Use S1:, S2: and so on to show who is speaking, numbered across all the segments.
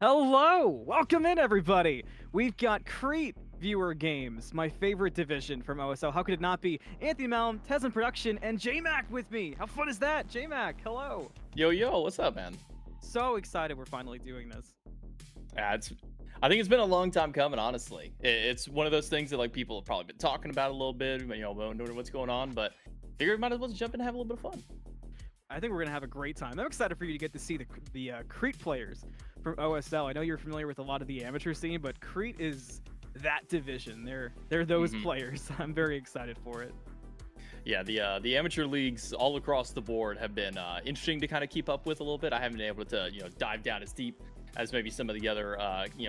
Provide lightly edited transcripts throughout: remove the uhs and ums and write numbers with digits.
S1: Hello! Welcome in, everybody! We've got Crete Viewer Games, my favorite division from OSL. How could it not be? AnthonyMalum, Tez in production, and Jmac with me. How fun is that? Jmac, hello!
S2: Yo, what's up, man?
S1: So excited we're finally doing this.
S2: Yeah, I think it's been a long time coming, honestly. It's one of those things that like people have probably been talking about a little bit, wondering what's going on, but figure we might as well just jump in and have a little bit of fun.
S1: I think we're going to have a great time. I'm excited for you to get to see the Crete players from OSL. I know you're familiar with a lot of the amateur scene, but Crete is that division. They're those players. I'm very excited for it.
S2: Yeah, the amateur leagues all across the board have been interesting to kind of keep up with a little bit. I haven't been able to dive down as deep as maybe some of the other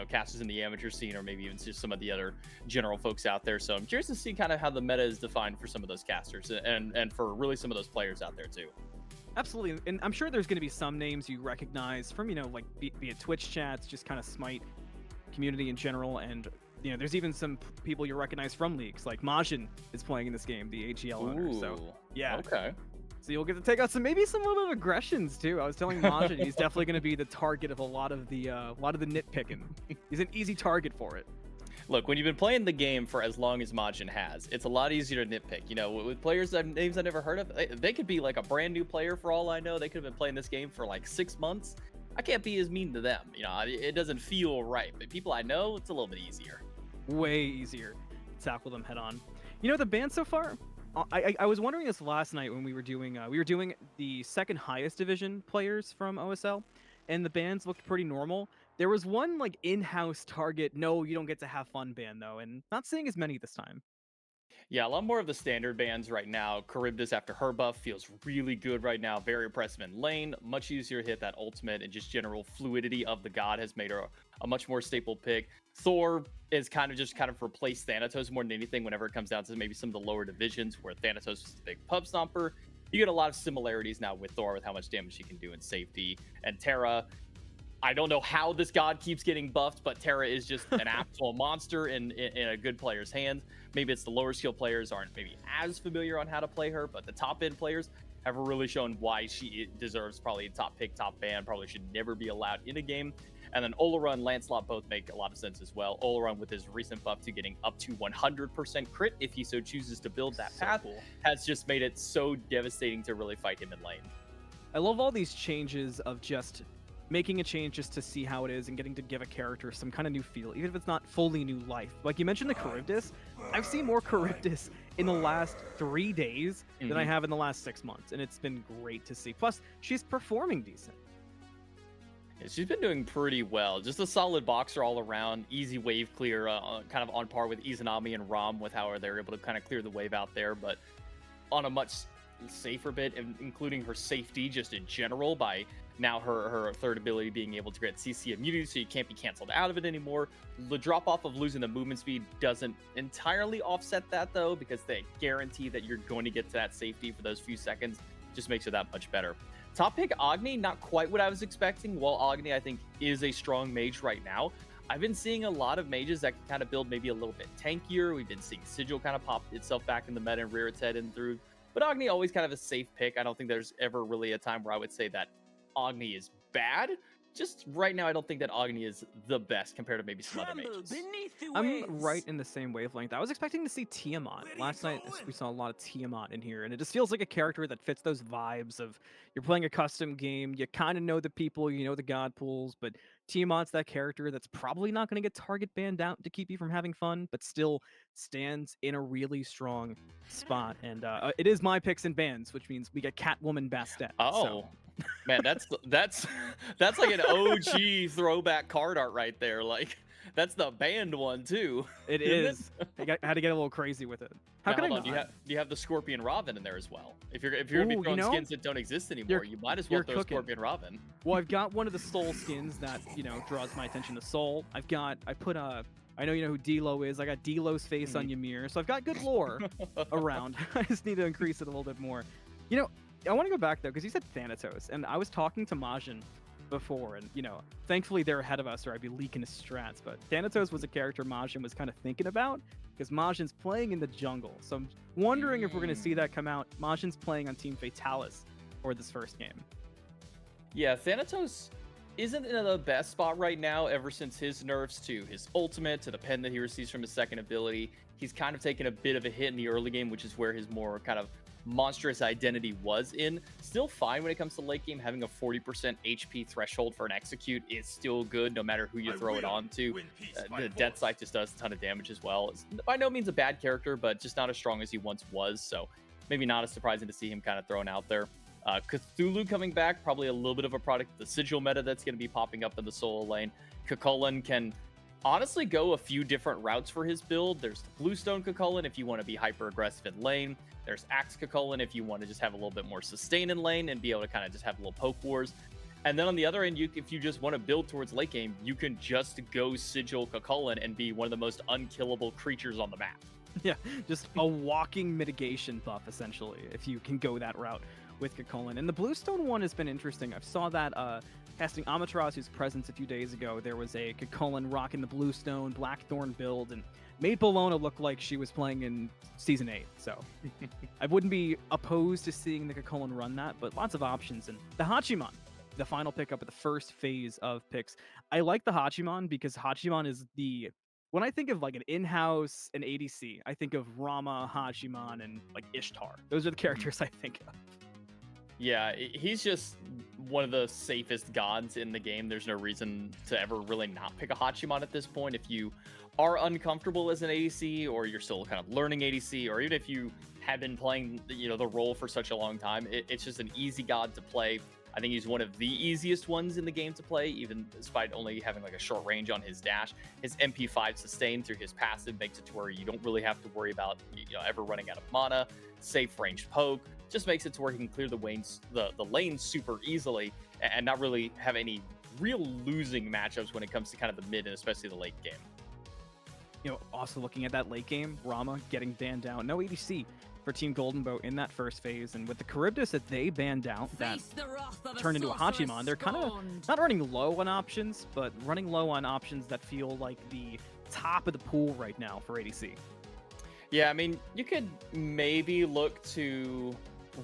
S2: casters in the amateur scene, or maybe even just some of the other general folks out there. So I'm curious to see kind of how the meta is defined for some of those casters and for really some of those players out there too.
S1: Absolutely, and I'm sure there's going to be some names you recognize from, like, be it Twitch chats, just kind of SMITE community in general, and, there's even some people you recognize from leagues, like Majin is playing in this game, the AGL owner, so, yeah.
S2: Okay.
S1: So you'll get to take out some little bit of aggressions, too. I was telling Majin he's definitely going to be the target of a lot of the nitpicking. He's an easy target for it.
S2: Look, when you've been playing the game for as long as Majin has, it's a lot easier to nitpick. With players that names I've never heard of, they could be like a brand new player for all I know. They could have been playing this game for like 6 months. I can't be as mean to them. It doesn't feel right. But people I know, it's a little bit easier.
S1: Way easier to tackle them head on. The band so far, I was wondering this last night when we were doing the second highest division players from OSL, and the bands looked pretty normal. There was one like in-house target, no, you don't get to have fun band though, and not seeing as many this time.
S2: Yeah, a lot more of the standard bands right now. Charybdis after her buff feels really good right now. Very impressive in lane. Much easier to hit that ultimate, and just general fluidity of the god has made her a much more staple pick. Thor is kind of replaced Thanatos more than anything whenever it comes down to maybe some of the lower divisions where Thanatos is the big pub stomper. You get a lot of similarities now with Thor with how much damage she can do in safety. And Terra, I don't know how this god keeps getting buffed, but Terra is just an actual monster in a good player's hands. Maybe it's the lower skill players aren't maybe as familiar on how to play her, but the top end players have really shown why she deserves probably a top pick, top ban, probably should never be allowed in a game. And then Olarun and Lancelot both make a lot of sense as well. Olarun with his recent buff to getting up to 100% crit if he so chooses to build that path has just made it so devastating to really fight him in lane.
S1: I love all these changes of just making a change just to see how it is and getting to give a character some kind of new feel, even if it's not fully new life. Like you mentioned the Charybdis. I've seen more Charybdis in the last 3 days than I have in the last 6 months, and it's been great to see. Plus, she's performing decent.
S2: Yeah, she's been doing pretty well. Just a solid boxer all around, easy wave clear, kind of on par with Izanami and Rom with how they're able to kind of clear the wave out there, but on a much safer bit, including her safety just in general by now her third ability being able to grant CC immunity, so you can't be canceled out of it anymore. The drop off of losing the movement speed doesn't entirely offset that though, because they guarantee that you're going to get to that safety for those few seconds. Just makes it that much better. Top pick Agni, not quite what I was expecting. While Agni I think is a strong mage right now, I've been seeing a lot of mages that can kind of build maybe a little bit tankier. We've been seeing Sigil kind of pop itself back in the meta and rear its head in through. But Agni always kind of a safe pick. I don't think there's ever really a time where I would say that Agni is bad. Just right now, I don't think that Agni is the best compared to maybe some other mages.
S1: I'm right in the same wavelength. I was expecting to see Tiamat. Last night, we saw a lot of Tiamat in here, and it just feels like a character that fits those vibes of you're playing a custom game, you kind of know the people, you know the god pools, but Tiamat's that character that's probably not going to get target banned out to keep you from having fun, but still stands in a really strong spot. And it is my picks and bans, which means we get Catwoman Bastet.
S2: Oh. So. Man, that's like an OG throwback card art right there. Like that's the banned one too.
S1: It is. I had to get a little crazy with it. How can I not?
S2: Do you have the Scorpion Robin in there as well? If you're gonna be throwing skins that don't exist anymore, you might as well throw Scorpion Robin.
S1: Well, I've got one of the Soul skins that draws my attention to Soul. I know you know who D-Lo is. I got D-Lo's face on Ymir, so I've got good lore around. I just need to increase it a little bit more. I want to go back though, because you said Thanatos, and I was talking to Majin before, and thankfully they're ahead of us, or I'd be leaking his strats. But Thanatos was a character Majin was kind of thinking about, because Majin's playing in the jungle. So I'm wondering if we're going to see that come out. Majin's playing on Team Fatalis for this first game.
S2: Yeah, Thanatos isn't in the best spot right now ever since his nerfs to his ultimate, to the pen that he receives from his second ability. He's kind of taken a bit of a hit in the early game, which is where his more kind of monstrous identity was in. Still fine when it comes to late game. Having a 40% HP threshold for an execute is still good no matter who you throw it onto. The Death Sight just does a ton of damage as well. It's by no means a bad character, but just not as strong as he once was, so maybe not as surprising to see him kind of thrown out there. Cthulhu coming back, probably a little bit of a product of the Sigil meta that's going to be popping up in the solo lane. Cucullin can honestly go a few different routes for his build. There's the Bluestone Cucullin if you want to be hyper aggressive in lane. There's Axe Cucullin if you want to just have a little bit more sustain in lane and be able to kind of just have little poke wars. And then on the other end, if you just want to build towards late game, you can just go Sigil Cucullin and be one of the most unkillable creatures on the map.
S1: Yeah, just a walking mitigation buff, essentially, if you can go that route with Cucullin. And the Bluestone one has been interesting. I saw that casting Amaterasu's presence a few days ago. There was a Cucullin rocking the Bluestone Blackthorn build and made Bologna look like she was playing in Season 8. So I wouldn't be opposed to seeing the Cucullin run that, but lots of options. And the Hachiman, the final pickup of the first phase of picks. I like the Hachiman because Hachiman is the... When I think of like an in-house, an ADC, I think of Rama, Hachiman, and like Ishtar. Those are the characters I think of.
S2: Yeah, he's just one of the safest gods in the game. There's no reason to ever really not pick a Hachiman at this point. If you are uncomfortable as an ADC, or you're still kind of learning ADC, or even if you have been playing, the role for such a long time, it's just an easy god to play. I think he's one of the easiest ones in the game to play, even despite only having like a short range on his dash. His MP5 sustain through his passive makes it to where you don't really have to worry about ever running out of mana. Safe ranged poke just makes it to where he can clear the lane super easily and not really have any real losing matchups when it comes to kind of the mid and especially the late game.
S1: Also looking at that late game, Rama getting banned down. No ADC for Team Golden Boat in that first phase, and with the Charybdis that they banned out, that turned into a Hachiman, they're kind of not running low on options, but running low on options that feel like the top of the pool right now for ADC.
S2: Yeah, I mean, you could maybe look to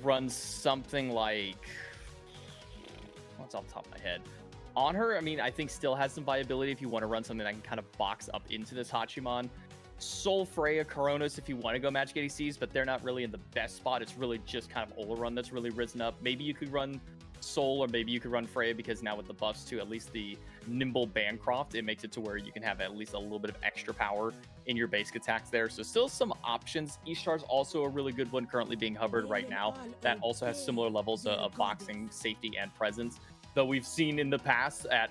S2: run something like... What's off the top of my head? On her, I mean, I think still has some viability if you want to run something that can kind of box up into this Hachiman. Soul, Freya, Coronos if you want to go Magic ADCs, but they're not really in the best spot. It's really just kind of Oleron that's really risen up. Maybe you could run Soul, or maybe you could run Freya, because now with the buffs to at least the Nimble Bancroft, it makes it to where you can have at least a little bit of extra power in your basic attacks there. So still some options. Ishtar's also a really good one currently being hovered right now. That also has similar levels of boxing, safety, and presence. Though we've seen in the past at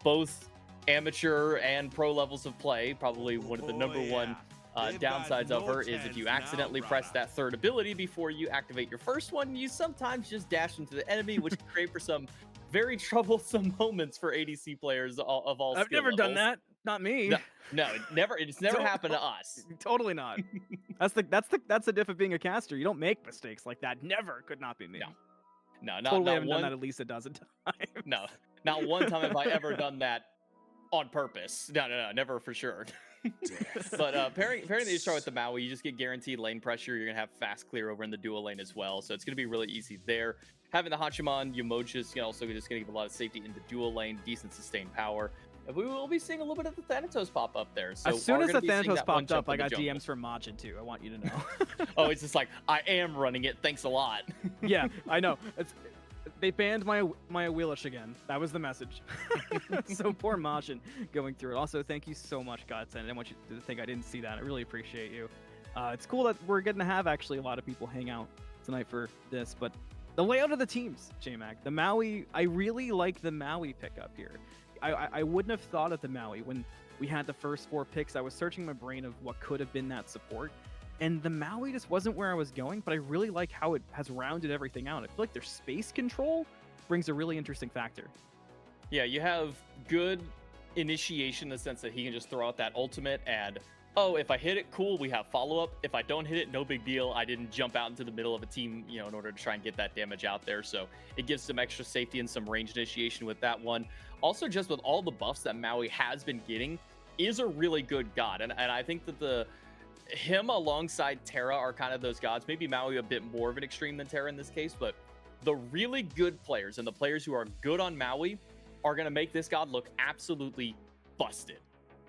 S2: both amateur and pro levels of play, probably one of the number one downsides of her is if you accidentally press that third ability before you activate your first one, you sometimes just dash into the enemy, which can create for some very troublesome moments for ADC players of all
S1: I've never
S2: levels.
S1: done that. Not me.
S2: No, it's never happened to us.
S1: Totally not. That's the diff of being a caster. You don't make mistakes like that. Never. Could not be me.
S2: No,
S1: Totally haven't done that at least a dozen times.
S2: No, not one time have I ever done that on purpose. No, never for sure. But pairing the Ishtar with the Maui, you just get guaranteed lane pressure. You're gonna have fast clear over in the dual lane as well, so it's gonna be really easy there. Having the Hachiman, Yamocha's also just gonna give a lot of safety in the dual lane, decent sustained power. And we will be seeing a little bit of the Thanatos pop up there. So
S1: as soon as the Thanatos popped up, I got DMs from Majin too. I want you to know.
S2: Oh, it's just like, I am running it. Thanks a lot.
S1: Yeah, I know. They banned my Wheelish again. That was the message. So poor Majin going through it. Also, thank you so much, Godsend. I didn't want you to think I didn't see that. I really appreciate you. It's cool that we're getting to have actually a lot of people hang out tonight for this. But the layout of the teams, JMac, the Maui, I really like the Maui pickup here. I wouldn't have thought of the Maui when we had the first 4 picks. I was searching my brain of what could have been that support. And the Maui just wasn't where I was going, but I really like how it has rounded everything out. I feel like their space control brings a really interesting factor.
S2: Yeah, you have good initiation in the sense that he can just throw out that ultimate and, oh, if I hit it, cool, we have follow-up. If I don't hit it, no big deal. I didn't jump out into the middle of a team, in order to try and get that damage out there. So it gives some extra safety and some range initiation with that one. Also, just with all the buffs that Maui has been getting, is a really good god. And I think that him alongside Terra are kind of those gods. Maybe Maui a bit more of an extreme than Terra in this case, but the really good players and the players who are good on Maui are going to make this god look absolutely busted.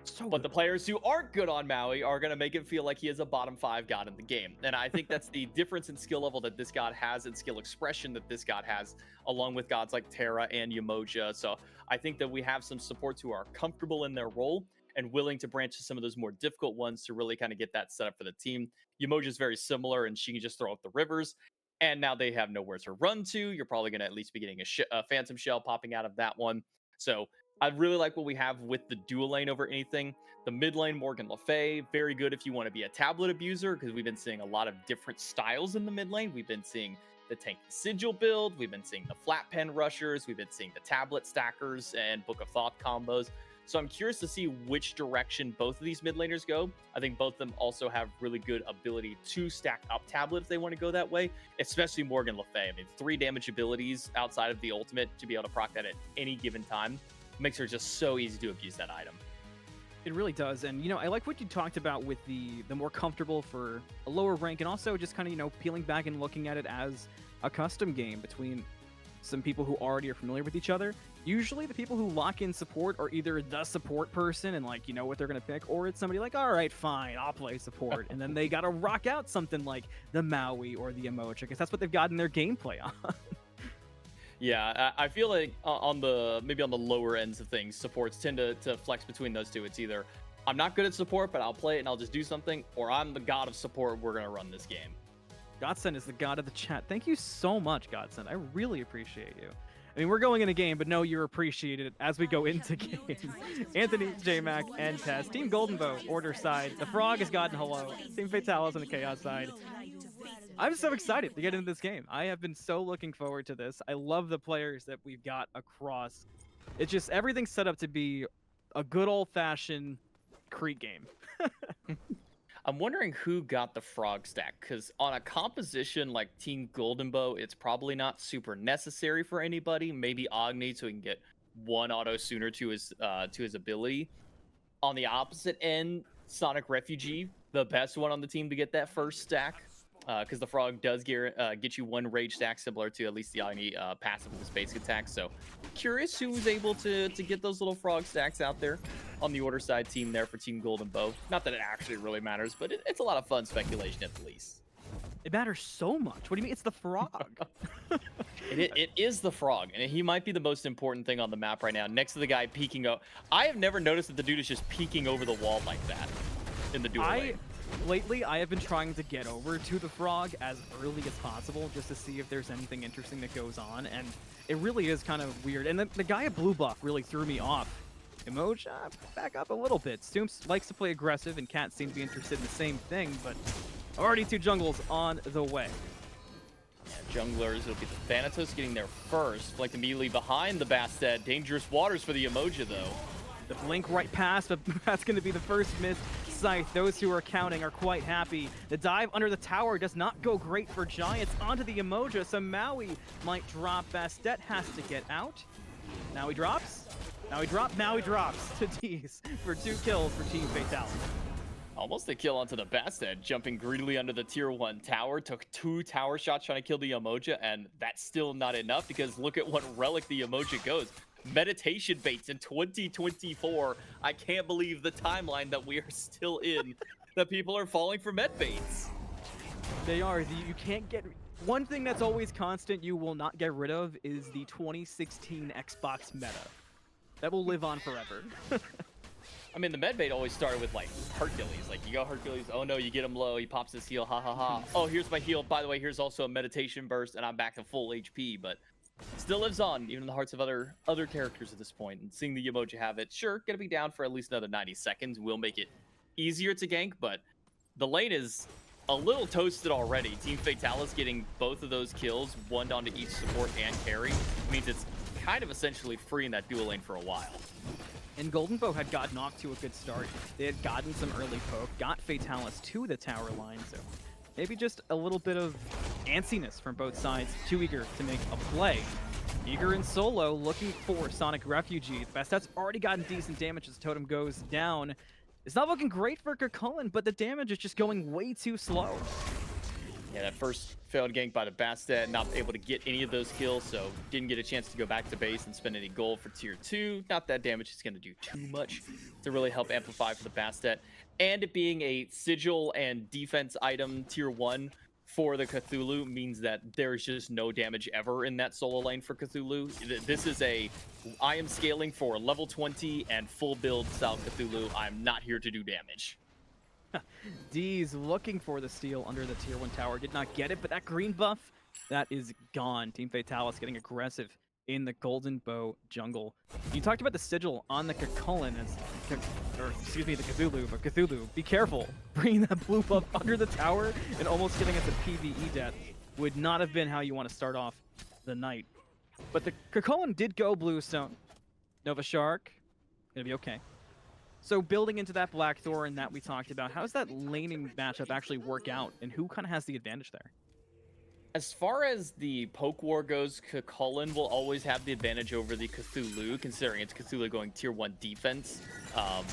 S1: So
S2: But the players who aren't good on Maui are going to make it feel like he is a bottom 5 god in the game. And I think that's the difference in skill level that this god has and skill expression that this god has, along with gods like Terra and Yamoja. So I think that we have some supports who are comfortable in their role and willing to branch to some of those more difficult ones to really kind of get that set up for the team. Yamoja is very similar, and she can just throw up the rivers. And now they have nowhere to run to. You're probably going to at least be getting a Phantom Shell popping out of that one. So I really like what we have with the dual lane over anything. The mid lane, Morgan Le Fay, very good if you want to be a tablet abuser, because we've been seeing a lot of different styles in the mid lane. We've been seeing the tank sigil build, we've been seeing the flat pen rushers, we've been seeing the tablet stackers and Book of Thoth combos. So I'm curious to see which direction both of these mid laners go. I think both of them also have really good ability to stack up tablet if they want to go that way, especially Morgan Le Fay. I mean, 3 damage abilities outside of the ultimate to be able to proc that at any given time makes her just so easy to abuse that item.
S1: It really does. And, you know, I like what you talked about with the more comfortable for a lower rank, and also just kind of, you know, peeling back and looking at it as a custom game between some people who already are familiar with each other. Usually the people who lock in support are either the support person and, like, you know what they're going to pick, or it's somebody like, all right, fine, I'll play support. And then they got to rock out something like the Maui or the Emoji, because that's what they've got in their gameplay on.
S2: Yeah, I feel like maybe on the lower ends of things, supports tend to flex between those two. It's either I'm not good at support, but I'll play it and I'll just do something, or I'm the god of support, we're going to run this game.
S1: Godsend is the god of the chat. Thank you so much, Godsend. I really appreciate you. I mean, we're going in a game, but no, you're appreciated as we go into games. Anthony, Jmac, and Tess. Team Golden Bow, Order side. The Frog has gotten hello. Team Fatalis on the Chaos side. I'm so excited to get into this game. I have been so looking forward to this. I love the players that we've got across. It's just everything's set up to be a good old-fashioned Creek game.
S2: I'm wondering who got the frog stack, because on a composition like Team Golden Bow, it's probably not super necessary for anybody. Maybe Agni, so he can get 1 auto sooner to his ability. On the opposite end, Sonic Refugee, the best one on the team to get that first stack, because the frog does get you 1 rage stack, similar to at least the Agni passive with his basic attack. So curious who's able to get those little frog stacks out there on the Order side team there for Team Golden Bow. Not that it actually really matters, but it's a lot of fun speculation at the least.
S1: It matters so much. What do you mean? It's the frog.
S2: It is the frog, and he might be the most important thing on the map right now, next to the guy peeking out. I have never noticed that the dude is just peeking over the wall like that in the duel lane.
S1: Lately, I have been trying to get over to the frog as early as possible just to see if there's anything interesting that goes on, and it really is kind of weird. And the guy at blue buff really threw me off. Emoji, back up a little bit. Stooms likes to play aggressive, and Cat seems to be interested in the same thing, but already 2 jungles on the way.
S2: Yeah, junglers, it'll be the Thanatos getting there first, like immediately behind the Bastet. Dangerous waters for the Emoji, though.
S1: The blink right past, but that's going to be the first miss. Scythe, those who are counting are quite happy. The dive under the tower does not go great for Giants. Onto the Emoji, so Maui might drop. Bastet has to get out. Now he drops. Now he drops to D's for 2 kills for Team Fatality.
S2: Almost a kill onto the Bastet, jumping greedily under the tier 1 tower. Took 2 tower shots trying to kill the Emoji, and that's still not enough, because look at what relic the Emoji goes. Meditation baits in 2024. I can't believe the timeline that we are still in, that people are falling for med baits.
S1: They are. You can't get... One thing that's always constant you will not get rid of is the 2016 Xbox meta. That will live on forever.
S2: I mean, the medbait always started with, like, Hercules. Like, you go Hercules, oh no, you get him low, he pops his heal, ha ha ha. Oh, here's my heal. By the way, here's also a meditation burst, and I'm back to full HP, but still lives on, even in the hearts of other characters at this point. And seeing the Emoji have it, sure, gonna be down for at least another 90 seconds. Will make it easier to gank, but the lane is a little toasted already. Team Fatalis getting both of those kills, 1 down to each support and carry, means it's kind of essentially free in that dual lane for a while.
S1: And Golden Bow had gotten off to a good start. They had gotten some early poke, got Fatalis to the tower line, so maybe just a little bit of antsiness from both sides. Too eager to make a play. Eager and solo looking for Sonic Refugee. The Bastet's already gotten decent damage as Totem goes down. It's not looking great for Kirkullen, but the damage is just going way too slow.
S2: Yeah, that first failed gank by the Bastet, not able to get any of those kills, so didn't get a chance to go back to base and spend any gold for tier 2. Not that damage is going to do too much to really help amplify for the Bastet. And it being a sigil and defense item tier 1 for the Cthulhu means that there's just no damage ever in that solo lane for Cthulhu. This is I am scaling for level 20 and full build style Cthulhu. I'm not here to do damage.
S1: D's looking for the steal under the tier 1 tower. Did not get it, but that green buff, that is gone. Team Fatalis getting aggressive in the Golden Bow jungle. You talked about the sigil on the Kakulin, excuse me, the Cthulhu, but Cthulhu, be careful. Bringing that blue buff under the tower and almost getting us a PvE death would not have been how you want to start off the night. But the Kakulin did go Bluestone. Nova Shark, gonna be okay. So building into that Blackthorn that we talked about, how does that laning matchup actually work out, and who kind of has the advantage there?
S2: As far as the poke war goes, Kakulin will always have the advantage over the Cthulhu, considering it's Cthulhu going tier 1 defense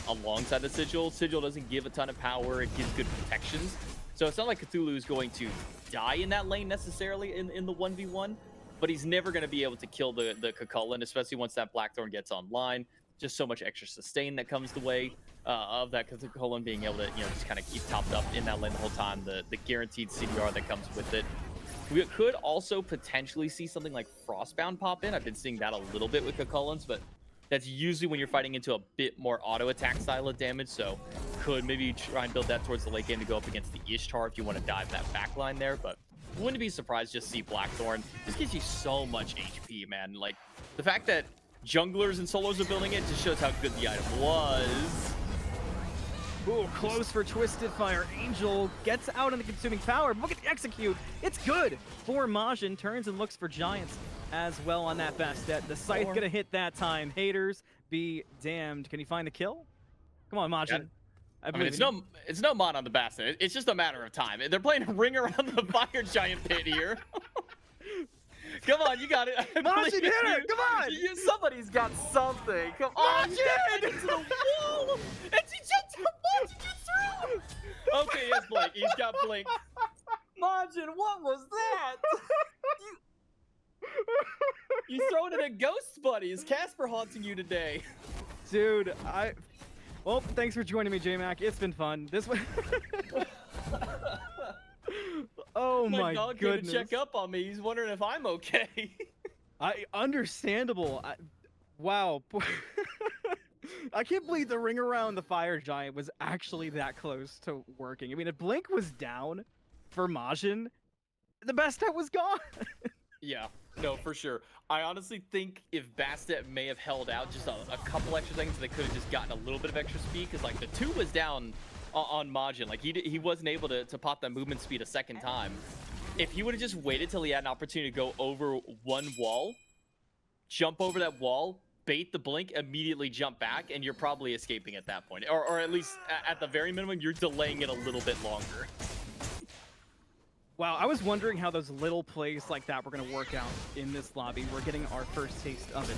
S2: alongside the Sigil. Sigil doesn't give a ton of power, it gives good protections. So it's not like Cthulhu is going to die in that lane necessarily in the 1v1, but he's never going to be able to kill the Kakulin, especially once that Blackthorn gets online. Just so much extra sustain that comes the way of that Kakulin being able to, just kind of keep topped up in that lane the whole time. The guaranteed CDR that comes with it. We could also potentially see something like Frostbound pop in. I've been seeing that a little bit with Kakulins, but that's usually when you're fighting into a bit more auto attack style of damage. So could maybe try and build that towards the late game to go up against the Ishtar if you want to dive that back line there. But wouldn't be surprised just see Blackthorn. This gives you so much HP, man. Like the fact that junglers and solos are building it just shows how good the item was.
S1: Ooh, close for Twisted Fire. Angel gets out in the Consuming Power. Look at the execute. It's good for Majin. Turns and looks for Giants as well on that Bastet. The Scythe gonna hit that time. Haters be damned. Can he find the kill? Come on, Majin.
S2: I mean, it's no mod on the Bastet. It's just a matter of time. They're playing a ring around the Fire Giant pit here. Come on, you got it.
S1: Majin, hit her! Come on!
S2: Somebody's got something. Come on, Majin! Into the wall! And he just Majin through! Okay, yes, Blake. He's got Blink. Majin, what was that? You throwing it at ghost buddies. Casper haunting you today.
S1: Dude, well, thanks for joining me, JMac. It's been fun. This one. Oh my
S2: dog
S1: goodness.
S2: came to check up on me. He's wondering if I'm okay.
S1: Understandable. Wow. I can't believe the ring around the Fire Giant was actually that close to working. I mean, if Blink was down for Majin, the Bastet was gone.
S2: Yeah, no, for sure. I honestly think if Bastet may have held out just a couple extra seconds, they could have just gotten a little bit of extra speed, because like the 2 was down on Majin. Like he wasn't able to pop that movement speed a second time. If he would have just waited till he had an opportunity to go over one wall, jump over that wall, bait the blink, immediately jump back, and you're probably escaping at that point. Or at least at the very minimum, you're delaying it a little bit longer.
S1: Wow, I was wondering how those little plays like that were going to work out in this lobby. We're getting our first taste of it.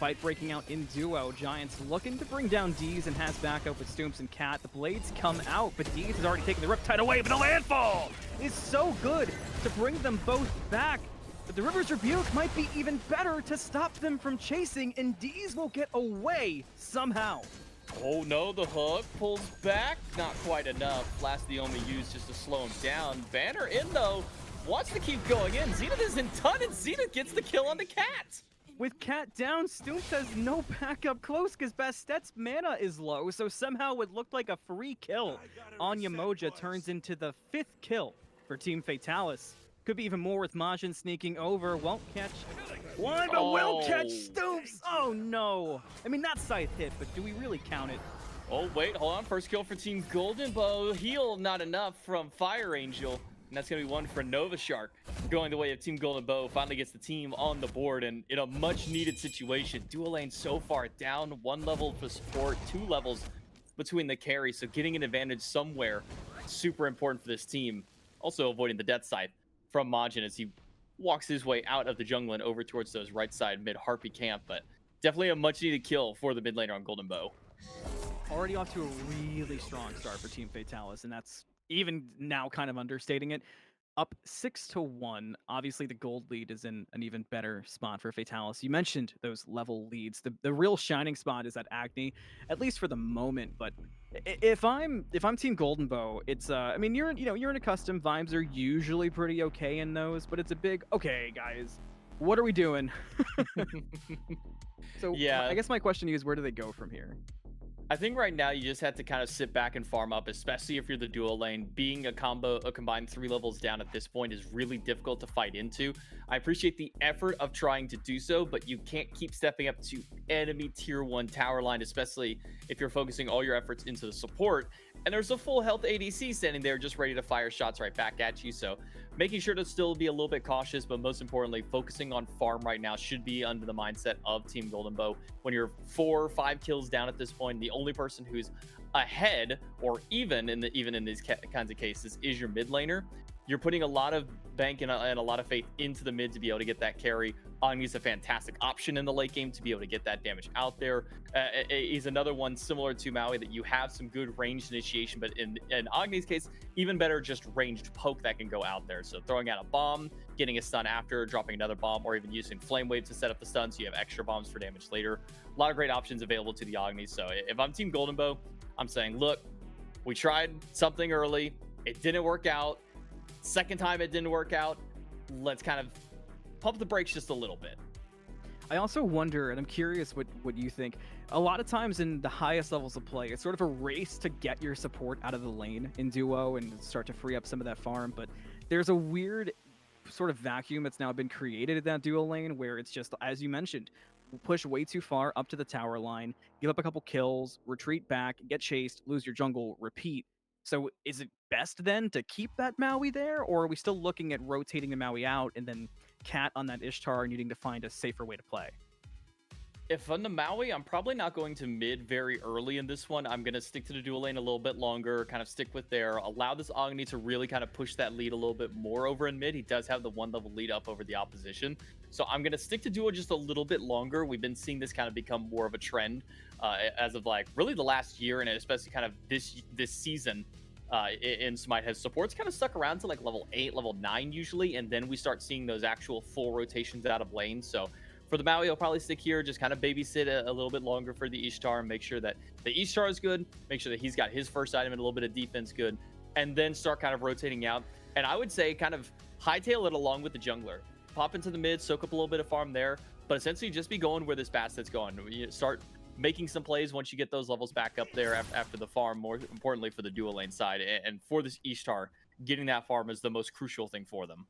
S1: Fight breaking out in duo. Giants looking to bring down Deez and has backup with Stoops and Cat. The blades come out, but Deez has already taken the Riptide away, but the landfall is so good to bring them both back. But the River's Rebuke might be even better to stop them from chasing, and Deez will get away somehow.
S2: Oh no, the hook pulls back. Not quite enough. Last the only used just to slow him down. Banner in though. Wants to keep going in. Zenith is in ton, and Zenith gets the kill on the Cat.
S1: With Cat down, Stoops has no backup close because Bastet's mana is low, so somehow what looked like a free kill on Yamoja turns into the 5th kill for Team Fatalis. Could be even more with Majin sneaking over. Won't catch one, but will catch Stoops. Oh no. I mean, that Scythe hit, but do we really count it?
S2: Oh wait, hold on. First kill for Team Golden Bow. Heal not enough from Fire Angel. And that's going to be one for Nova Shark. Going the way of Team Golden Bow, finally gets the team on the board, and in a much-needed situation. Dual lane so far down, 1 level for support, 2 levels between the carry, so getting an advantage somewhere, super important for this team. Also avoiding the Death Scythe from Majin as he walks his way out of the jungle and over towards those right side mid-Harpy camp, but definitely a much-needed kill for the mid laner on Golden Bow.
S1: Already off to a really strong start for Team Fatalis, and that's even now kind of understating it. up 6-1. Obviously, the gold lead is in an even better spot for Fatalis. You mentioned those level leads. The real shining spot is at Agni, at least for the moment. But if I'm Team Golden Bow, it's I mean you're in a custom. Vibes are usually pretty okay in those, but it's a big okay, guys. What are we doing? So
S2: Yeah.
S1: I guess my question to you is, where do they go from here?
S2: I think right now you just have to kind of sit back and farm up, especially if you're the dual lane. Being a combined 3 levels down at this point is really difficult to fight into. I appreciate the effort of trying to do so, but you can't keep stepping up to enemy tier 1 tower line, especially if you're focusing all your efforts into the support. And there's a full health ADC standing there just ready to fire shots right back at you. So making sure to still be a little bit cautious, but most importantly, focusing on farm right now should be under the mindset of Team Golden Bow. When you're 4 or 5 kills down at this point, the only person who's ahead or even in these kinds of cases is your mid laner. You're putting a lot of bank and a lot of faith into the mid to be able to get that carry. Agni's a fantastic option in the late game to be able to get that damage out there. He's another one similar to Maui that you have some good ranged initiation, but in Agni's case, even better just ranged poke that can go out there. So throwing out a bomb, getting a stun after, dropping another bomb, or even using Flame Wave to set up the stun so you have extra bombs for damage later. A lot of great options available to the Agni. So if I'm Team Golden Bow, I'm saying, look, we tried something early. It didn't work out. Second time it didn't work out. Let's kind of pump the brakes just a little bit.
S1: I also wonder, and I'm curious what you think. A lot of times in the highest levels of play, it's sort of a race to get your support out of the lane in duo and start to free up some of that farm. But there's a weird sort of vacuum that's now been created in that duo lane where it's just, as you mentioned, push way too far up to the tower line, give up a couple kills, retreat back, get chased, lose your jungle, repeat. So is it best then to keep that Maui there, or are we still looking at rotating the Maui out and then Cat on that Ishtar needing to find a safer way to play?
S2: If on the Maui, I'm probably not going to mid very early in this one. I'm going to stick to the dual lane a little bit longer, kind of stick with there, allow this Agni to really kind of push that lead a little bit more over in mid. He does have the 1 level lead up over the opposition. So I'm going to stick to duo just a little bit longer. We've been seeing this kind of become more of a trend as of like really the last year, and especially kind of this season. In SMITE has supports kind of stuck around to like level 8, level 9 usually, and then we start seeing those actual full rotations out of lane. So for the Maui, I'll probably stick here, just kind of babysit a little bit longer for the Ishtar and make sure that the Ishtar is good, make sure that he's got his first item and a little bit of defense good, and then start kind of rotating out. And I would say kind of hightail it along with the jungler. Pop into the mid, soak up a little bit of farm there, but essentially just be going where this Bastet's going. You start making some plays once you get those levels back up there after the farm, more importantly for the dual lane side. And for this Ishtar, getting that farm is the most crucial thing for them.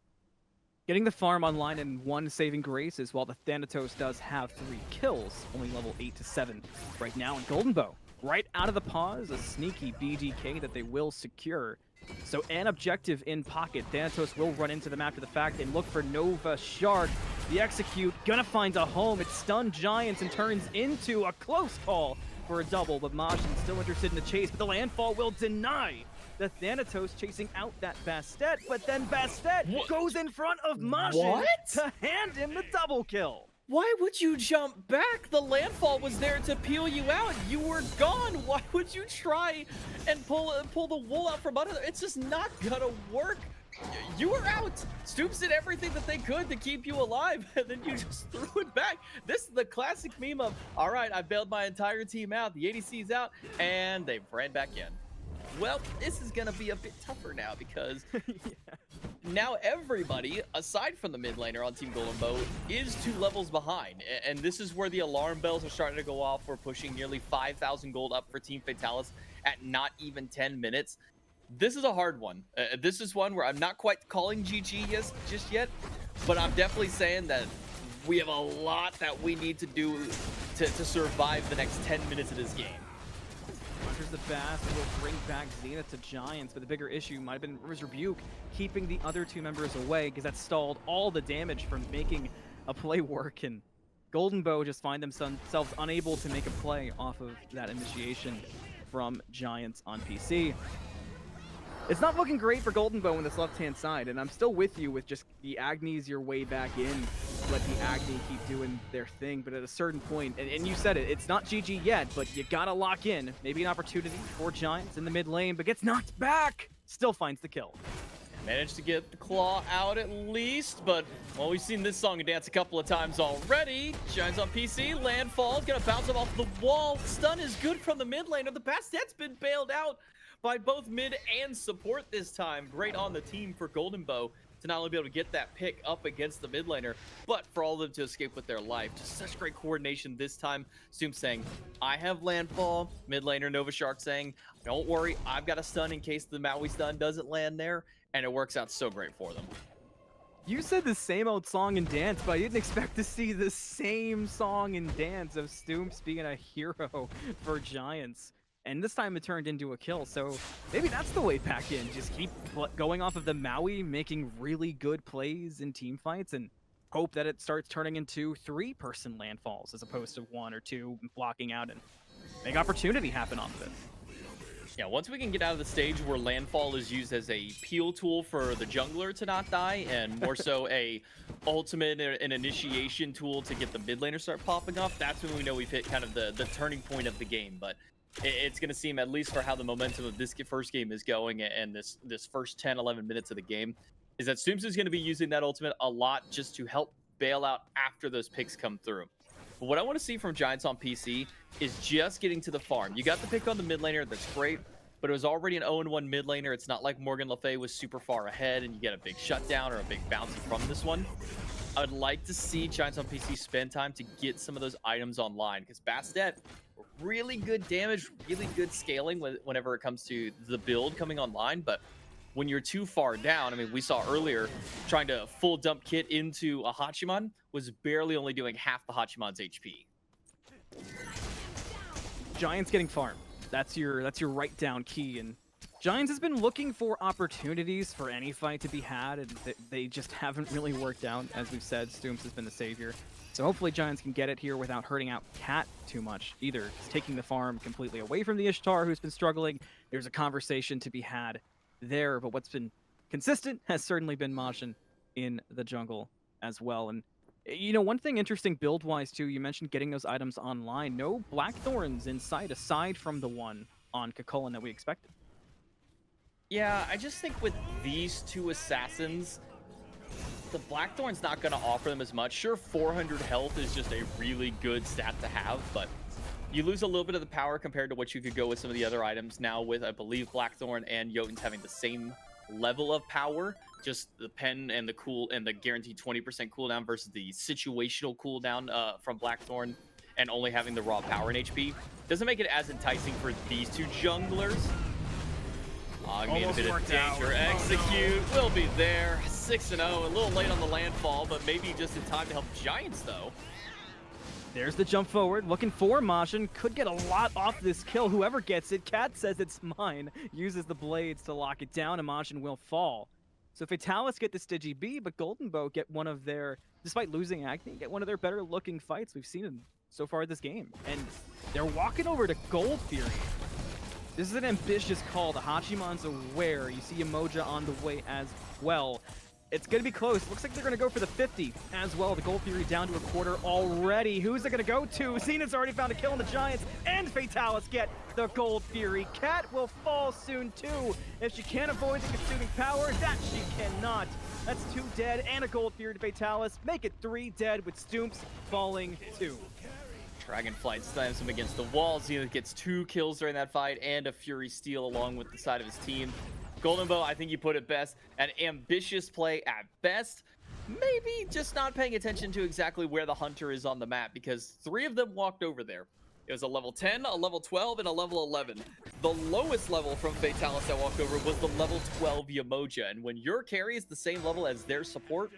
S1: Getting the farm online in 1 saving grace is while the Thanatos does have 3 kills, only level 8 to 7 right now in Golden Bow. Right out of the pause, a sneaky BDK that they will secure. So an objective in pocket. Thanatos will run into them after the fact. They look for Nova Shard. The execute, gonna find a home. It stunned Giants and turns into a close call for a double, but Majin still interested in the chase, but the landfall will deny the Thanatos chasing out that Bastet, but then Bastet goes in front of Majin to hand him the double kill.
S2: Why would you jump back? The landfall was there to peel you out. You were gone. Why would you try and pull the wool out from under? It's just not gonna work. You were out. Stoops did everything that they could to keep you alive, and then you just threw it back. This is the classic meme of, all right, I bailed my entire team out. The ADC's out, and they ran back in. Well, this is gonna be a bit tougher now because now everybody, aside from the mid laner on Team Golden Bow, is 2 levels behind. And this is where the alarm bells are starting to go off. We're pushing nearly 5,000 gold up for Team Fatalis at not even 10 minutes. This is a hard one. This is one where I'm not quite calling GG just yet, but I'm definitely saying that we have a lot that we need to do to survive the next 10 minutes of this game.
S1: Enters the Bass and will bring back Zenith to Giants, but the bigger issue might have been River's Rebuke keeping the other 2 members away because that stalled all the damage from making a play work, and Golden Bow just find themselves unable to make a play off of that initiation from Giants on PC. It's not looking great for Golden Bow on this left-hand side, and I'm still with you with just the Agni's your way back in. Let the Agni keep doing their thing, but at a certain point, and you said it, it's not GG yet, but you gotta lock in. Maybe an opportunity for Giants in the mid lane, but gets knocked back. Still finds the kill.
S2: Managed to get the claw out at least, but, well, we've seen this song and dance a couple of times already. Giants on PC, landfall, gonna bounce him off the wall. Stun is good from the mid laner. The Bastet's been bailed out by both mid and support this time. Great on the team for Golden Bow to not only be able to get that pick up against the mid laner, but for all of them to escape with their life. Just such great coordination this time. Zoom saying, I have landfall. Mid laner Nova Shark saying, don't worry, I've got a stun in case the Maui stun doesn't land there. And it works out so great for them.
S1: You said the same old song and dance, but I didn't expect to see the same song and dance of Stoops being a hero for Giants. And this time it turned into a kill, so maybe that's the way back in. Just keep going off of the Maui, making really good plays in team fights, and hope that it starts turning into 3-person landfalls as opposed to 1 or 2 blocking out and make opportunity happen off of it.
S2: Yeah, once we can get out of the stage where landfall is used as a peel tool for the jungler to not die, and more so a ultimate and initiation tool to get the mid laner start popping off, that's when we know we've hit kind of the turning point of the game. But it's going to seem, at least for how the momentum of this first game is going and this first 10-11 minutes of the game, is that Stoops is going to be using that ultimate a lot just to help bail out after those picks come through. But what I want to see from Giants on PC is just getting to the farm. You got the pick on the mid laner, that's great, but it was already an 0-1 mid laner. It's not like Morgan Le Fay was super far ahead and you get a big shutdown or a big bounce from this one. I would like to see Giants on PC spend time to get some of those items online, because Bastet, really good damage, really good scaling whenever it comes to the build coming online, but when you're too far down, I mean, we saw earlier trying to full dump kit into a Hachiman was barely only doing half the Hachiman's HP.
S1: Giants getting farmed. That's your right down key, and Giants has been looking for opportunities for any fight to be had, and they just haven't really worked out. As we've said, Stooms has been the savior. So hopefully Giants can get it here without hurting out Cat too much either. Just taking the farm completely away from the Ishtar, who's been struggling. There's a conversation to be had there, but what's been consistent has certainly been Majin in the jungle as well. And you know, one thing interesting build-wise too, you mentioned getting those items online. No Blackthorns in sight aside from the one on Kukulkan that we expected.
S2: Yeah, I just think with these two assassins, the Blackthorn's not going to offer them as much. Sure, 400 health is just a really good stat to have, but you lose a little bit of the power compared to what you could go with some of the other items now with, I believe, Blackthorn and Jotuns having the same level of power. Just the pen and the cool and the guaranteed 20% cooldown versus the situational cooldown from Blackthorn, and only having the raw power and HP doesn't make it as enticing for these two junglers. Made a bit of danger. Execute will be there. 6-0, a little late on the landfall, but maybe just in time to help Giants though.
S1: There's the jump forward, looking for Majin. Could get a lot off this kill. Whoever gets it, Cat says it's mine. Uses the blades to lock it down, and Majin will fall. So Fatalis get the Stigi B, but Golden Bow get one of their, despite losing Agni, get one of their better looking fights we've seen in so far this game. And they're walking over to Gold Fury. This is an ambitious call. The Hachiman's aware. You see Emoja on the way as well. It's going to be close. Looks like they're going to go for the 50 as well. The Gold Fury down to a quarter already. Who's it going to go to? Zenith's already found a kill on the Giants, and Fatalis get the Gold Fury. Cat will fall soon too. If she can't avoid the consuming power, that she cannot. That's 2 dead and a Gold Fury to Fatalis. Make it 3 dead with Stoops falling 2.
S2: Dragonflight slams him against the wall. Zenith gets 2 kills during that fight and a Fury steal along with the side of his team. Golden Bow, I think you put it best. An ambitious play at best. Maybe just not paying attention to exactly where the Hunter is on the map, because 3 of them walked over there. It was a level 10, a level 12, and a level 11. The lowest level from Fatalis that walked over was the level 12 Yamoja. And when your carry is the same level as their support,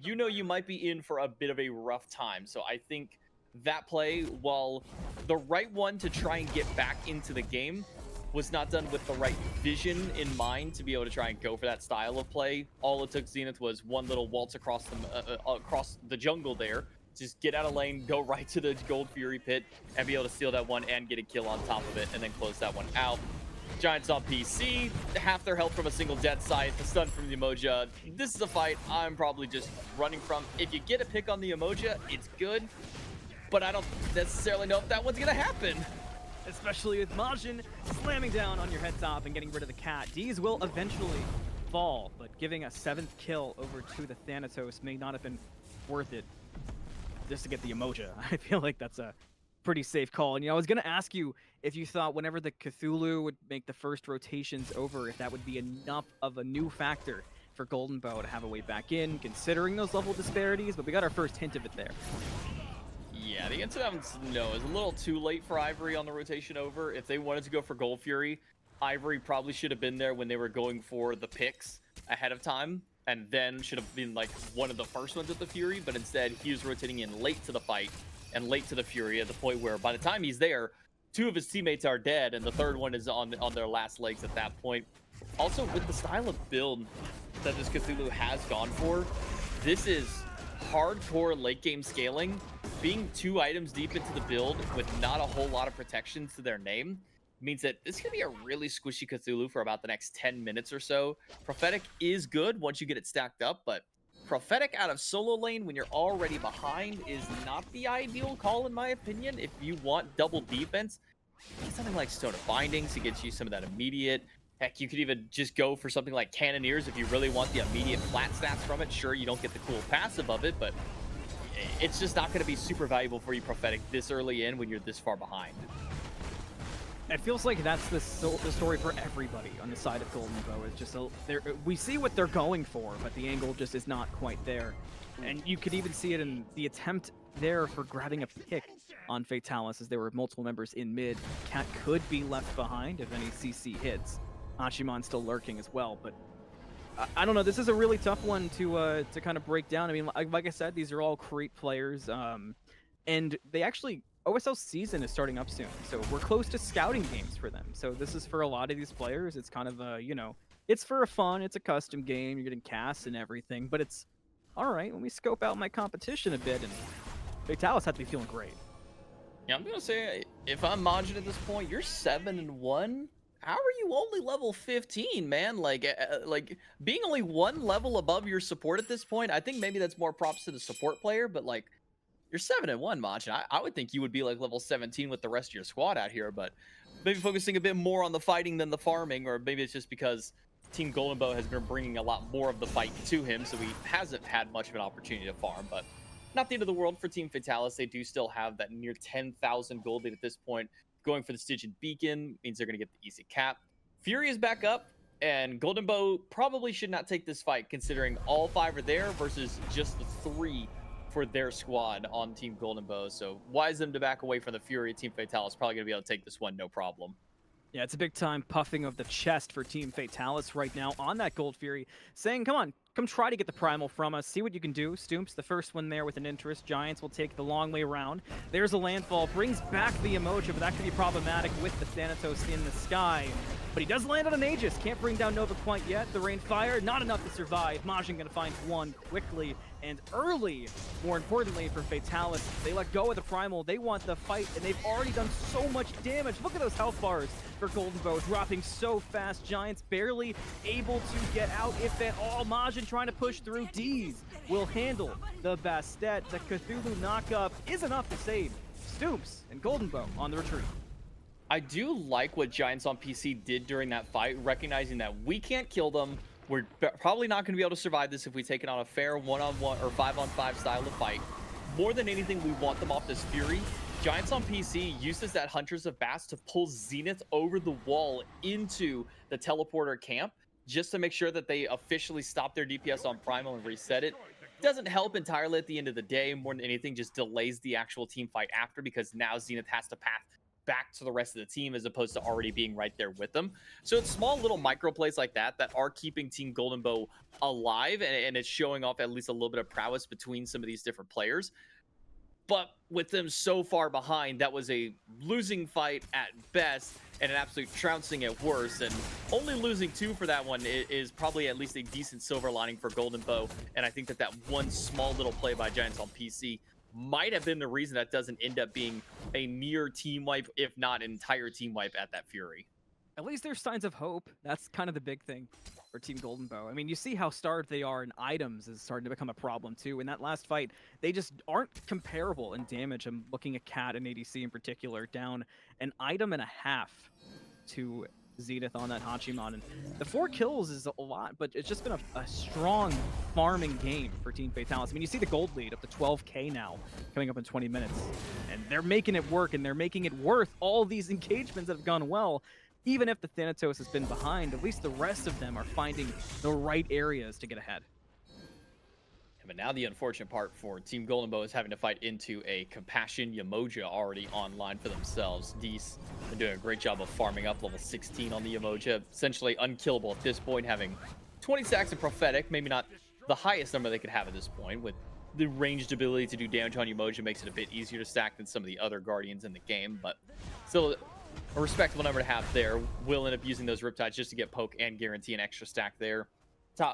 S2: you know you might be in for a bit of a rough time. So I think that play, while the right one to try and get back into the game, was not done with the right vision in mind to be able to try and go for that style of play. All it took Zenith was one little waltz across the jungle there. Just get out of lane, go right to the Gold Fury pit, and be able to steal that one and get a kill on top of it, and then close that one out. Giants on PC, half their health from a single dead sight, the stun from the Emoja. This is a fight I'm probably just running from. If you get a pick on the Emoja, it's good, but I don't necessarily know if that one's gonna happen.
S1: Especially with Majin slamming down on your head top and getting rid of the Cat. D's will eventually fall, but giving a 7th kill over to the Thanatos may not have been worth it just to get the Emoja. I feel like that's a pretty safe call. And, I was going to ask you if you thought whenever the Cthulhu would make the first rotations over, if that would be enough of a new factor for Golden Bow to have a way back in, considering those level disparities, but we got our first hint of it there.
S2: Yeah, the answer is no. It's a little too late for Ivory on the rotation over. If they wanted to go for Gold Fury, Ivory probably should have been there when they were going for the picks ahead of time, and then should have been like one of the first ones at the Fury, but instead he was rotating in late to the fight and late to the Fury at the point where by the time he's there, 2 of his teammates are dead, and the 3rd one is on their last legs at that point. Also, with the style of build that this Cthulhu has gone for, this is hardcore late game scaling. Being 2 items deep into the build with not a whole lot of protections to their name means that this could be a really squishy Cthulhu for about the next 10 minutes or so. Prophetic is good once you get it stacked up, but Prophetic out of solo lane when you're already behind is not the ideal call in my opinion. If you want double defense, get something like Stone of Bindings to get you some of that immediate. Heck, you could even just go for something like Cannoneers if you really want the immediate flat stats from it. Sure, you don't get the cool passive of it, but it's just not going to be super valuable for you Prophetic this early in when you're this far behind.
S1: It feels like that's the story for everybody on the side of Golden Bow. It's just we see what they're going for, but the angle just is not quite there. And you could even see it in the attempt there for grabbing a pick on Fatalis, as there were multiple members in mid. Cat could be left behind if any CC hits. Hachiman still lurking as well, but I don't know. This is a really tough one to kind of break down. I mean, like I said, these are all Crete players, and they actually OSL season is starting up soon, so we're close to scouting games for them. So this is for a lot of these players. It's kind of a it's for a fun. It's a custom game. You're getting casts and everything, but it's all right. Let me scope out my competition a bit, and Fatalis had to be feeling great.
S2: Yeah, I'm gonna say if I'm Majin at this point, you're 7-1. How are you only level 15, man? Like being only 1 level above your support at this point, I think maybe that's more props to the support player, but like, you're 7-1, Majin. I would think you would be like level 17 with the rest of your squad out here, but maybe focusing a bit more on the fighting than the farming, or maybe it's just because Team Golden Bow has been bringing a lot more of the fight to him, so he hasn't had much of an opportunity to farm, but not the end of the world for Team Fatalis. They do still have that near 10,000 gold lead at this point. Going for the Stygian Beacon means they're going to get the easy cap. Fury is back up, and Golden Bow probably should not take this fight, considering all 5 are there versus just the 3 for their squad on Team Golden Bow. So wise them to back away from the Fury. Team Fatalis probably going to be able to take this one no problem.
S1: Yeah, it's a big time puffing of the chest for Team Fatalis right now on that Gold Fury, saying, come on, come try to get the Primal from us, see what you can do. Stoomps, the first one there with an interest. Giants will take the long way around. There's a landfall, brings back the Emoja, but that could be problematic with the Thanatos in the sky. But he does land on an Aegis, can't bring down Nova quite yet. The Rain Fire, not enough to survive. Majin gonna find one quickly and early. More importantly for Fatalis, they let go of the Primal. They want the fight, and they've already done so much damage. Look at those health bars for Golden Bow, dropping so fast. Giants barely able to get out, if at all. Majin trying to push through. D's will handle the Bastet. The Cthulhu knockup is enough to save Stoomps and Golden Bow on the retreat.
S2: I do like what Giants on PC did during that fight, recognizing that we can't kill them. We're probably not going to be able to survive this if we take it on a fair 1-on-1 or 5-on-5 style of fight. More than anything, we want them off this Fury. Giants on PC uses that Hunters of Bast to pull Zenith over the wall into the teleporter camp, just to make sure that they officially stop their DPS on Primal and reset it. Doesn't help entirely at the end of the day. More than anything, just delays the actual team fight after, because now Zenith has to path back to the rest of the team as opposed to already being right there with them. So it's small little micro plays like that that are keeping Team Golden Bow alive, and it's showing off at least a little bit of prowess between some of these different players. But with them so far behind, that was a losing fight at best and an absolute trouncing at worst. And only losing 2 for that one is probably at least a decent silver lining for Golden Bow. And I think that that one small little play by Giants on PC might have been the reason that doesn't end up being a near team wipe, if not an entire team wipe at that Fury.
S1: At least there's signs of hope. That's kind of the big thing for Team Golden Bow. I mean, you see how starved they are, and items is starting to become a problem too. In that last fight, they just aren't comparable in damage. I'm looking at Cat and ADC in particular, down an item and a half to Zenith on that Hachiman. And the 4 kills is a lot, but it's just been a strong farming game for Team Fatalis. I mean, you see the gold lead up to 12K now, coming up in 20 minutes. And they're making it work, and they're making it worth all these engagements that have gone well. Even if the Thanatos has been behind, at least the rest of them are finding the right areas to get ahead.
S2: But now the unfortunate part for Team Golden Bow is having to fight into a Compassion Yamoja already online for themselves. Dees are doing a great job of farming up level 16 on the Yamoja. Essentially unkillable at this point, having 20 stacks of Prophetic, maybe not the highest number they could have at this point. With the ranged ability to do damage on Yamoja makes it a bit easier to stack than some of the other Guardians in the game, but still a respectable number to have there. Will end up using those Riptides just to get poke and guarantee an extra stack there.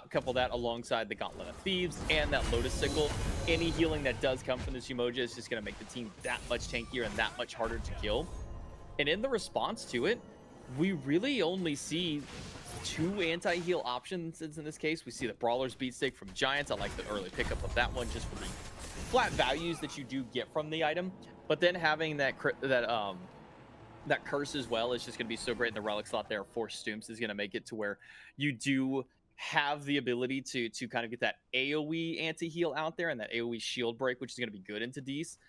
S2: Couple that alongside the Gauntlet of Thieves and that Lotus Sickle. Any healing that does come from this Yamoja is just going to make the team that much tankier and that much harder to kill. And in the response to it, we really only see 2 anti-heal options in this case. We see the Brawler's Beatstick from Giants. I like the early pickup of that one just for the flat values that you do get from the item. But then having that curse as well is just going to be so great in the relic slot there. Force Stumps is going to make it to where you do have the ability to kind of get that AoE anti-heal out there and that AoE shield break, which is going to be good into Dees.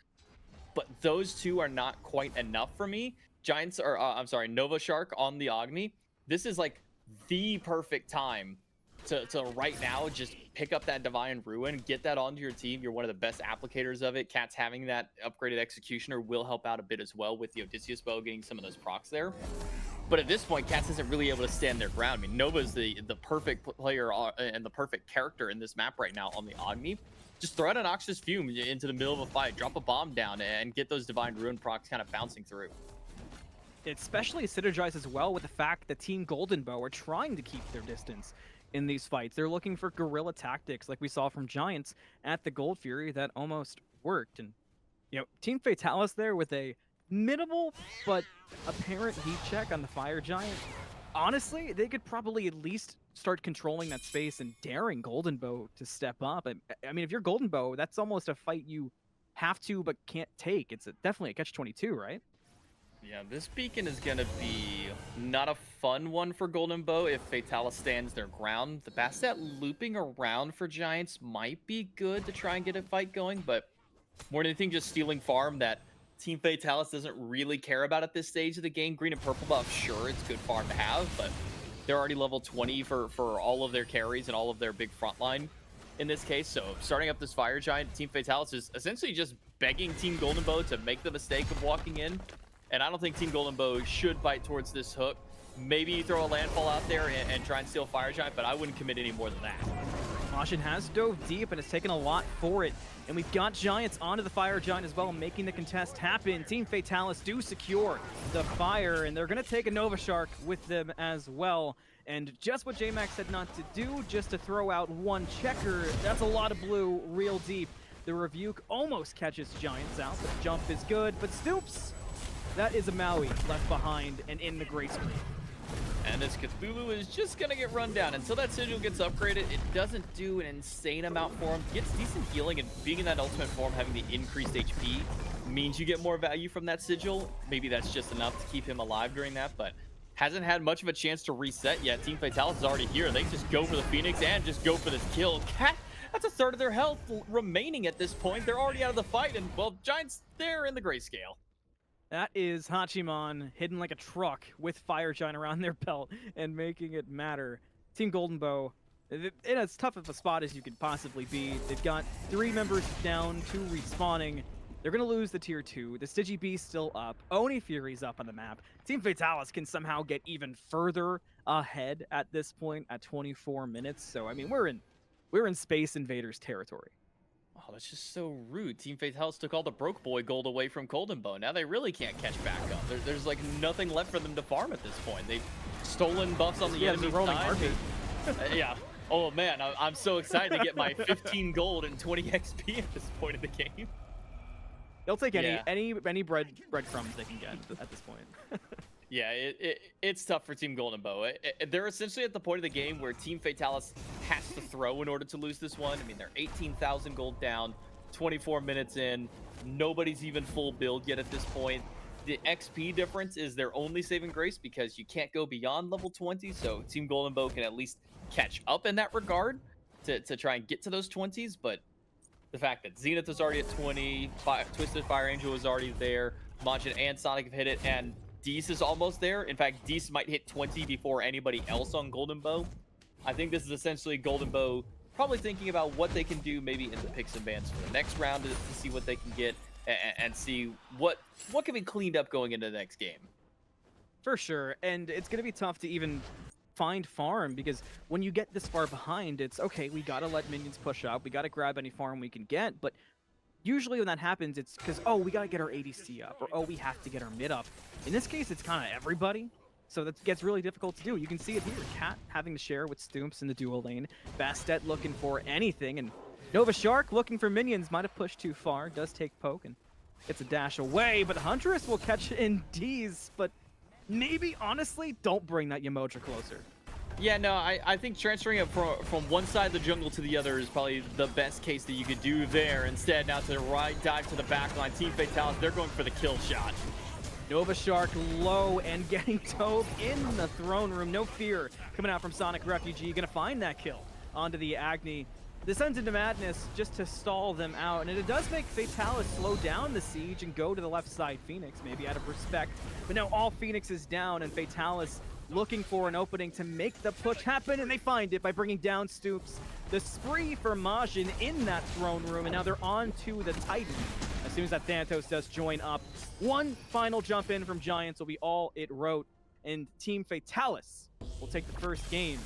S2: But those 2 are not quite enough for me. Giants are, I'm sorry, Nova Shark on the Agni. This is like the perfect time to right now just pick up that Divine Ruin, get that onto your team. You're one of the best applicators of it. Cat's having that upgraded Executioner will help out a bit as well with the Odysseus Bow, getting some of those procs there. But at this point, Cats isn't really able to stand their ground. I mean, Nova's the perfect player and the perfect character in this map right now on the Agni. Just throw out an Noxious Fume into the middle of a fight, drop a bomb down, and get those Divine Ruin procs kind of bouncing through.
S1: It especially synergizes well with the fact that Team Golden Bow are trying to keep their distance in these fights. They're looking for guerrilla tactics like we saw from Giants at the Gold Fury that almost worked. And, you know, Team Fatalis there with a minimal but apparent heat check on the Fire Giant. Honestly, they could probably at least start controlling that space and daring Golden Bow to step up. I mean, if you're Golden Bow, that's almost a fight you have to but can't take. It's definitely a catch-22, right?
S2: Yeah, this beacon is going to be not a fun one for Golden Bow if Fatalis stands their ground. The Bastet looping around for Giants might be good to try and get a fight going, but more than anything, just stealing farm that Team Fatalis doesn't really care about at this stage of the game. Green and purple buff, sure, it's good farm to have, but they're already level 20 for all of their carries and all of their big frontline in this case. So starting up this Fire Giant, Team Fatalis is essentially just begging Team Golden Bow to make the mistake of walking in. And I don't think Team Golden Bow should bite towards this hook. Maybe throw a landfall out there and try and steal Fire Giant, but I wouldn't commit any more than that.
S1: Caution has dove deep, and it's taken a lot for it. And we've got Giants onto the Fire Giant as well, making the contest happen. Team Fatalis do secure the Fire, and they're going to take a Nova Shark with them as well. And just what Jmac said not to do, just to throw out one checker. That's a lot of blue real deep. The Rebuke almost catches Giants out. The jump is good, but Stoops, that is a Maui left behind and in the gray screen.
S2: And this Cthulhu is just going to get run down. Until that sigil gets upgraded, it doesn't do an insane amount for him. Gets decent healing, and being in that ultimate form, having the increased HP, means you get more value from that sigil. Maybe that's just enough to keep him alive during that, but hasn't had much of a chance to reset yet. Team Fatalis is already here. They just go for the Phoenix and just go for this kill. Cat, that's a third of their health remaining at this point. They're already out of the fight, and, well, Giants, they're in the grayscale.
S1: That is Hachiman hidden like a truck with Fire Giant around their belt and making it matter. Team Golden Bow, in as tough of a spot as you could possibly be. They've got 3 members down, 2 respawning. They're going to lose the tier 2. The Stigi B's still up. Oni Fury's up on the map. Team Fatalis can somehow get even further ahead at this point at 24 minutes. So, I mean, we're in Space Invaders territory.
S2: Oh, that's just so rude. Team Fatalis took all the broke boy gold away from Golden Bow. Now they really can't catch back up. There's like nothing left for them to farm at this point. They've stolen buffs on the enemy
S1: rolling
S2: side. Yeah. Oh man, I'm so excited to get my 15 gold and 20 XP at this point of the game.
S1: They'll take any breadcrumbs they can get at this point.
S2: Yeah, it's tough for Team Golden Bow. They're essentially at the point of the game where Team Fatalis has to throw in order to lose this one. I mean, they're 18,000 gold down, 24 minutes in. Nobody's even full build yet at this point. the XP difference is their only saving grace because you can't go beyond level 20. So Team Golden Bow can at least catch up in that regard to try and get to those 20s. But the fact that Zenith is already at 20, Twisted Fire Angel is already there, Majin and Sonic have hit it, and Deese is almost there. In fact, Deese might hit 20 before anybody else on Golden Bow. I think this is essentially Golden Bow probably thinking about what they can do maybe in the picks and bans for the next round to see what they can get and see what can be cleaned up going into the next game.
S1: For sure, and it's going to be tough to even find farm because when you get this far behind, it's okay, we got to let minions push up, we got to grab any farm we can get, but usually when that happens, it's because, oh, we got to get our ADC up, or oh, we have to get our mid up. In this case, it's kind of everybody. So that gets really difficult to do. You can see it here. Cat having to share with Stoomps in the dual lane. Bastet looking for anything. And Nova Shark looking for minions. Might have pushed too far. Does take poke and gets a dash away. But Huntress will catch in D's. But maybe, honestly, don't bring that Yamoja closer.
S2: Yeah, no, I think transferring it from one side of the jungle to the other is probably the best case that you could do there. Instead, now to the right, dive to the back line. Team Fatalis, they're going for the kill shot.
S1: Nova Shark low and getting Tobe in the throne room. No fear coming out from Sonic Refugee. Gonna find that kill onto the Agni. Descends into madness just to stall them out. And it does make Fatalis slow down the siege and go to the left side Phoenix, maybe out of respect. But now all Phoenix is down and Fatalis looking for an opening to make the push happen. And they find it by bringing down Stoomps. The spree for Majin in that throne room. And now they're on to the Titan. As soon as that Thanatos does join up, one final jump in from Giants will be all it wrote, and Team Fatalis will take the first game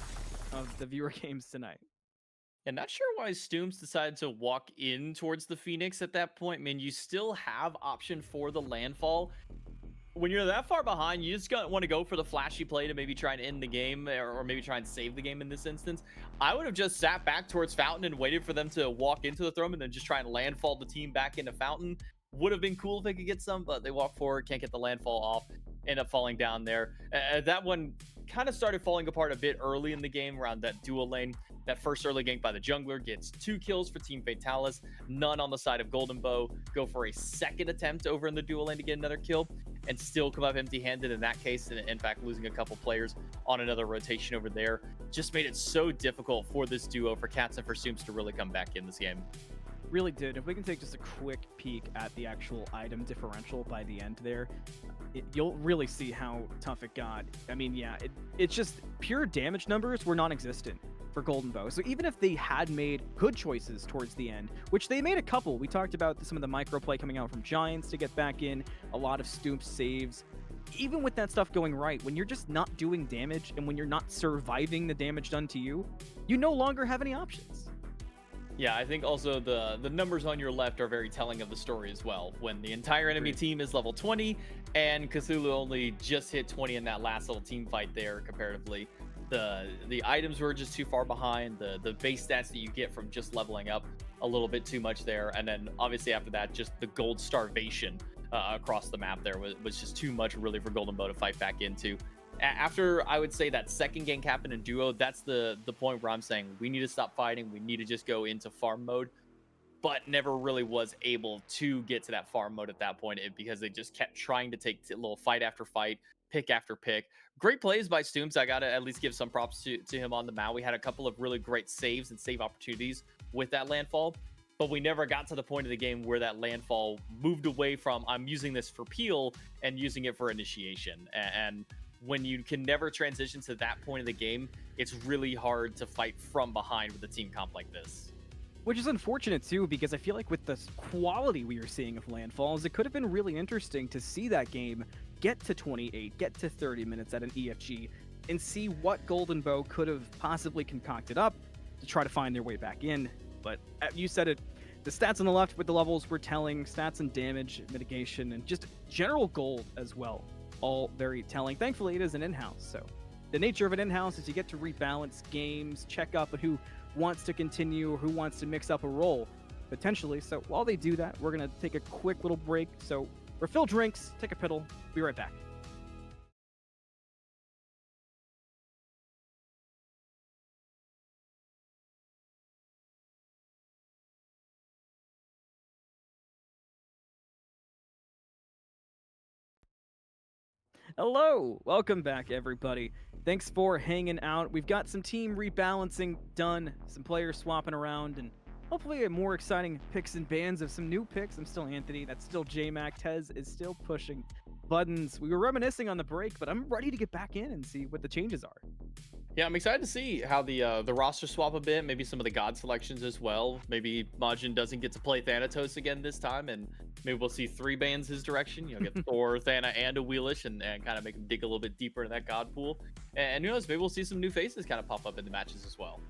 S1: of the viewer games tonight.
S2: And not sure why Stoomps decided to walk in towards the Phoenix at that point. I mean, you still have option for the landfall. When you're that far behind, you just want to go for the flashy play to maybe try and end the game or maybe try and save the game in this instance. I would have just sat back towards Fountain and waited for them to walk into the throne and then just try and landfall the team back into Fountain. Would have been cool if they could get some, but they walk forward, can't get the landfall off, end up falling down there. That one kind of started falling apart a bit early in the game around that dual lane. That first early gank by the jungler gets 2 kills for Team Fatalis, none on the side of Golden Bow. Go for a second attempt over in the dual lane to get another kill, and still come up empty-handed in that case, and in fact losing a couple players on another rotation over there. Just made it so difficult for this duo, for Cats and for Stoomps to really come back in this game.
S1: Really did. If we can take just a quick peek at the actual item differential by the end there, you'll really see how tough it got. I mean, yeah, it's just pure damage numbers were non-existent for Golden Bow. So even if they had made good choices towards the end, which they made a couple, we talked about some of the microplay coming out from Giants to get back in, a lot of Stoomps saves. Even with that stuff going right, when you're just not doing damage and when you're not surviving the damage done to you, you no longer have any options.
S2: Yeah, I think also the numbers on your left are very telling of the story as well. When the entire enemy team is level 20 and Cthulhu only just hit 20 in that last little team fight there comparatively. The items were just too far behind, the base stats that you get from just leveling up a little bit too much there, and then obviously after that just the gold starvation across the map there was just too much really for Golden Bow to fight back into. After I would say that second gank happened in duo, that's the point where I'm saying we need to stop fighting, we need to just go into farm mode, but never really was able to get to that farm mode at that point because they just kept trying to take a little fight after fight, pick after pick. Great plays by Stoomps. I gotta at least give some props to him on the map. We had a couple of really great saves and save opportunities with that landfall, but we never got to the point of the game where that landfall moved away from I'm using this for peel and using it for initiation. And when you can never transition to that point of the game, it's really hard to fight from behind with a team comp like this.
S1: Which is unfortunate too, because I feel like with the quality we are seeing of landfalls, it could have been really interesting to see that game get to 28, get to 30 minutes at an EFG, and see what Golden Bow could have possibly concocted up to try to find their way back in. But you said it, the stats on the left with the levels were telling, stats and damage mitigation, and just general gold as well. All very telling. Thankfully, it is an in-house, so the nature of an in-house is you get to rebalance games, check up on who wants to continue or who wants to mix up a role, potentially. So while they do that, we're going to take a quick little break. So refill drinks, take a piddle, be right back. Hello, welcome back, everybody. Thanks for hanging out. We've got some team rebalancing done, some players swapping around, and hopefully a more exciting picks and bans of some new picks. I'm still Anthony. That's still Jmac. Tez is still pushing buttons. We were reminiscing on the break, but I'm ready to get back in and see what the changes are.
S2: Yeah, I'm excited to see how the roster swap a bit. Maybe some of the god selections as well. Maybe Majin doesn't get to play Thanatos again this time, and maybe we'll see 3 bans his direction. You know, get Thor, Thana, and a Wheelish, and kind of make him dig a little bit deeper into that god pool. And who knows? Maybe we'll see some new faces kind of pop up in the matches as well.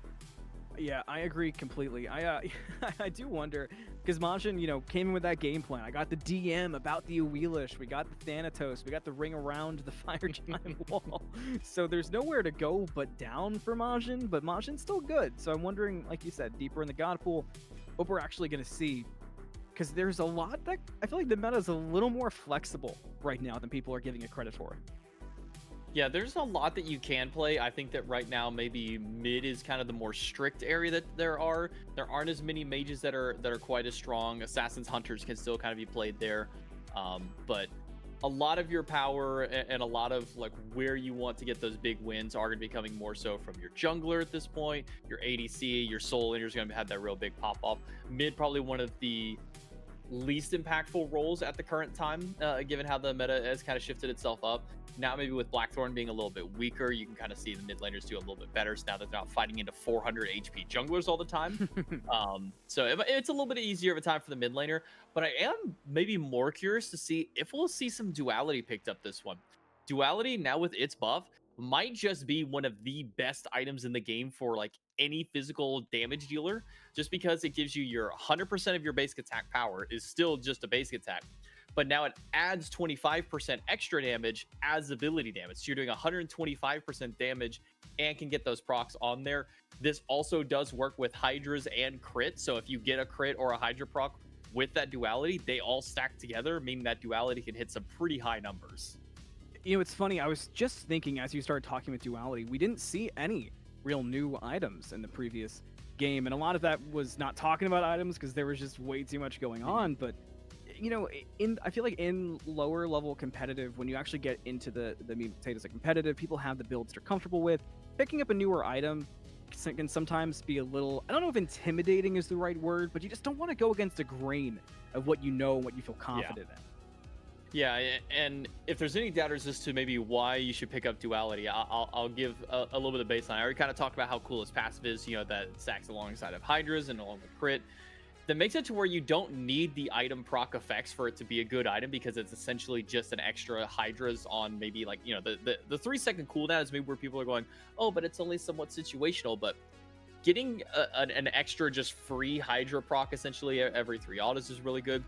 S1: Yeah, I agree completely. I I do wonder, because Majin, came in with that game plan. I got the DM about the Wheelish, we got the Thanatos, we got the ring around the Fire Giant wall. So there's nowhere to go but down for Majin, but Majin's still good. So I'm wondering, like you said, deeper in the God pool, what we're actually going to see. Because there's a lot that, I feel like the meta is a little more flexible right now than people are giving it credit for.
S2: Yeah, there's a lot that you can play. I think that right now maybe mid is kind of the more strict area that there are. There aren't as many mages that are quite as strong. Assassins, hunters can still kind of be played there, but a lot of your power and a lot of like where you want to get those big wins are going to be coming more so from your jungler at this point. Your ADC, your soul laner is going to have that real big pop off. Mid probably one of the least impactful roles at the current time, given how the meta has kind of shifted itself up. Now maybe with Blackthorn being a little bit weaker, you can kind of see the mid laners do a little bit better. So now that they're not fighting into 400 HP junglers all the time. So it's a little bit easier of a time for the mid laner, but I am maybe more curious to see if we'll see some duality picked up this one. Duality now with its buff might just be one of the best items in the game for like any physical damage dealer, just because it gives you your 100% of your basic attack power is still just a basic attack, but now it adds 25% extra damage as ability damage. So you're doing 125% damage and can get those procs on there. This also does work with Hydras and crit. So if you get a crit or a Hydra proc with that duality, they all stack together, meaning that duality can hit some pretty high numbers.
S1: It's funny. I was just thinking as you started talking with duality, we didn't see any real new items in the previous game. And a lot of that was not talking about items because there was just way too much going on. But I feel like in lower level competitive, when you actually get into the meat and potatoes of competitive, people have the builds they're comfortable with. Picking up a newer item can sometimes be a little, I don't know if intimidating is the right word, but you just don't want to go against the grain of what you know and what you feel confident in.
S2: Yeah, and if there's any doubters as to maybe why you should pick up duality, I'll give a little bit of baseline. I already kind of talked about how cool his passive is, that stacks alongside of Hydras and along with crit. That makes it to where you don't need the item proc effects for it to be a good item, because it's essentially just an extra Hydras on maybe like, the 3-second cooldown is maybe where people are going, oh, but it's only somewhat situational. But getting an extra just free Hydra proc essentially every 3 autos is really good.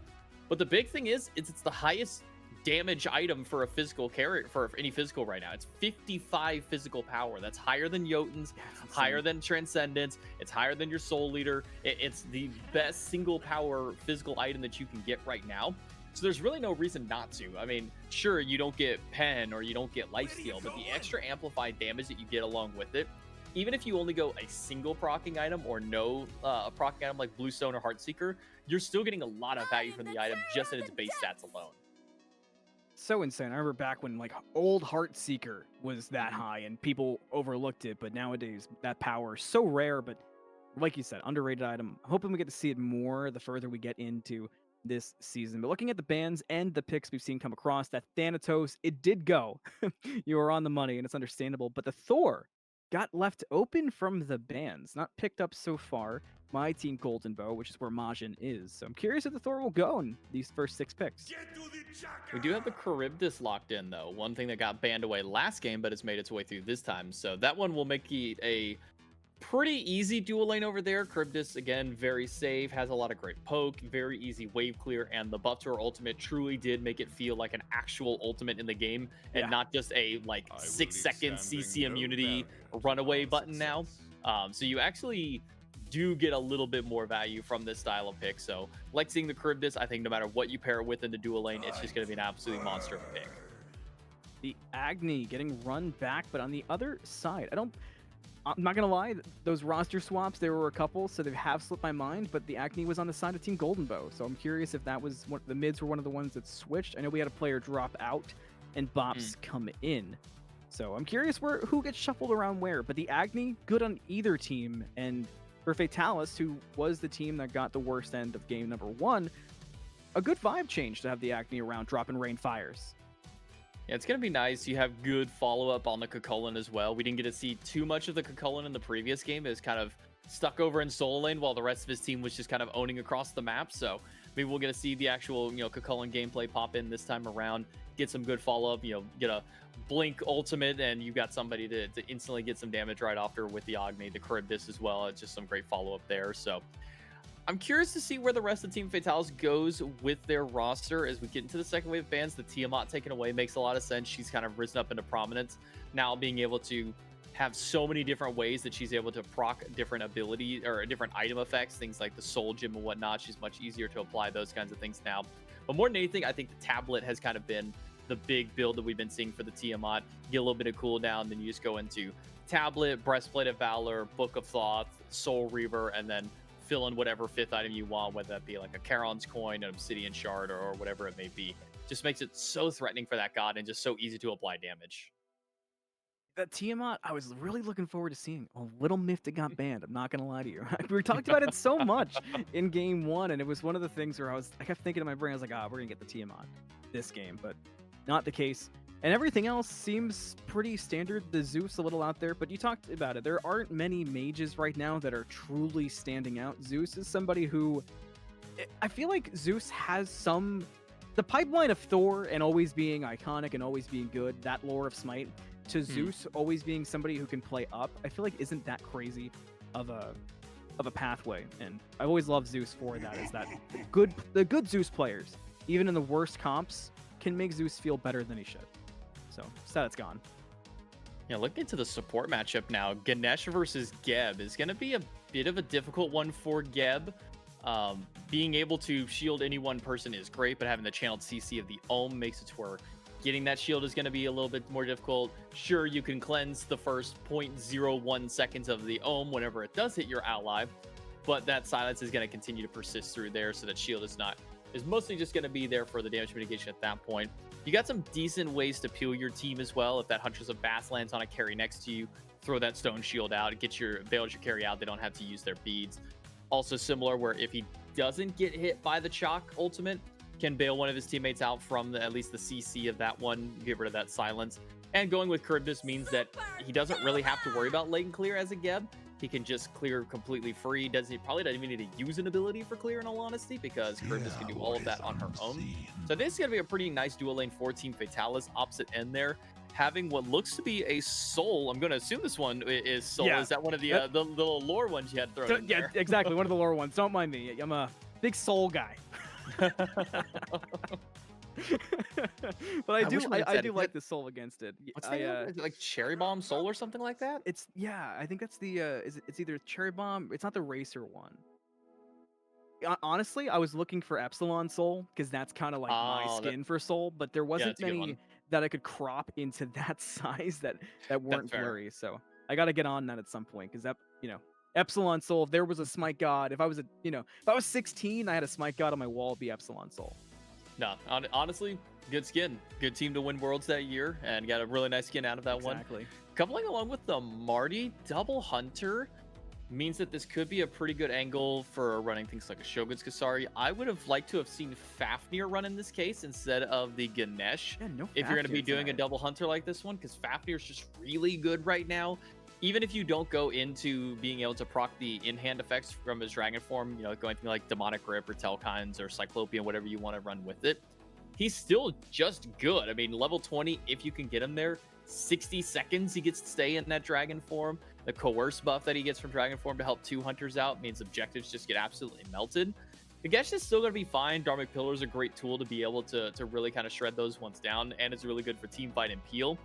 S2: But the big thing is, it's the highest damage item for a physical character, for any physical right now. It's 55 physical power. That's higher than Jotun's, higher than Transcendence. It's higher than your Soul Leader. It's the best single power physical item that you can get right now. So there's really no reason not to. I mean, sure, you don't get Pen or you don't get Lifesteal, but the extra amplified damage that you get along with it, even if you only go a single procking item or no procking item like Bluestone or Heartseeker, you're still getting a lot of value from the item just in its base stats alone.
S1: So insane. I remember back when like old Heartseeker was that high and people overlooked it, but nowadays that power is so rare, but like you said, underrated item. I'm hoping we get to see it more the further we get into this season. But looking at the bans and the picks we've seen come across, that Thanatos, it did go. You were on the money and it's understandable, but the Thor got left open from the bans, not picked up so far. My team Golden Bow, which is where Majin is. So I'm curious if the Thor will go in these first 6 picks.
S2: We do have the Charybdis locked in, though. One thing that got banned away last game, but it's made its way through this time. So that one will make it a pretty easy dual lane over there. Charybdis, again, very safe, has a lot of great poke, very easy wave clear, and the buff to her ultimate truly did make it feel like an actual ultimate in the game, and not just a 6-second CC immunity runaway button now. So you actually do get a little bit more value from this style of pick. So like seeing the Charybdis, I think no matter what you pair it with in the dual lane, it's just going to be an absolute monster of a pick.
S1: The Agni getting run back, but on the other side, I'm not gonna lie, those roster swaps, there were a couple, so they have slipped my mind, but the Agni was on the side of Team Golden Bow, so I'm curious if that was the mids were one of the ones that switched. I know we had a player drop out and Bops come in. So I'm curious who gets shuffled around where. But the Agni, good on either team. And for Fatalis, who was the team that got the worst end of game number 1, a good vibe change to have the Agni around dropping rain fires.
S2: Yeah, it's going to be nice. You have good follow-up on the Kukulkan as well. We didn't get to see too much of the Kukulkan in the previous game. It was kind of stuck over in solo lane while the rest of his team was just kind of owning across the map. So maybe we'll get to see the actual, Kukulkan gameplay pop in this time around, get some good follow-up, get a blink ultimate, and you've got somebody to instantly get some damage right after with the Agni, the Charybdis as well. It's just some great follow-up there. So I'm curious to see where the rest of Team Fatalis goes with their roster as we get into the second wave of bans. The Tiamat taken away makes a lot of sense. She's kind of risen up into prominence now, being able to have so many different ways that she's able to proc different ability or different item effects, things like the soul gem and whatnot. She's much easier to apply those kinds of things now. But more than anything, I think the tablet has kind of been the big build that we've been seeing for the Tiamat. Get a little bit of cooldown, then you just go into tablet, breastplate of valor, book of thoth, soul reaver, and then fill in whatever 5th item you want, whether that be like a Charon's coin, an obsidian shard, or whatever it may be. Just makes it so threatening for that god and just so easy to apply damage.
S1: That Tiamat, I was really looking forward to seeing. A little miffed it got banned. I'm not gonna lie to you. We talked about it so much in game 1, and it was one of the things where I kept thinking in my brain, I was like, we're gonna get the Tiamat this game, but not the case. And everything else seems pretty standard. The Zeus a little out there, but you talked about it. There aren't many mages right now that are truly standing out. Zeus is somebody who, I feel like Zeus has the pipeline of Thor and always being iconic and always being good, that lore of Smite, to Zeus always being somebody who can play up, I feel like isn't that crazy of a pathway. And I've always loved Zeus for that, is that the good Zeus players, even in the worst comps, can make Zeus feel better than he should. So sad it's gone.
S2: Yeah, looking into the support matchup now, Ganesh versus Geb is going to be a bit of a difficult one for Geb. Being able to shield any one person is great, but having the channeled CC of the Ohm makes it to where getting that shield is going to be a little bit more difficult. Sure, you can cleanse the first 0.01 seconds of the Ohm whenever it does hit your ally, but that silence is going to continue to persist through there, so that shield is mostly just going to be there for the damage mitigation at that point. You got some decent ways to peel your team as well. If that Huntress of Bass lands on a carry next to you, throw that stone shield out, bails your carry out. They don't have to use their beads. Also similar, where if he doesn't get hit by the Chalk ultimate, can bail one of his teammates out from at least the CC of that one, get rid of that silence. And going with Charybdis means that he doesn't really have to worry about lane clear as a Geb. He can just clear completely free. He probably doesn't even need to use an ability for clear, in all honesty, because Charybdis can do all of that on her own. So this is going to be a pretty nice dual lane for Team Fatalis. Opposite end there, having what looks to be a soul. I'm going to assume this one is soul. Yeah. Is that one of the little lore ones you had thrown in there?
S1: Yeah, exactly. One of the lore ones. Don't mind me. I'm a big soul guy. But I do like the soul against it.
S2: What's is it like Cherry Bomb Soul or something like that?
S1: I think that's the it's either Cherry Bomb. It's not the Racer one. Honestly, I was looking for Epsilon Soul because that's kind of like my skin for Soul, but there wasn't many that I could crop into that size that weren't blurry. So I got to get on that at some point, because Epsilon Soul. If there was a Smite God, if I was 16, I had a Smite God on my wall, it'd be Epsilon Soul.
S2: No, honestly, good skin. Good team to win Worlds that year, and got a really nice skin out of that one.
S1: Exactly.
S2: Coupling along with the Marty double Hunter means that this could be a pretty good angle for running things like a Shogun's Kasari. I would have liked to have seen Fafnir run in this case instead of the Ganesh.
S1: Yeah, no,
S2: if you're going to be doing a double Hunter like this one, because Fafnir's just really good right now. Even if you don't go into being able to proc the in-hand effects from his dragon form, going through like Demonic Grip or Telkines or Cyclopean, whatever you want to run with it, he's still just good. I mean, level 20, if you can get him there, 60 seconds he gets to stay in that dragon form. The coerce buff that he gets from dragon form to help 2 hunters out means objectives just get absolutely melted. Ganesh is still going to be fine. Dharmic Pillar is a great tool to be able to really kind of shred those ones down, and it's really good for team fight and peel.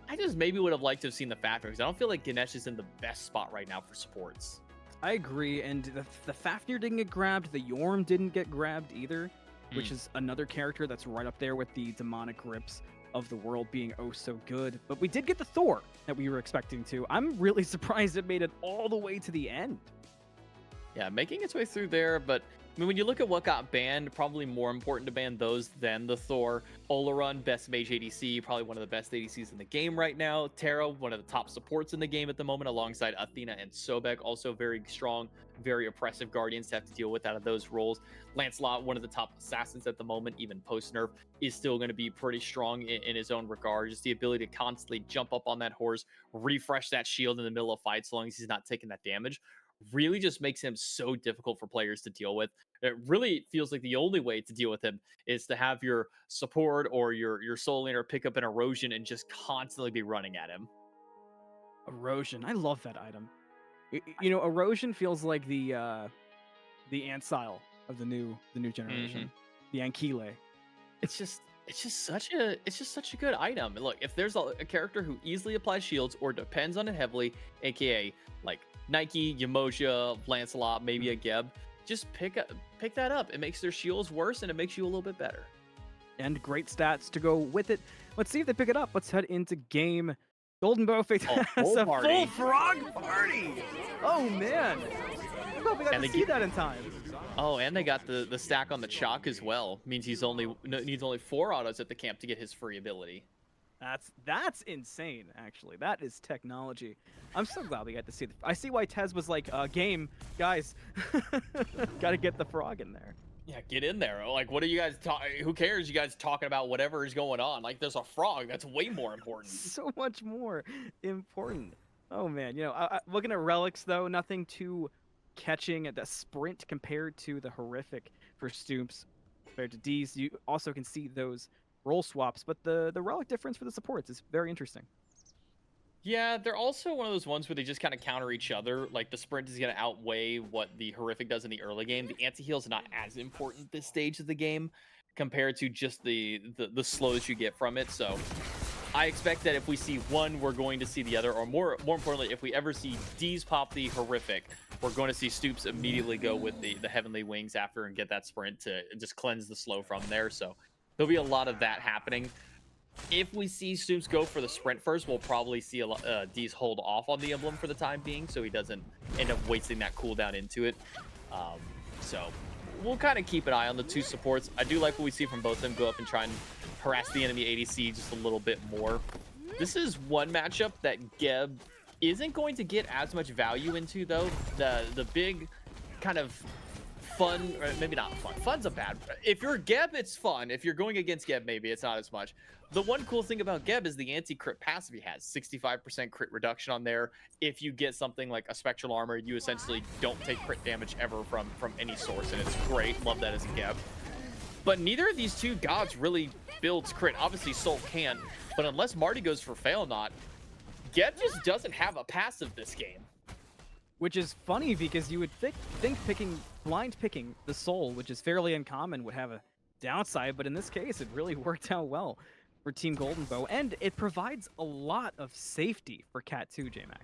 S2: I just maybe would have liked to have seen the Fafnir, because I don't feel like Ganesh is in the best spot right now for supports.
S1: I agree, and the Fafnir didn't get grabbed, the Yorm didn't get grabbed either, which is another character that's right up there with the demonic grips of the world being oh so good. But we did get the Thor that we were expecting to. I'm really surprised it made it all the way to the end.
S2: Yeah, making its way through there, but I mean, when you look at what got banned, probably more important to ban those than the Thor. Olarun, best mage ADC, probably one of the best ADCs in the game right now. Terra, one of the top supports in the game at the moment, alongside Athena and Sobek, also very strong, very oppressive guardians to have to deal with out of those roles. Lancelot, one of the top assassins at the moment, even post-nerf, is still going to be pretty strong in his own regard. Just the ability to constantly jump up on that horse, refresh that shield in the middle of fights, as long as he's not taking that damage, really just makes him so difficult for players to deal with. It really feels like the only way to deal with him is to have your support or your soul laner pick up an erosion and just constantly be running at him.
S1: Erosion. I love that item. You know, erosion feels like the Ancile of the new generation. The Ankyle.
S2: It's just such a good item. Look, if there's a character who easily applies shields or depends on it heavily, aka like Nike, Yamoja, Lancelot, maybe a Geb, just pick that up. It makes their shields worse and it makes you a little bit better.
S1: And great stats to go with it. Let's see if they pick it up. Let's head into game. Golden Bow Fate has a full frog party. Oh man. I hope we got to see that in time.
S2: Oh, and they got the stack on the chalk as well. Means needs only 4 autos at the camp to get his free ability.
S1: That's insane, actually. That is technology. I'm so glad we got to see. I see why Tez was like, game, guys, got to get the frog in there.
S2: Yeah, get in there. Like, what are you guys talking? Who cares? You guys talking about whatever is going on? Like, there's a frog. That's way more important.
S1: So much more important. Oh man, you know, looking at relics though, nothing too catching at the sprint compared to the horrific for Stoops. Compared to D's, you also can see those role swaps, but the relic difference for the supports is very interesting.
S2: Yeah, they're also one of those ones where they just kind of counter each other. Like, the sprint is going to outweigh what the horrific does in the early game. The anti-heal is not as important this stage of the game compared to just the slows you get from it. So I expect that if we see one, we're going to see the other, or more importantly, if we ever see D's pop the horrific, we're going to see Stoops immediately go with the heavenly wings after and get that sprint to just cleanse the slow from there. So there'll be a lot of that happening. If we see Stoops go for the sprint first, we'll probably see a lot, D's hold off on the emblem for the time being, so he doesn't end up wasting that cooldown into it. So we'll kind of keep an eye on the two supports. I do like what we see from both of them go up and try and harass the enemy ADC just a little bit more. This is one matchup that Geb isn't going to get as much value into, though. The big kind of fun, or maybe not fun. Fun's a bad. If you're Geb, it's fun. If you're going against Geb, maybe it's not as much. The one cool thing about Geb is the anti-crit passive he has. 65% crit reduction on there. If you get something like a spectral armor, you essentially don't take crit damage ever from any source, and it's great. Love that as a Geb. But neither of these two gods really builds crit. Obviously, Soul can, but unless Marty goes for Fail Not, Geb just doesn't have a passive this game.
S1: Which is funny because you would think blind picking the Soul, which is fairly uncommon, would have a downside, but in this case, it really worked out well for Team Golden Bow, and it provides a lot of safety for Cat 2, Jmac.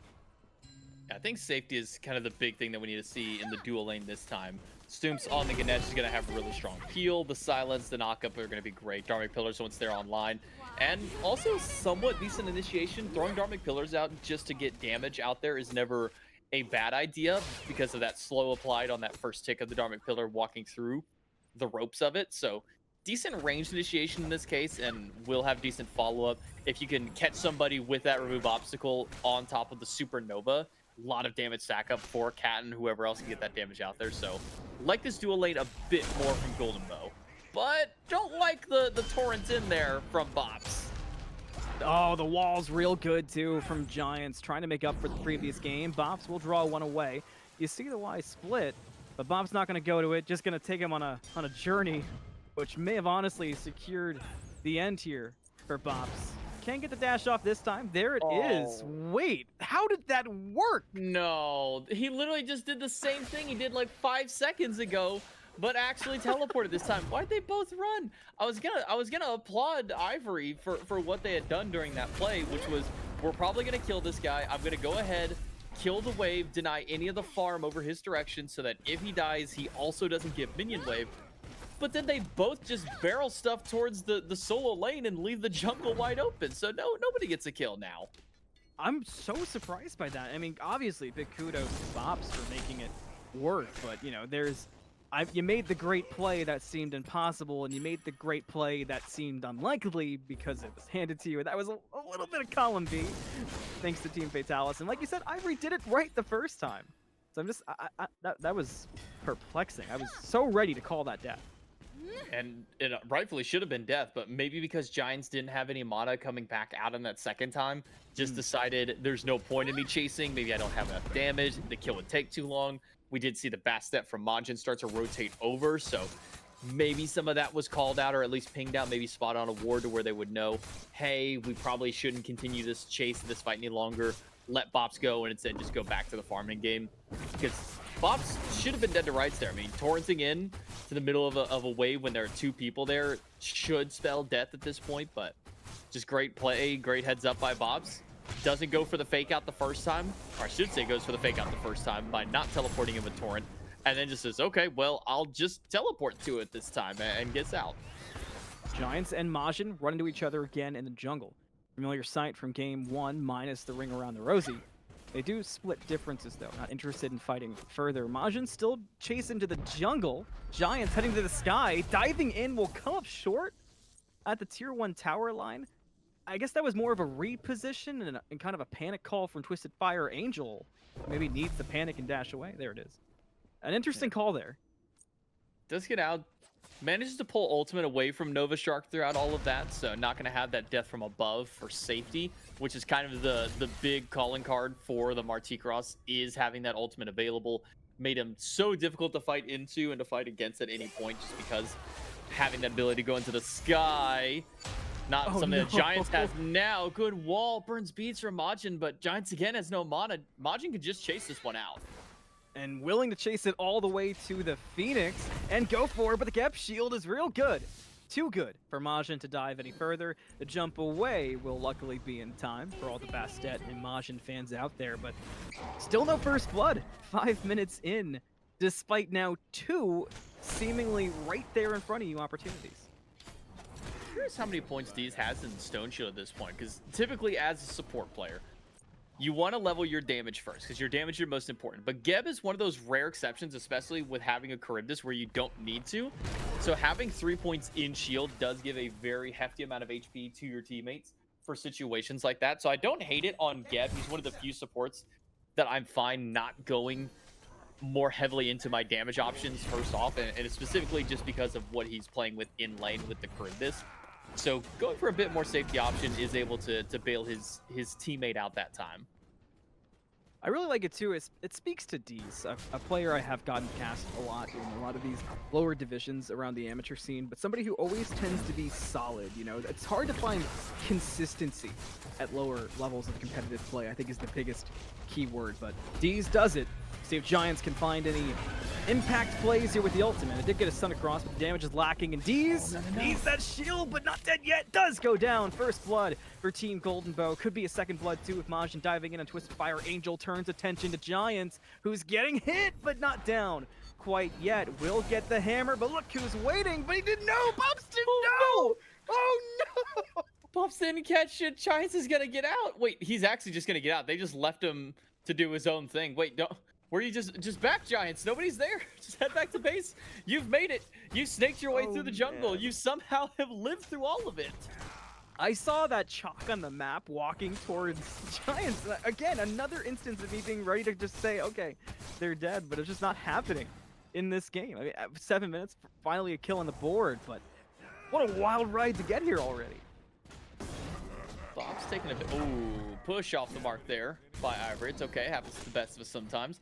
S2: I think safety is kind of the big thing that we need to see in the dual lane this time. Stoops on the Ganesh is going to have a really strong peel. The silence, the knockup are going to be great. Dharmic Pillars once they're online. And also somewhat decent initiation. Throwing Dharmic Pillars out just to get damage out there is never a bad idea because of that slow applied on that first tick of the Dharmic Pillar walking through the ropes of it. So decent ranged initiation in this case, and will have decent follow-up. If you can catch somebody with that remove obstacle on top of the Supernova, a lot of damage stack up for Cat and whoever else can get that damage out there. So like this dual lane a bit more from Golden Bow, but don't like the torrents in there from Bops.
S1: Oh, the wall's real good too from Giants, trying to make up for the previous game. Bops will draw one away. You see the Y split, but Bop's not going to go to it, just going to take him on a journey, which may have honestly secured the end here for Bops. Can't get the dash off this time. There it is. Wait, how did that work?
S2: No, he literally just did the same thing he did like 5 seconds ago, but actually teleported this time. Why'd they both run? I was gonna applaud Ivory for what they had done during that play, which was, we're probably gonna kill this guy. I'm gonna go ahead, kill the wave, deny any of the farm over his direction so that if he dies, he also doesn't get minion wave. But then they both just barrel stuff towards the solo lane and leave the jungle wide open. So nobody gets a kill now.
S1: I'm so surprised by that. I mean, obviously, big kudos to Bops for making it work. But, you know, there's you made the great play that seemed impossible, and you made the great play that seemed unlikely because it was handed to you. And that was a little bit of column B, thanks to Team Fatalis. And like you said, I redid it right the first time. So I'm just, that was perplexing. I was so ready to call that death.
S2: And it rightfully should have been death, but maybe because Giants didn't have any mana coming back out on that second time, just decided there's no point in me chasing. Maybe I don't have enough damage. The kill would take too long. We did see the back step from Majin start to rotate over, so maybe some of that was called out or at least pinged out, maybe spot on a ward to where they would know, hey, we probably shouldn't continue this chase, this fight any longer. Let Bops go and instead just go back to the farming game. Because Bops should have been dead to rights there. I mean, torrenting in to the middle of a wave when there are two people there should spell death at this point, but just great play, great heads up by Bops. Doesn't go for the fake out the first time, or I should say goes for the fake out the first time by not teleporting him with torrent, and then just says, okay, well, I'll just teleport to it this time, and gets out.
S1: Giants and Majin run into each other again in the jungle. Familiar sight from game 1 minus the ring around the Rosie. They do split differences though, not interested in fighting further. Majin still chase into the jungle. Giants heading to the sky, diving in will come up short at the tier 1 tower line. I guess that was more of a reposition and kind of a panic call from Twisted Fire. Angel maybe needs to panic and dash away. There it is. An interesting call there.
S2: Does get out. Manages to pull ultimate away from Nova Shark throughout all of that, so not going to have that death from above for safety, which is kind of the big calling card for the Martikros, is having that ultimate available. Made him so difficult to fight into and to fight against at any point, just because having that ability to go into the sky, not something that Giants has now. Good wall, burns beats from Majin, but Giants again has no mana. Majin could just chase this one out.
S1: And willing to chase it all the way to the Phoenix and go for it, but the Gep shield is real good. Too good for Majin to dive any further. The jump away will luckily be in time for all the Bastet and Majin fans out there, but still no first blood. 5 minutes in, despite now 2 seemingly right there in front of you opportunities.
S2: Curious how many points Deez has in Stone Shield at this point, because typically as a support player, you want to level your damage first, because your damage is your most important. But Geb is one of those rare exceptions, especially with having a Charybdis where you don't need to. So having 3 points in shield does give a very hefty amount of HP to your teammates for situations like that. So I don't hate it on Geb. He's one of the few supports that I'm fine not going more heavily into my damage options first off, and it's specifically just because of what he's playing with in lane with the Charybdis. So going for a bit more safety option is able to bail his teammate out that time.
S1: I really like it too. It speaks to Deez, a player I have gotten cast a lot in a lot of these lower divisions around the amateur scene, but somebody who always tends to be solid. You know, it's hard to find consistency at lower levels of competitive play, I think is the biggest key word, but Deez does it. See if Giants can find any impact plays here with the ultimate. It did get a stun across, but the damage is lacking, and Deez needs that shield, but not dead yet. Does go down. First blood for Team Golden Bow. Could be a second blood too with Majin diving in on Twisted Fire. Angel turns attention to Giants, who's getting hit, but not down quite yet. Will get the hammer, but look who's waiting, but he didn't know. Pops didn't know. Oh no!
S2: Pops didn't catch it. Giants is gonna get out. Wait, he's actually just gonna get out. They just left him to do his own thing. Wait, don't. Were you just back, Giants? Nobody's there. Just head back to base. You've made it. You snaked your way through the jungle. Man. You somehow have lived through all of it.
S1: I saw that chalk on the map walking towards Giants. Again, another instance of me being ready to just say, okay, they're dead, but it's just not happening in this game. I mean, 7 minutes, finally a kill on the board, but what a wild ride to get here already.
S2: Bob's taking a bit. Ooh, push off the mark there by Ivory. It's okay. Happens to the best of us sometimes.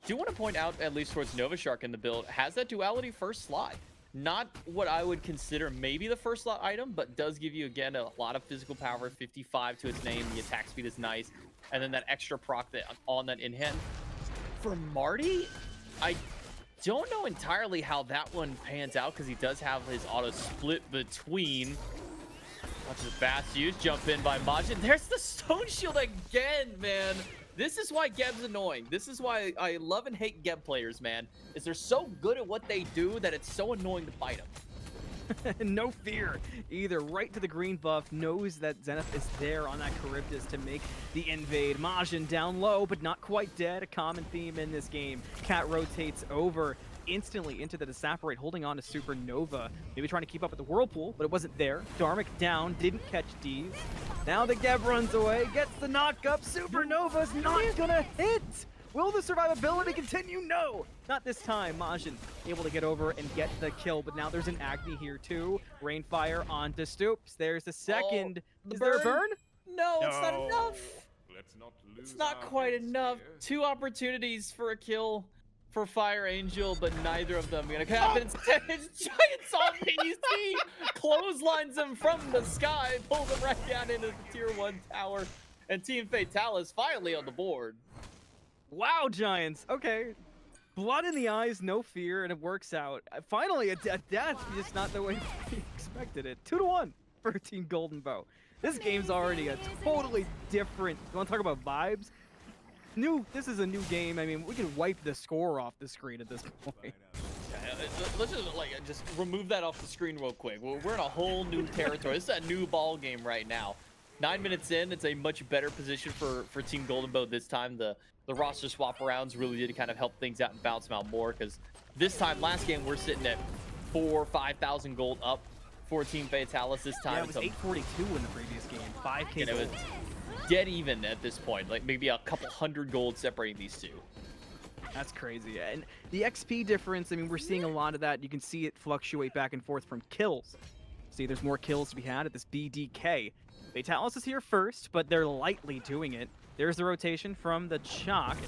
S2: Do want to point out, at least towards Nova Shark in the build, has that duality first slot. Not what I would consider maybe the first slot item, but does give you, again, a lot of physical power, 55 to its name. The attack speed is nice. And then that extra proc that on that in hand. For Marty, I don't know entirely how that one pans out, because he does have his auto split between. Watch the fast use. Jump in by Majin. There's the Stone Shield again, man. This is why Geb's annoying. This is why I love and hate Geb players, man. Is they're so good at what they do that it's so annoying to fight them.
S1: No fear either. Right to the green buff. Knows that Zenith is there on that Charybdis to make the invade. Majin down low, but not quite dead. A common theme in this game. Cat rotates over. instantly into the Disapparate, holding on to Supernova. Maybe trying to keep up with the Whirlpool, but it wasn't there. Dharmic down, didn't catch D's. Now the Geb runs away, gets the knock up. Supernova's not gonna hit! Will the survivability continue? No! Not this time. Majin able to get over and get the kill, but now there's an Agni here too. Rainfire onto Stoops. There's the second. Is there a burn?
S2: No, it's not enough.
S3: It's
S2: not quite enough. 2 opportunities for a kill for Fire Angel, but neither of them gonna happen. Instead, it's Giant Zombie. He clotheslines him from the sky, pulls him right down into the tier 1 tower, and Team Fatalis finally on the board.
S1: Wow, Giants. Okay. Blood in the eyes, no fear, and it works out. Finally, a death, just not the way we expected it. 2-1 for Team Golden Bow. This game's already a totally different. You want to talk about vibes? This is a new game. I mean, we can wipe the score off the screen at this point.
S2: Let's just remove that off the screen real quick. We're in a whole new territory. This is a new ball game right now. 9 minutes in, it's a much better position for Team Golden Bow this time. The roster swap arounds really did kind of help things out and bounce them out more, because this time, last game, we're sitting at 4,000 or 5,000 gold up for Team Fatalis this time.
S1: Yeah, it was 842 in the previous game. 5K
S2: and it was dead even at this point, like maybe a couple hundred gold separating these two.
S1: That's crazy. And the XP difference, I mean, we're seeing a lot of that. You can see it fluctuate back and forth from kills. See, there's more kills to be had at this BDK. Fatalis is here first, but they're lightly doing it. There's the rotation from the Chalk.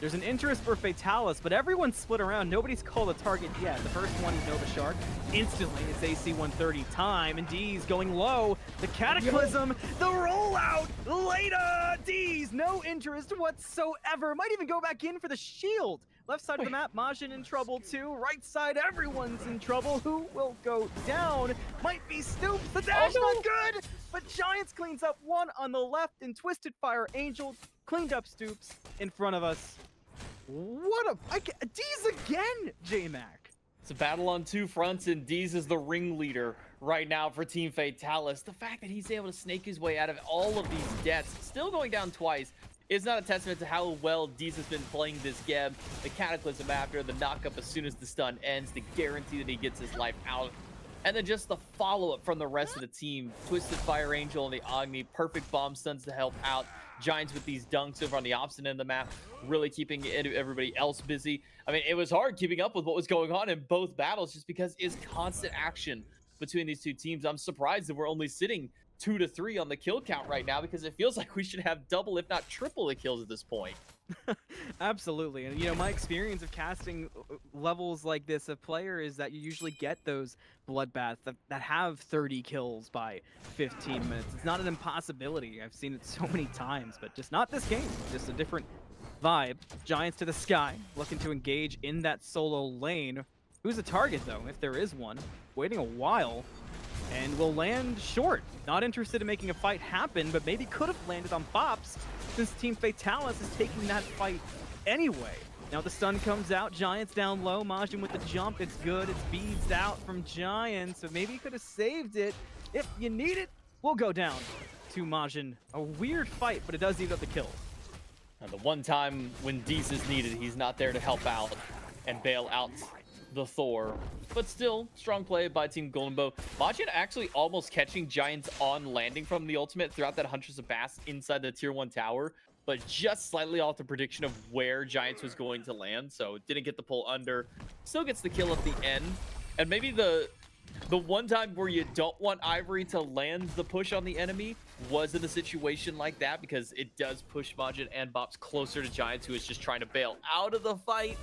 S1: There's an interest for Fatalis, but everyone's split around. Nobody's called a target yet. The first one is Nova Shark. Instantly, it's AC 130 time, and D's going low. The Cataclysm, the rollout, later! D's, no interest whatsoever. Might even go back in for the shield. Left side of the map, Majin in trouble too. Right side, everyone's in trouble. Who will go down? Might be Stoops. The dash not good, but Giants cleans up one on the left, and Twisted Fire Angel cleaned up Stoops in front of us. What a... D's again, Jmac.
S2: It's a battle on 2 fronts, and Deez is the ringleader right now for Team Fatalis. The fact that he's able to snake his way out of all of these deaths, still going down twice, is not a testament to how well Deez has been playing this Geb. The Cataclysm after, the knockup as soon as the stun ends, the guarantee that he gets his life out. And then just the follow-up from the rest of the team. Twisted Fire Angel and the Agni, perfect bomb stuns to help out. Giants with these dunks over on the opposite end of the map, really keeping everybody else busy. I mean, it was hard keeping up with what was going on in both battles just because it's constant action between these two teams. I'm surprised that we're only sitting 2 to 3 on the kill count right now, because it feels like we should have double, if not triple, the kills at this point.
S1: Absolutely. And you know, my experience of casting levels like this of player is that you usually get those bloodbaths that have 30 kills by 15 minutes. It's not an impossibility. I've seen it so many times, but just not this game. Just a different vibe. Giants to the sky, looking to engage in that solo lane. Who's the target though, if there is one? Waiting a while, and will land short. Not interested in making a fight happen, but maybe could have landed on Bops, since Team Fatalis is taking that fight anyway. Now the stun comes out, Giants down low, Majin with the jump, it's good, it's beads out from Giants, so maybe he could have saved it. If you need it, we'll go down to Majin. A weird fight, but it does eat up the kills.
S2: And the one time when Deez is needed, he's not there to help out and bail out the Thor. But still, strong play by Team Golden Bow. Majin actually almost catching Giants on landing from the ultimate throughout that Huntress of Bass inside the tier 1 tower, but just slightly off the prediction of where Giants was going to land, so didn't get the pull under. Still gets the kill at the end. And maybe the one time where you don't want Ivory to land the push on the enemy was in a situation like that, because it does push Majin and Bops closer to Giants, who is just trying to bail out of the fight.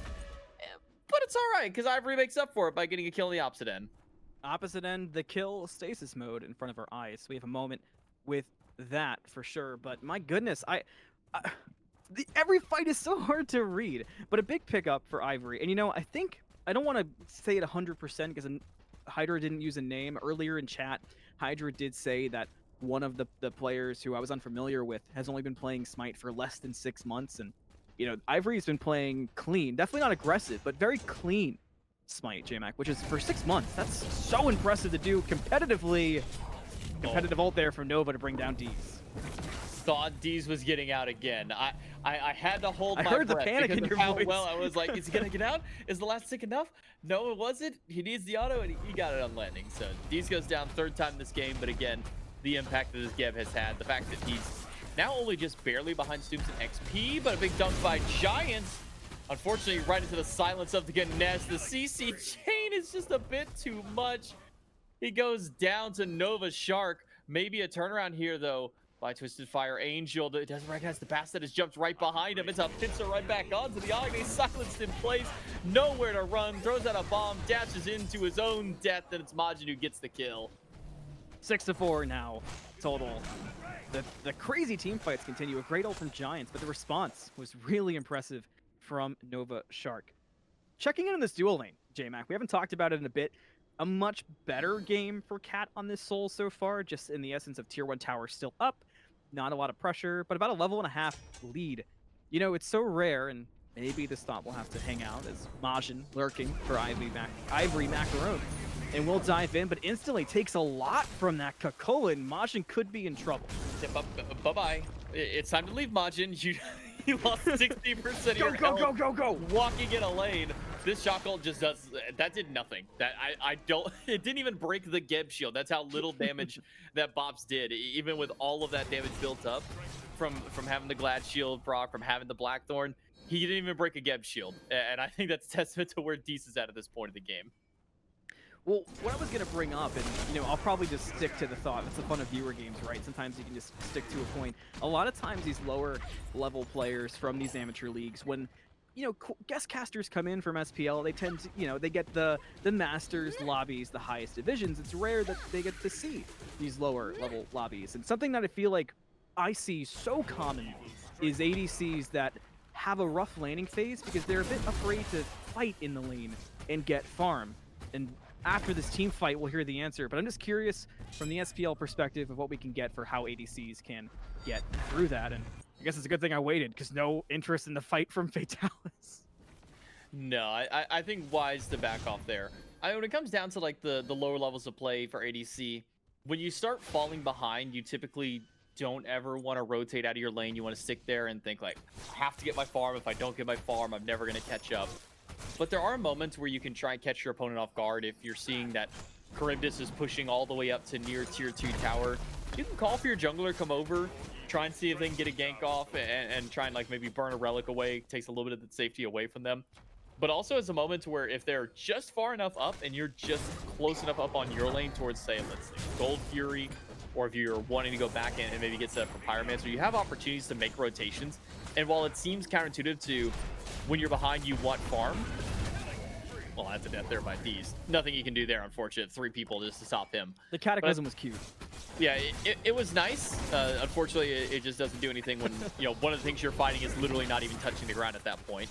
S2: But it's all right, because Ivory makes up for it by getting a kill on the opposite end.
S1: Opposite end, the kill stasis mode in front of our eyes. We have a moment with that for sure. But my goodness, every fight is so hard to read. But a big pickup for Ivory. And you know, I don't want to say it 100% because Hydra didn't use a name. Earlier in chat, Hydra did say that one of the players who I was unfamiliar with has only been playing Smite for less than 6 months. And you know, Ivory's been playing clean, definitely not aggressive, but very clean Smite, Jmac, which is for 6 months. That's so impressive to do competitively. Competitive ult there from Nova to bring down Deez.
S2: thought Deez was getting out again. I had to hold my
S1: heard the
S2: breath
S1: panic
S2: because
S1: in
S2: of
S1: your
S2: how
S1: voice.
S2: well I was like, is he gonna get out? Is the last stick enough? No, it wasn't. He needs the auto, and he got it on landing. So Deez goes down third time this game, but again, the impact that this Geb has had, the fact that he's now only just barely behind Stoops and XP, but a big dunk by Giants. Unfortunately, right into the silence of the Ganesh. The CC chain is just a bit too much. He goes down to Nova Shark. Maybe a turnaround here, though, by Twisted Fire Angel. It doesn't recognize the pass that has jumped right behind him. It's a pincer right back onto the Agni. Silenced in place. Nowhere to run. Throws out a bomb. Dashes into his own death. And it's Majin who gets the kill.
S1: 6-4 now, total. The crazy team fights continue. A great ult from Giants, but the response was really impressive from Nova Shark. Checking in on this duel lane, Jmac. We haven't talked about it in a bit. A much better game for Cat on this Soul so far, just in the essence of Tier 1 tower still up. Not a lot of pressure, but about a level and a half lead. You know, it's so rare, and maybe this thought will have to hang out as Majin lurking for Ivory Macaron. And we'll dive in, but instantly takes a lot from that Cocoa, and Majin could be in trouble.
S2: Bye-bye. It's time to leave, Majin. You lost 60% of your
S1: Go,
S2: health walking in a lane. This shock ult just does, that did nothing. That I don't, it didn't even break the Geb shield. That's how little damage that Bops did. Even with all of that damage built up from having the Glad shield proc, from having the Blackthorn, he didn't even break a Geb shield. And I think that's testament to where Deez is at this point of the game.
S1: Well, what I was going to bring up, and, you know, I'll probably just stick to the thought. It's the fun of viewer games, right? Sometimes you can just stick to a point. A lot of times these lower level players from these amateur leagues, when, you know, guest casters come in from SPL, they tend to, you know, they get the Masters lobbies, the highest divisions. It's rare that they get to see these lower level lobbies. And something that I feel like I see so common is ADCs that have a rough laning phase because they're a bit afraid to fight in the lane and get farm. And after this team fight, we'll hear the answer. But I'm just curious from the SPL perspective of what we can get for how ADCs can get through that. And I guess it's a good thing I waited, because no interest in the fight from Fatalis.
S2: No, I think wise to back off there. When it comes down to like the lower levels of play for ADC, when you start falling behind, you typically don't ever want to rotate out of your lane. You want to stick there and think like, I have to get my farm. If I don't get my farm, I'm never going to catch up. But there are moments where you can try and catch your opponent off guard. If you're seeing that Charybdis is pushing all the way up to near tier 2 tower, you can call for your jungler, come over, try and see if they can get a gank off and try and like maybe burn a relic away. Takes a little bit of the safety away from them. But also as a moment where if they're just far enough up and you're just close enough up on your lane towards, say, let's say Gold Fury, or if you're wanting to go back in and maybe get set up for Pyromancer, you have opportunities to make rotations. And while it seems counterintuitive to when you're behind, you want farm. Well, that's a death there by Deez. Nothing you can do there, unfortunate. 3 people just to stop him.
S1: The Cataclysm was cute.
S2: Yeah, it was nice. Unfortunately, it just doesn't do anything when, you know, one of the things you're fighting is literally not even touching the ground at that point.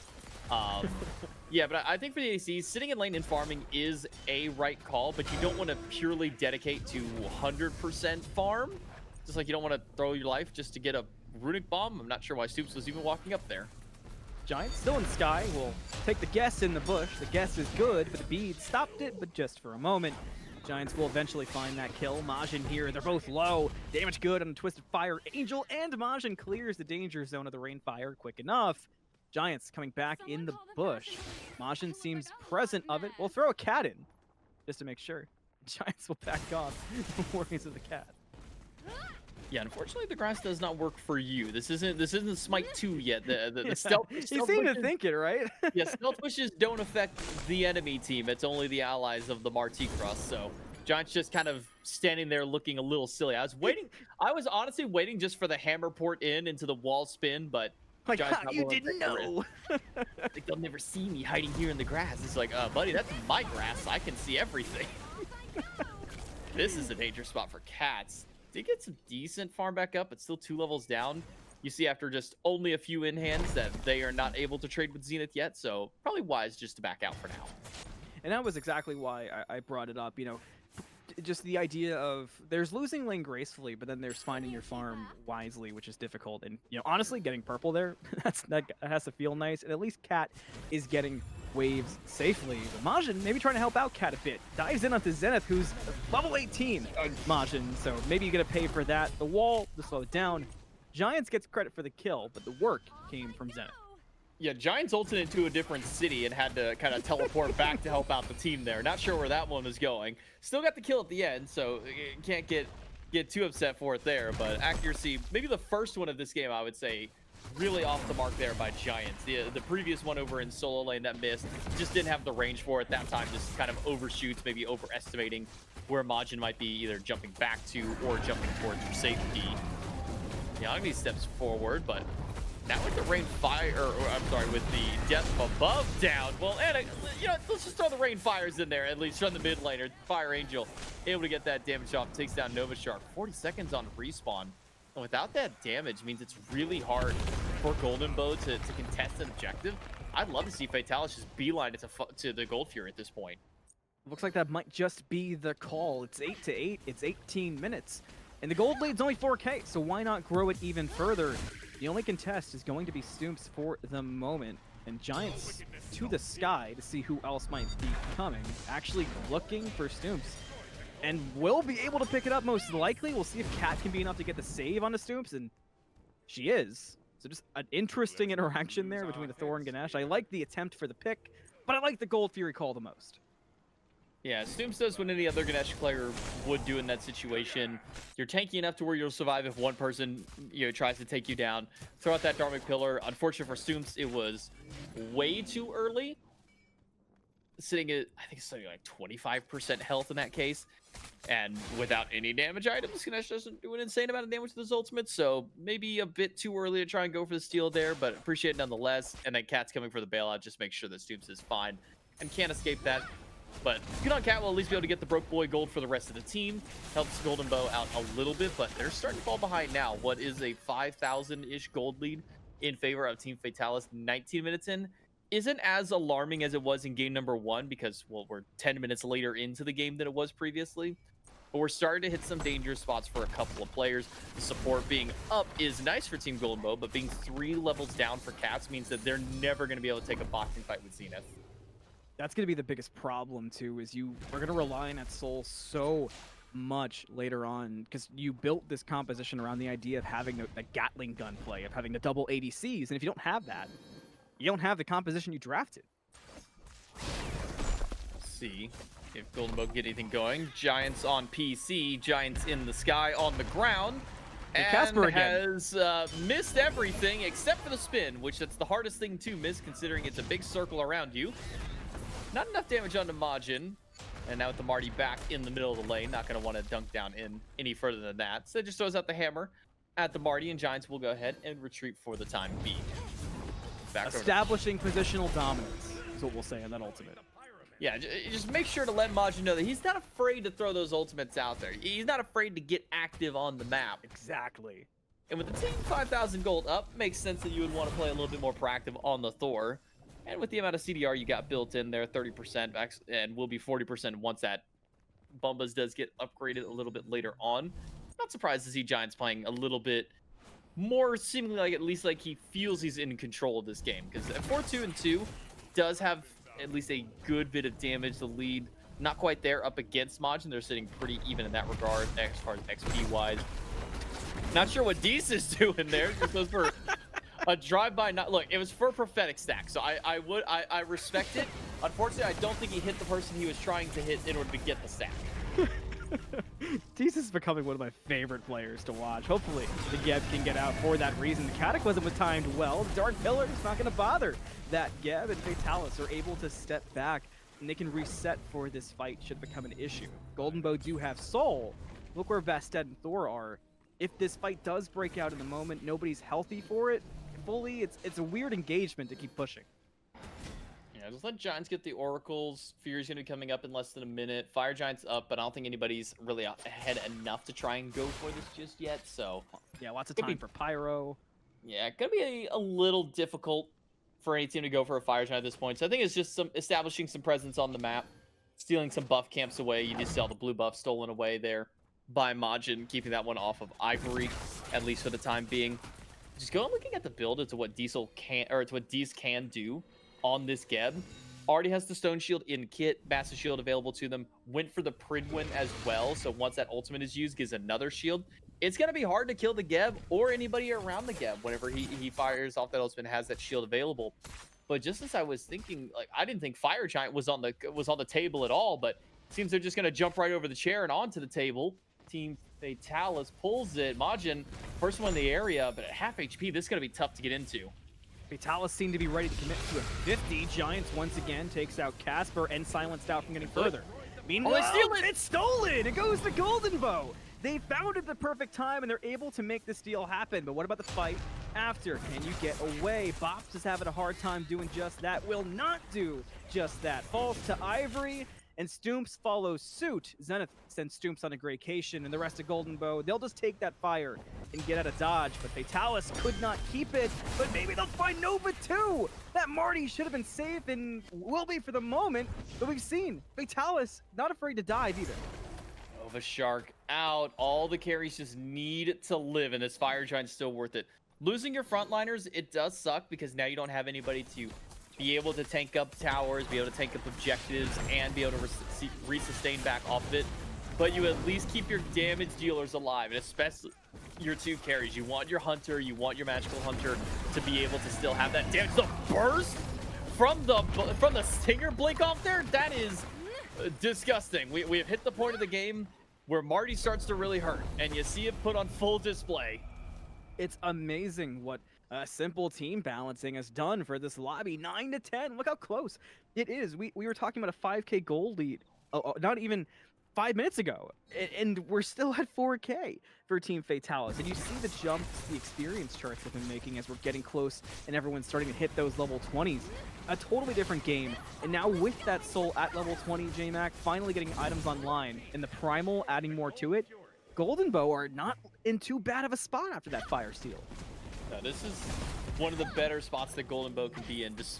S2: Yeah, but I think for the ADCs, sitting in lane and farming is a right call, but you don't want to purely dedicate to 100% farm. Just like you don't want to throw your life just to get a runic bomb. I'm not sure why Stoops was even walking up there.
S1: Giants still in Sky will take the guess in the bush. The guess is good, but the bead stopped it, but just for a moment. Giants will eventually find that kill. Majin here, they're both low. Damage good on the Twisted Fire Angel, and Majin clears the danger zone of the Rainfire quick enough. Giants coming back in the bush. Majin seems present of it. We'll throw a cat in, just to make sure. Giants will back off the warnings of the cat.
S2: Yeah, unfortunately, the grass does not work for you. This isn't Smite 2 yet. The stealth.
S1: You seem to think it, right?
S2: Yeah, stealth pushes don't affect the enemy team. It's only the allies of the Marti Cross. So Giants just kind of standing there looking a little silly. I was waiting. I was honestly waiting just for the hammer port into the wall spin, but
S1: like, how you didn't know?
S2: Like, they'll never see me hiding here in the grass. It's like, buddy, that's my grass. I can see everything. This is a dangerous spot for cats. Did get some decent farm back up, but still 2 levels down. You see after just only a few in hands that they are not able to trade with Zenith yet, so probably wise just to back out for now.
S1: And that was exactly why I brought it up, you know, just the idea of there's losing lane gracefully, but then there's finding your farm wisely, which is difficult. And, you know, honestly, getting purple there, that has to feel nice. And at least Cat is getting waves safely. But Majin maybe trying to help out Cat a bit. Dives in onto Zenith, who's level 18 Majin. So maybe you get to pay for that. The wall to slow it down. Giants gets credit for the kill, but the work came from Zenith.
S2: Yeah, Giants ulted into a different city and had to kind of teleport back to help out the team there. Not sure where that one was going. Still got the kill at the end, so can't get too upset for it there. But accuracy, maybe the first one of this game, I would say, really off the mark there by Giants. The previous one over in solo lane that missed, just didn't have the range for it that time. Just kind of overshoots, maybe overestimating where Majin might be either jumping back to or jumping towards for safety. Yagni steps forward, but now with the rain fire, or I'm sorry, with the death above down. Well, and you know, let's just throw the rain fires in there, at least from the mid laner. Fire Angel able to get that damage off, takes down Nova Shark. 40 seconds on respawn. And without that damage means it's really hard for Golden Bow to contest an objective. I'd love to see Fatalis just beeline it to the Gold Fury at this point.
S1: Looks like that might just be the call. It's 8-8. It's 18 minutes. And the gold lead's only 4K, so why not grow it even further? The only contest is going to be Stoomps for the moment. And Giants to the sky to see who else might be coming. Actually looking for Stoomps. And will be able to pick it up most likely. We'll see if Cat can be enough to get the save on the Stoomps, and she is. So just an interesting interaction there between the Thor and Ganesh. I like the attempt for the pick, but I like the Gold Fury call the most.
S2: Yeah, Stoomps does what any other Ganesh player would do in that situation. You're tanky enough to where you'll survive if one person, you know, tries to take you down. Throw out that Dharmic Pillar. Unfortunate for Stoomps, it was way too early. Sitting at, I think it's something like 25% health in that case. And without any damage items, Ganesh doesn't do an insane amount of damage to his ultimate. So maybe a bit too early to try and go for the steal there, but appreciate it nonetheless. And then Cat's coming for the bailout. Just make sure that Stoomps is fine and can't escape that. But good on Cat will at least be able to get the Broke Boy gold for the rest of the team. Helps Golden Bow out a little bit, but they're starting to fall behind now. What is a 5,000-ish gold lead in favor of Team Fatalis 19 minutes in isn't as alarming as it was in game number 1 because, well, we're 10 minutes later into the game than it was previously. But we're starting to hit some dangerous spots for a couple of players. The support being up is nice for Team Golden Bow, but being 3 levels down for Cats means that they're never going to be able to take a boxing fight with Zenith.
S1: That's going to be the biggest problem, too, is you are going to rely on that soul so much later on because you built this composition around the idea of having the Gatling gun play, of having the double ADCs, and if you don't have that, you don't have the composition you drafted.
S2: Let's see if Golden Bow get anything going. Giants on PC, Giants in the sky on the ground. And
S1: Casper again
S2: has missed everything except for the spin, which that's the hardest thing to miss considering it's a big circle around you. Not enough damage onto Majin. And now with the Marty back in the middle of the lane, not going to want to dunk down in any further than that. So it just throws out the hammer at the Marty, and Giants will go ahead and retreat for the time being. Back
S1: establishing positional dominance is what we'll say in that ultimate.
S2: Yeah, just make sure to let Majin know that he's not afraid to throw those ultimates out there. He's not afraid to get active on the map.
S1: Exactly.
S2: And with the team 5,000 gold up, makes sense that you would want to play a little bit more proactive on the Thor. And with the amount of CDR you got built in there, 30%, and will be 40% once that Bumbas does get upgraded a little bit later on. Not surprised to see Giants playing a little bit more seemingly like at least like he feels he's in control of this game. Because 4-2-2 does have at least a good bit of damage. The lead, not quite there up against Majin. They're sitting pretty even in that regard as far as XP-wise. Not sure what Dees is doing there. Just goes for a drive-by. Not look, it was for a prophetic stack, so I respect it. Unfortunately, I don't think he hit the person he was trying to hit in order to get the stack.
S1: Dees is becoming one of my favorite players to watch. Hopefully, the Geb can get out for that reason. The Cataclysm was timed well. The Dark Pillar is not going to bother that Geb, and Fatalis are able to step back, and they can reset for this fight should it become an issue. Golden Bow do have Soul. Look where Vasted and Thor are. If this fight does break out in the moment, nobody's healthy for it fully. It's a weird engagement to keep pushing.
S2: Yeah, just let Giants get the Oracles. Fury's going to be coming up in less than a minute. Fire Giants up, but I don't think anybody's really ahead enough to try and go for this just yet, so...
S1: Yeah, lots of time for Pyro.
S2: Yeah, going to be a little difficult for any team to go for a Fire Giant at this point. So I think it's just establishing some presence on the map, stealing some buff camps away. You just saw the blue buff stolen away there by Majin, keeping that one off of Ivory, at least for the time being. Just go looking at the build to what Diesel can, or to what Dees can do on this Geb. Already has the Stone Shield in kit, Massive Shield available to them. Went for the Pridwin as well, so once that ultimate is used, gives another shield. it's going to be hard to kill the Geb or anybody around the Geb whenever he fires off that ultimate and has that shield available. But just as I was thinking, like, I didn't think Fire Giant was on the table at all, but seems they're just going to jump right over the chair and onto the table. Team Fatalis pulls it. Majin, first one in the area, but at half HP, this is going to be tough to get into.
S1: Fatalis seemed to be ready to commit to a 50. Giants once again takes out Casper and silenced out from getting further. Meanwhile,
S2: they steal it!
S1: It's stolen! It goes to Golden Bow! They found it the perfect time, and they're able to make this deal happen. But what about the fight after? Can you get away? Bops is having a hard time doing just that. Will not do just that. Falls to Ivory, and Stoomps follows suit. Zenith sends Stoomps on a vacation, and the rest of Golden Bow, they'll just take that fire and get out of dodge. But Fatalis could not keep it, but maybe they'll find Nova too! That Marty should have been safe and will be for the moment, but we've seen Fatalis not afraid to dive either.
S2: Nova Shark out. All the carries just need to live, and this Fire Giant's still worth it. Losing your frontliners, it does suck because now you don't have anybody to be able to tank up towers, be able to tank up objectives, and be able to resustain back off of it. But you at least keep your damage dealers alive, and especially your two carries. You want your Hunter, you want your Magical Hunter to be able to still have that damage. The burst from the Stinger blink off there, that is disgusting. We have hit the point of the game where Marty starts to really hurt, and you see it put on full display.
S1: It's amazing what simple team balancing has done for this lobby. 9-10. Look how close it is. We were talking about a 5K gold lead, not even 5 minutes ago, and we're still at 4K for Team Fatalis. And you see the jump, the experience charts they've been making as we're getting close and everyone's starting to hit those level 20s. A totally different game. And now with that soul at level 20, Jmac finally getting items online and the primal adding more to it, Golden Bow are not in too bad of a spot after that fire steal.
S2: No, this is one of the better spots that Golden Bow can be in, just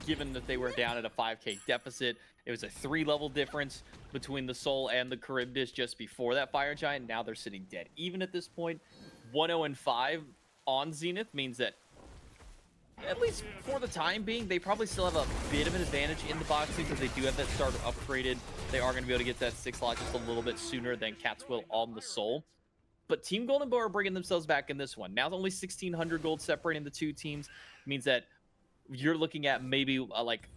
S2: given that they were down at a 5K deficit. It was a 3-level difference between the Soul and the Charybdis just before that Fire Giant. Now they're sitting dead. Even at this point, 1-0-5 on Zenith means that, at least for the time being, they probably still have a bit of an advantage in the boxing because they do have that starter upgraded. They are going to be able to get that 6 lot just a little bit sooner than Cats will on the Soul. But Team Golden Bow are bringing themselves back in this one. Now only 1,600 gold separating the two teams means that you're looking at maybe like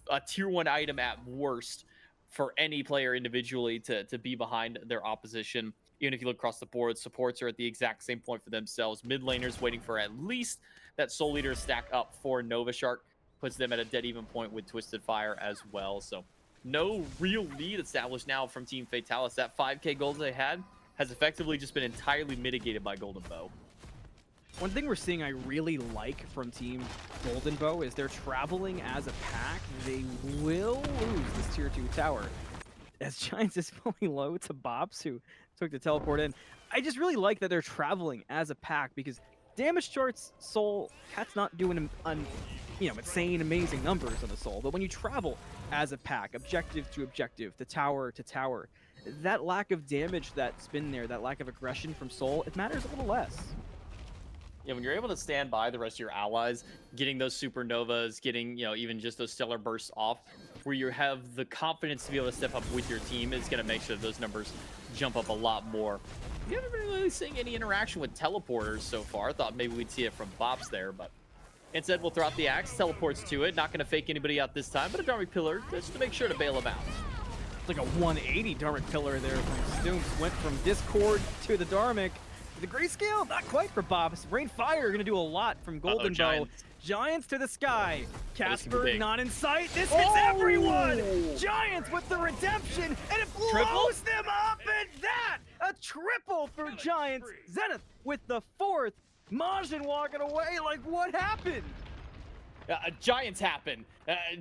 S2: a tier 1 item at worst for any player individually to be behind their opposition. Even if you look across the board, supports are at the exact same point for themselves. Mid laners waiting for at least that Soul Leader stack up for Nova Shark, puts them at a dead even point with Twisted Fire as well. So no real lead established now from Team Fatalis. That 5K gold they had has effectively just been entirely mitigated by Golden Bow.
S1: One thing we're seeing I really like from Team Golden Bow is they're traveling as a pack. They will lose this tier 2 tower as Giants is fully low to Bops, who took the teleport in. I just really like that they're traveling as a pack because damage charts, Soul, Cat's not doing insane, amazing numbers on the Soul. But when you travel as a pack, objective to objective, to tower, that lack of damage that's been there, that lack of aggression from Soul, it matters a little less.
S2: Yeah, when you're able to stand by the rest of your allies, getting those supernovas, getting, even just those stellar bursts off, where you have the confidence to be able to step up with your team is going to make sure that those numbers jump up a lot more. We haven't been really seeing any interaction with teleporters so far. I thought maybe we'd see it from Bops there, but instead we'll throw out the axe, teleports to it. Not going to fake anybody out this time, but a Dharmic Pillar just to make sure to bail him out.
S1: It's like a 180 Dharmic Pillar there from Stoomps. Went from Discord to the Dharmic. The Grayscale, not quite for Bops. Rain Fire going to do a lot from Golden Bow. Giants to the sky. Casper not in sight. This hits everyone. Giants with the redemption, and it blows them up. And that, a triple for Giants. Zenith with the 4th. Majin walking away like, what happened?
S2: Giants happen.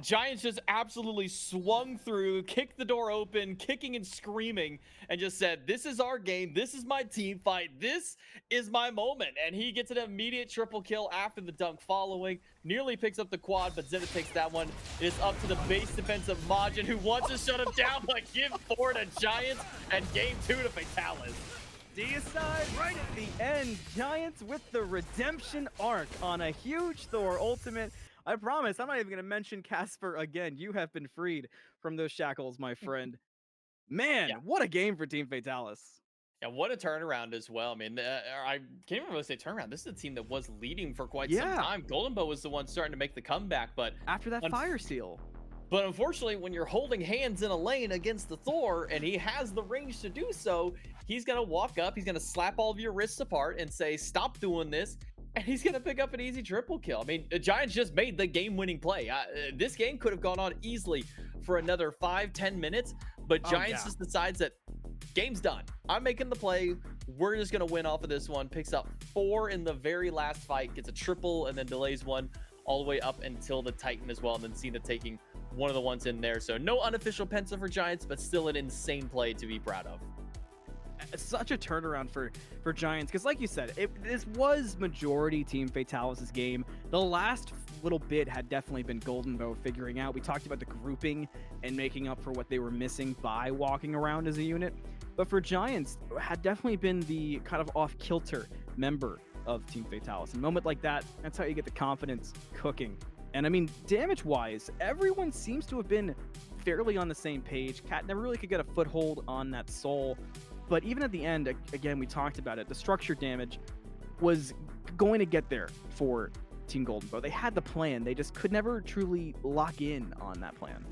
S2: Giants just absolutely swung through, kicked the door open, kicking and screaming, and just said, this is our game. This is my team fight. This is my moment. And he gets an immediate triple kill after the dunk following. Nearly picks up the quad, but Zenith takes that one. It's up to the base defense of Majin, who wants to shut him down, but give 4 to Giants and game 2 to Fatalis.
S1: Deicide right at the end. Giants with the redemption arc on a huge Thor ultimate. I promise, I'm not even going to mention Casper again. You have been freed from those shackles, my friend. Man, what a game for Team Fatalis.
S2: Yeah, what a turnaround as well. I mean, I can't even really say turnaround. This is a team that was leading for quite some
S1: Yeah,
S2: time. Golden Bow was the one starting to make the comeback, but
S1: after that
S2: unf-
S1: fire seal.
S2: but unfortunately, when you're holding hands in a lane against the Thor and he has the range to do so, he's gonna walk up, he's gonna slap all of your wrists apart and say, "Stop doing this." And he's gonna pick up an easy triple kill. I mean, the Giants just made the game-winning play. This game could have gone on easily for another 5-10 minutes, but
S1: Oh,
S2: Giants
S1: yeah.
S2: just decides that game's done. I'm making the play. We're just gonna win off of this one. Picks up 4 in the very last fight, gets a triple, and then delays one all the way up until the Titan as well, and then Cena taking one of the ones in there. So no unofficial Penta for Giants, but still an insane play to be proud of.
S1: Such a turnaround for Giants, because like you said, this was majority Team Fatalis' game. The last little bit had definitely been Golden Bow figuring out. We talked about the grouping and making up for what they were missing by walking around as a unit. But for Giants, had definitely been the kind of off-kilter member of Team Fatalis. A moment like that, that's how you get the confidence cooking. And I mean, damage-wise, everyone seems to have been fairly on the same page. Cat never really could get a foothold on that soul. But even at the end, again, we talked about it, the structure damage was going to get there for Team Golden Bow. They had the plan. They just could never truly lock in on that plan.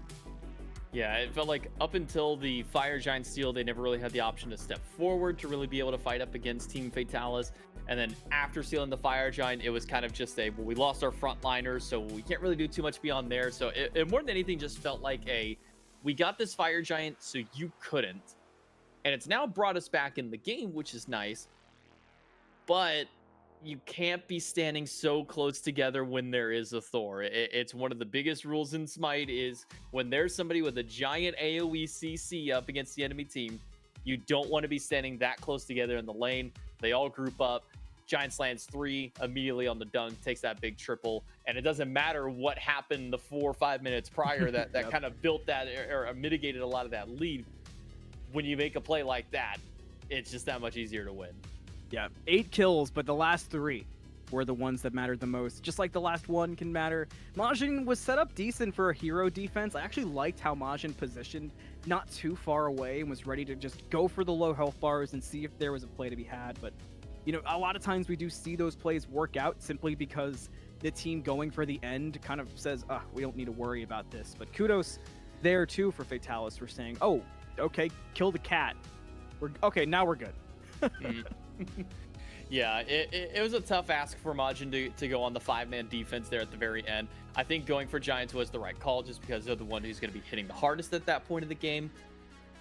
S2: Yeah, it felt like up until the Fire Giant Steel, they never really had the option to step forward to really be able to fight up against Team Fatalis. And then after sealing the Fire Giant, it was kind of just well, we lost our frontliners, so we can't really do too much beyond there. So it more than anything just felt like we got this Fire Giant, so you couldn't. And it's now brought us back in the game, which is nice. But you can't be standing so close together when there is a Thor. It's one of the biggest rules in Smite is when there's somebody with a giant AoE CC up against the enemy team, you don't want to be standing that close together in the lane. They all group up. Giants lands 3 immediately on the dunk, takes that big triple, and it doesn't matter what happened the 4 or 5 minutes prior that
S1: Yep.
S2: kind of built that or mitigated a lot of that lead. When you make a play like that, it's just that much easier to win.
S1: Yeah, 8 kills, but the last 3 were the ones that mattered the most. Just like the last one can matter. Majin was set up decent for a hero defense. I actually liked how Majin positioned not too far away and was ready to just go for the low health bars and see if there was a play to be had. But, you know, a lot of times we do see those plays work out simply because the team going for the end kind of says, we don't need to worry about this. But kudos there too for Fatalis for saying, oh, okay, kill the cat. Now we're good.
S2: Yeah, it was a tough ask for Majin to go on the 5-man defense there at the very end. I think going for Giants was the right call just because they're the one who's going to be hitting the hardest at that point of the game.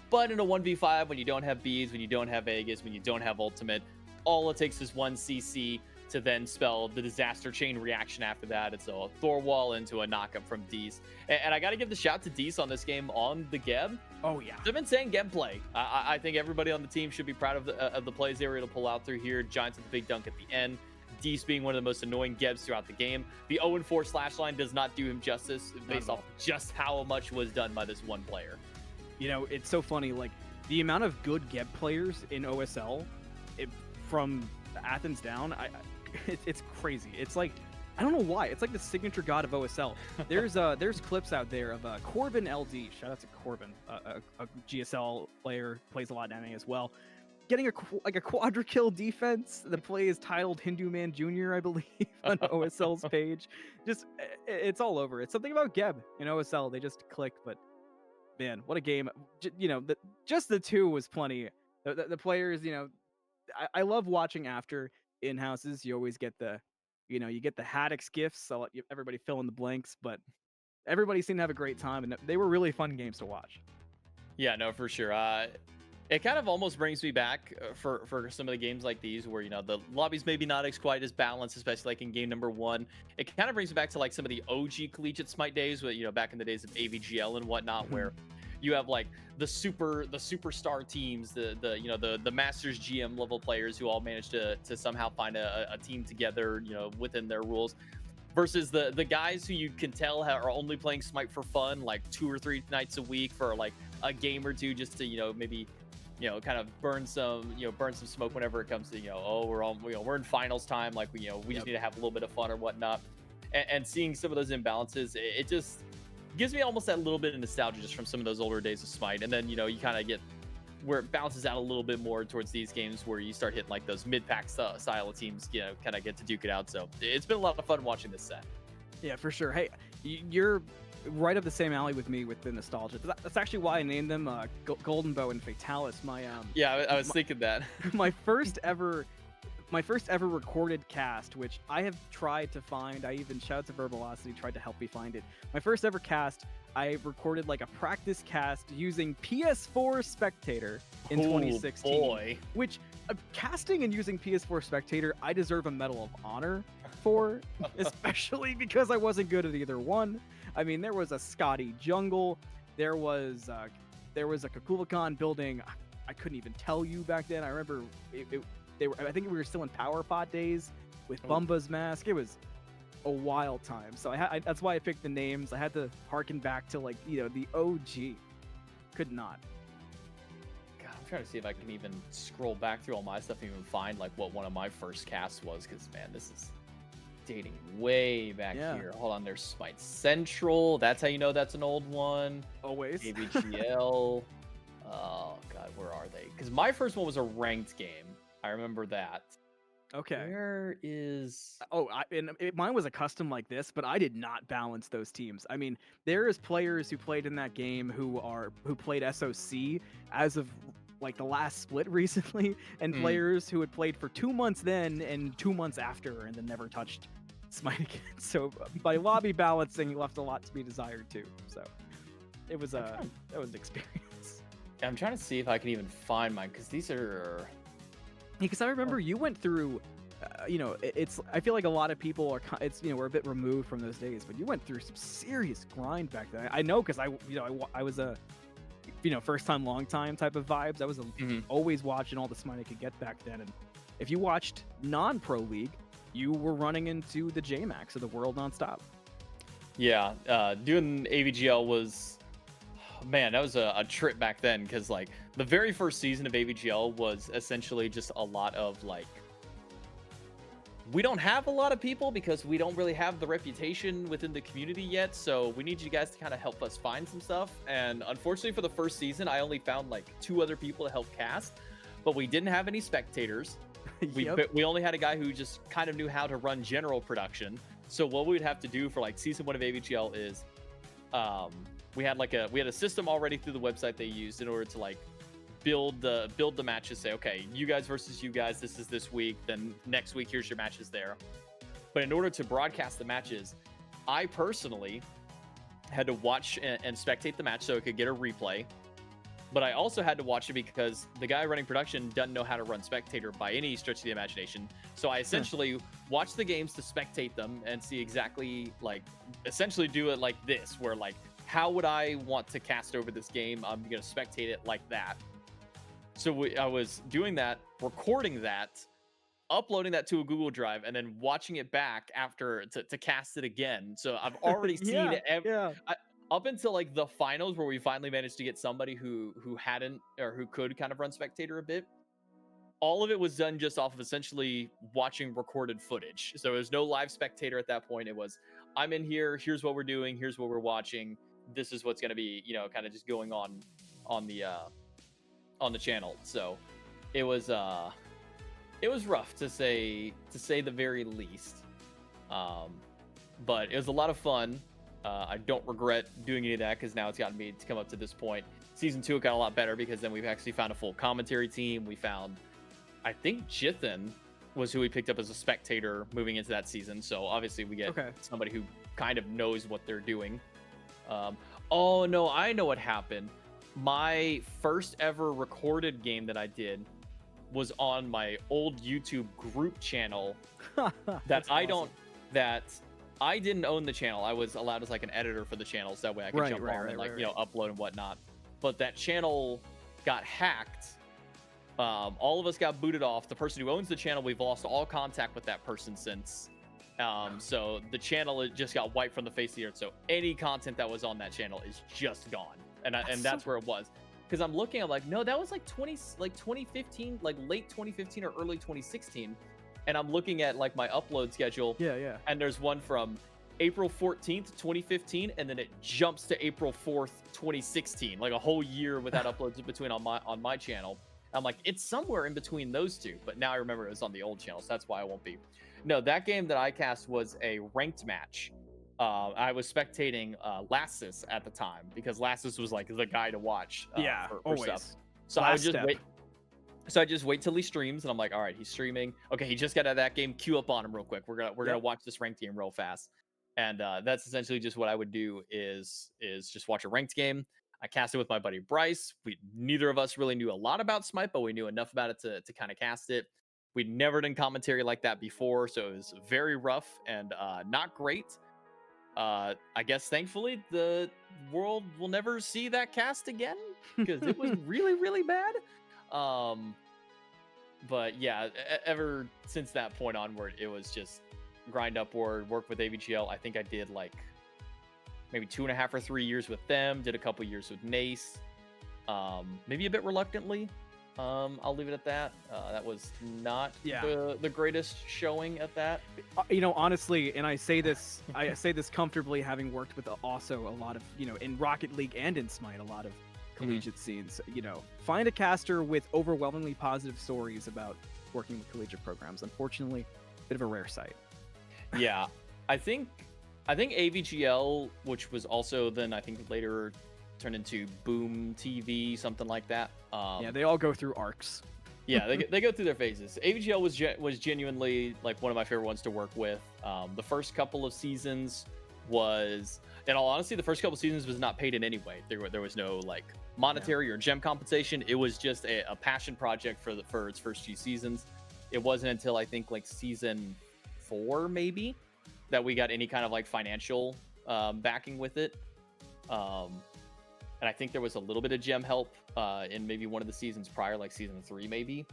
S2: But in a 1v5, when you don't have bees, when you don't have Aegis, when you don't have ultimate, all it takes is 1 CC to then spell the disaster chain reaction after that. It's a Thor wall into a knockup from Dees. And I got to give the shout to Dees on this game on the Geb.
S1: Oh, yeah.
S2: I've been saying Geb play. I think everybody on the team should be proud of the plays they were able to pull out through here. Giants with the big dunk at the end. Dees being one of the most annoying Gebs throughout the game. The 0-4 slash line does not do him justice based off just how much was done by this one player.
S1: You know, it's so funny, like, the amount of good Geb players in OSL, from Athens down, it's crazy. It's like, I don't know why. It's like the signature god of OSL. There's clips out there of Corbin LD. Shout out to Corbin, a GSL player, plays a lot in NA as well. Getting a quadra kill defense. The play is titled Hindu Man Jr., I believe, on OSL's page. Just, it's all over. It's something about Geb in OSL. They just click, but man, what a game. You know, just the 2 was plenty. The players, you know, I love watching after in-houses. You always get you get the Haddix gifts. I'll let everybody fill in the blanks, but everybody seemed to have a great time, and they were really fun games to watch.
S2: Yeah, no, for sure. It kind of almost brings me back for some of the games like these where, you know, the lobbies maybe not quite as balanced, especially like in game number 1. It kind of brings me back to like some of the OG collegiate Smite days, where, you know, back in the days of AVGL and whatnot, where you have like the superstar teams, the Masters GM level players who all managed to somehow find a team together, you know, within their rules, versus the guys who you can tell are only playing Smite for fun, like 2 or 3 nights a week for like a game or two, just to, you know, maybe, you know, kind of burn some smoke whenever it comes to, you know, we're in finals time, like we just need to have a little bit of fun or whatnot. And seeing some of those imbalances, it just gives me almost that little bit of nostalgia just from some of those older days of Smite. And then, you know, you kind of get where it bounces out a little bit more towards these games where you start hitting like those mid-pack style of teams, you know, kind of get to duke it out. So it's been a lot of fun watching this set.
S1: Yeah, for sure. Hey, you're right up the same alley with me with the nostalgia. That's actually why I named them Golden Bow and Fatalis.
S2: I was thinking that.
S1: my first ever recorded cast, which I have tried to find. I even shout out to Verbalocity, tried to help me find it. My first ever cast, I recorded like a practice cast using PS4 Spectator in 2016.
S2: Boy.
S1: Which casting and using PS4 Spectator, I deserve a Medal of Honor for, especially because I wasn't good at either one. I mean, there was a Scotty Jungle, there was a Kukulkan building. I couldn't even tell you back then. I remember I think we were still in Power Pod days with Bumba's Mask. It was a wild time. So that's why I picked the names. I had to harken back to like, you know, the OG. Could not.
S2: God, I'm trying to see if I can even scroll back through all my stuff and even find like what one of my first casts was, because man, this is dating way back here. Hold on, there's SMITE Central. That's how you know that's an old one.
S1: Always.
S2: AVGL. Oh God, where are they? Because my first one was a ranked game. I remember that.
S1: Okay.
S2: Where is?
S1: Mine was a custom like this, but I did not balance those teams. I mean, there is players who played in that game who played SOC as of like the last split recently, and players who had played for 2 months then and 2 months after, and then never touched SMITE again. So by lobby balancing left a lot to be desired too. So it was that was an experience.
S2: I'm trying to see if I can even find mine, because these are.
S1: Because I remember you went through, you know, I feel like a lot of people are, we're a bit removed from those days, but you went through some serious grind back then. I know, because I was a, first time, long time type of vibes. I was always watching all the SMITE I could get back then. And if you watched non-pro league, you were running into the Jmacs of the world nonstop.
S2: Yeah, doing AVGL was, man, that was a trip back then, because like the very first season of AVGL was essentially just a lot of like, we don't have a lot of people because we don't really have the reputation within the community yet, so we need you guys to kind of help us find some stuff. And unfortunately for the first season, I only found like 2 other people to help cast, but we didn't have any spectators. We only had a guy who just kind of knew how to run general production. So what we would have to do for like season 1 of AVGL is we had a system already through the website they used in order to like build the matches. Say, okay, you guys versus you guys, this is this week, then next week here's your matches there. But in order to broadcast the matches, I personally had to watch and spectate the match so I could get a replay. But I also had to watch it because the guy running production doesn't know how to run spectator by any stretch of the imagination. So I essentially watched the games to spectate them and see exactly, like, essentially do it like this, where like, how would I want to cast over this game? I'm going to spectate it like that. So I was doing that, recording that, uploading that to a Google Drive, and then watching it back after to cast it again. So I've already seen it. Up until like the finals, where we finally managed to get somebody who hadn't, or who could kind of run spectator a bit. All of it was done just off of essentially watching recorded footage. So there was no live spectator at that point. It was, I'm in here, here's what we're doing, here's what we're watching, this is what's going to be, kind of just going on the channel. So it was rough to say the very least. But it was a lot of fun. I don't regret doing any of that, because now it's gotten me to come up to this point. Season 2 got a lot better, because then we've actually found a full commentary team. We found, I think Jithan was who we picked up as a spectator moving into that season. So obviously we get somebody who kind of knows what they're doing. Oh no, I know what happened. My first ever recorded game that I did was on my old YouTube group channel I didn't own the channel. I was allowed as like an editor for the channel, so that way I could jump on and upload and whatnot. But that channel got hacked. All of us got booted off. The person who owns the channel, we've lost all contact with that person since. So the channel just got wiped from the face of the earth. So any content that was on that channel is just gone. And that's where it was. Because I'm looking, I'm like, no, that was like 2015, like late 2015 or early 2016. And I'm looking at like my upload schedule.
S1: Yeah.
S2: And there's one from April 14th, 2015, and then it jumps to April 4th, 2016, like a whole year without uploads in between on my channel. I'm like, it's somewhere in between those two, but now I remember it was on the old channel, so that's why I won't be. No, that game that I cast was a ranked match. I was spectating Lassus at the time because Lassus was like the guy to watch. For
S1: always.
S2: stuff. So I would just wait. So I just wait till he streams, and I'm like, all right, he's streaming. Okay, he just got out of that game. Queue up on him real quick. We're gonna watch this ranked game real fast. And that's essentially just what I would do is just watch a ranked game. I cast it with my buddy Bryce. Neither of us really knew a lot about Smite, but we knew enough about it to kind of cast it. We'd never done commentary like that before, so it was very rough and not great. I guess thankfully the world will never see that cast again because it was really, really bad. But yeah, ever since that point onward, it was just grind upward, work with AVGL. I think I did like maybe 2.5 or 3 years with them, did a couple years with Nace, maybe a bit reluctantly. I'll leave it at that. That was not the greatest showing at that.
S1: Honestly, and I say this comfortably, having worked with also a lot of, in Rocket League and in Smite, a lot of collegiate scenes. Find a caster with overwhelmingly positive stories about working with collegiate programs. Unfortunately, a bit of a rare sight.
S2: Yeah, I think AVGL, which was also then I think later turned into Boom TV, something like that.
S1: They all go through arcs.
S2: Yeah, they go through their phases. AVGL was genuinely like one of my favorite ones to work with. The first couple of seasons was, in all honesty, the first couple of seasons was not paid in any way. There was no like monetary or gem compensation. It was just a passion project for its first few seasons. It wasn't until I think like season 4 maybe that we got any kind of like financial backing with it. And I think there was a little bit of gem help in maybe one of the seasons prior, like season 3 maybe.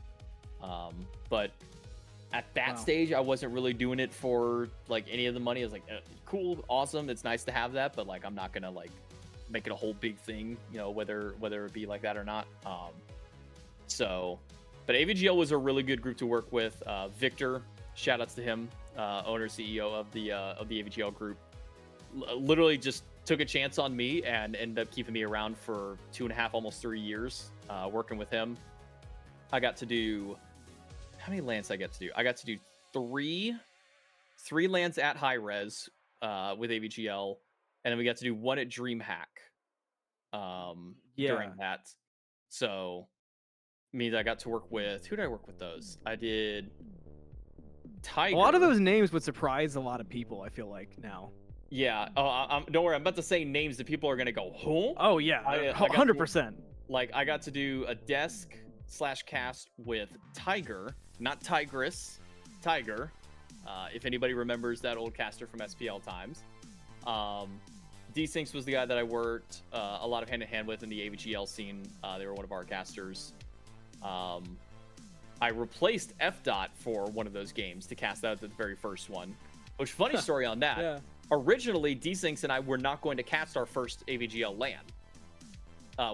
S2: But at that stage, I wasn't really doing it for like any of the money. I was like, cool, awesome, it's nice to have that, but like I'm not gonna like make it a whole big thing, whether it be like that or not. But AVGL was a really good group to work with. Victor, shout outs to him, owner CEO of the AVGL group, literally just took a chance on me and ended up keeping me around for 2.5, almost 3 years, working with him. I got to do, how many lands did I get to do? I got to do three lands at high res with AVGL, and then we got to do one at DreamHack during that. So means I got to work with, who did I work with those? I did Tiger.
S1: A lot of those names would surprise a lot of people, I feel like, now.
S2: Yeah. Don't worry, I'm about to say names that people are going to go, huh?
S1: Oh, yeah. 100%.
S2: I got to do a desk/cast with Tiger, not Tigress, Tiger. If anybody remembers that old caster from SPL times. D-Syncs was the guy that I worked a lot of hand-in-hand with in the AVGL scene. They were one of our casters. I replaced F-Dot for one of those games to cast out the very first one. Which, funny story on that. Yeah. Originally, D-Syncs and I were not going to cast our first AVGL land.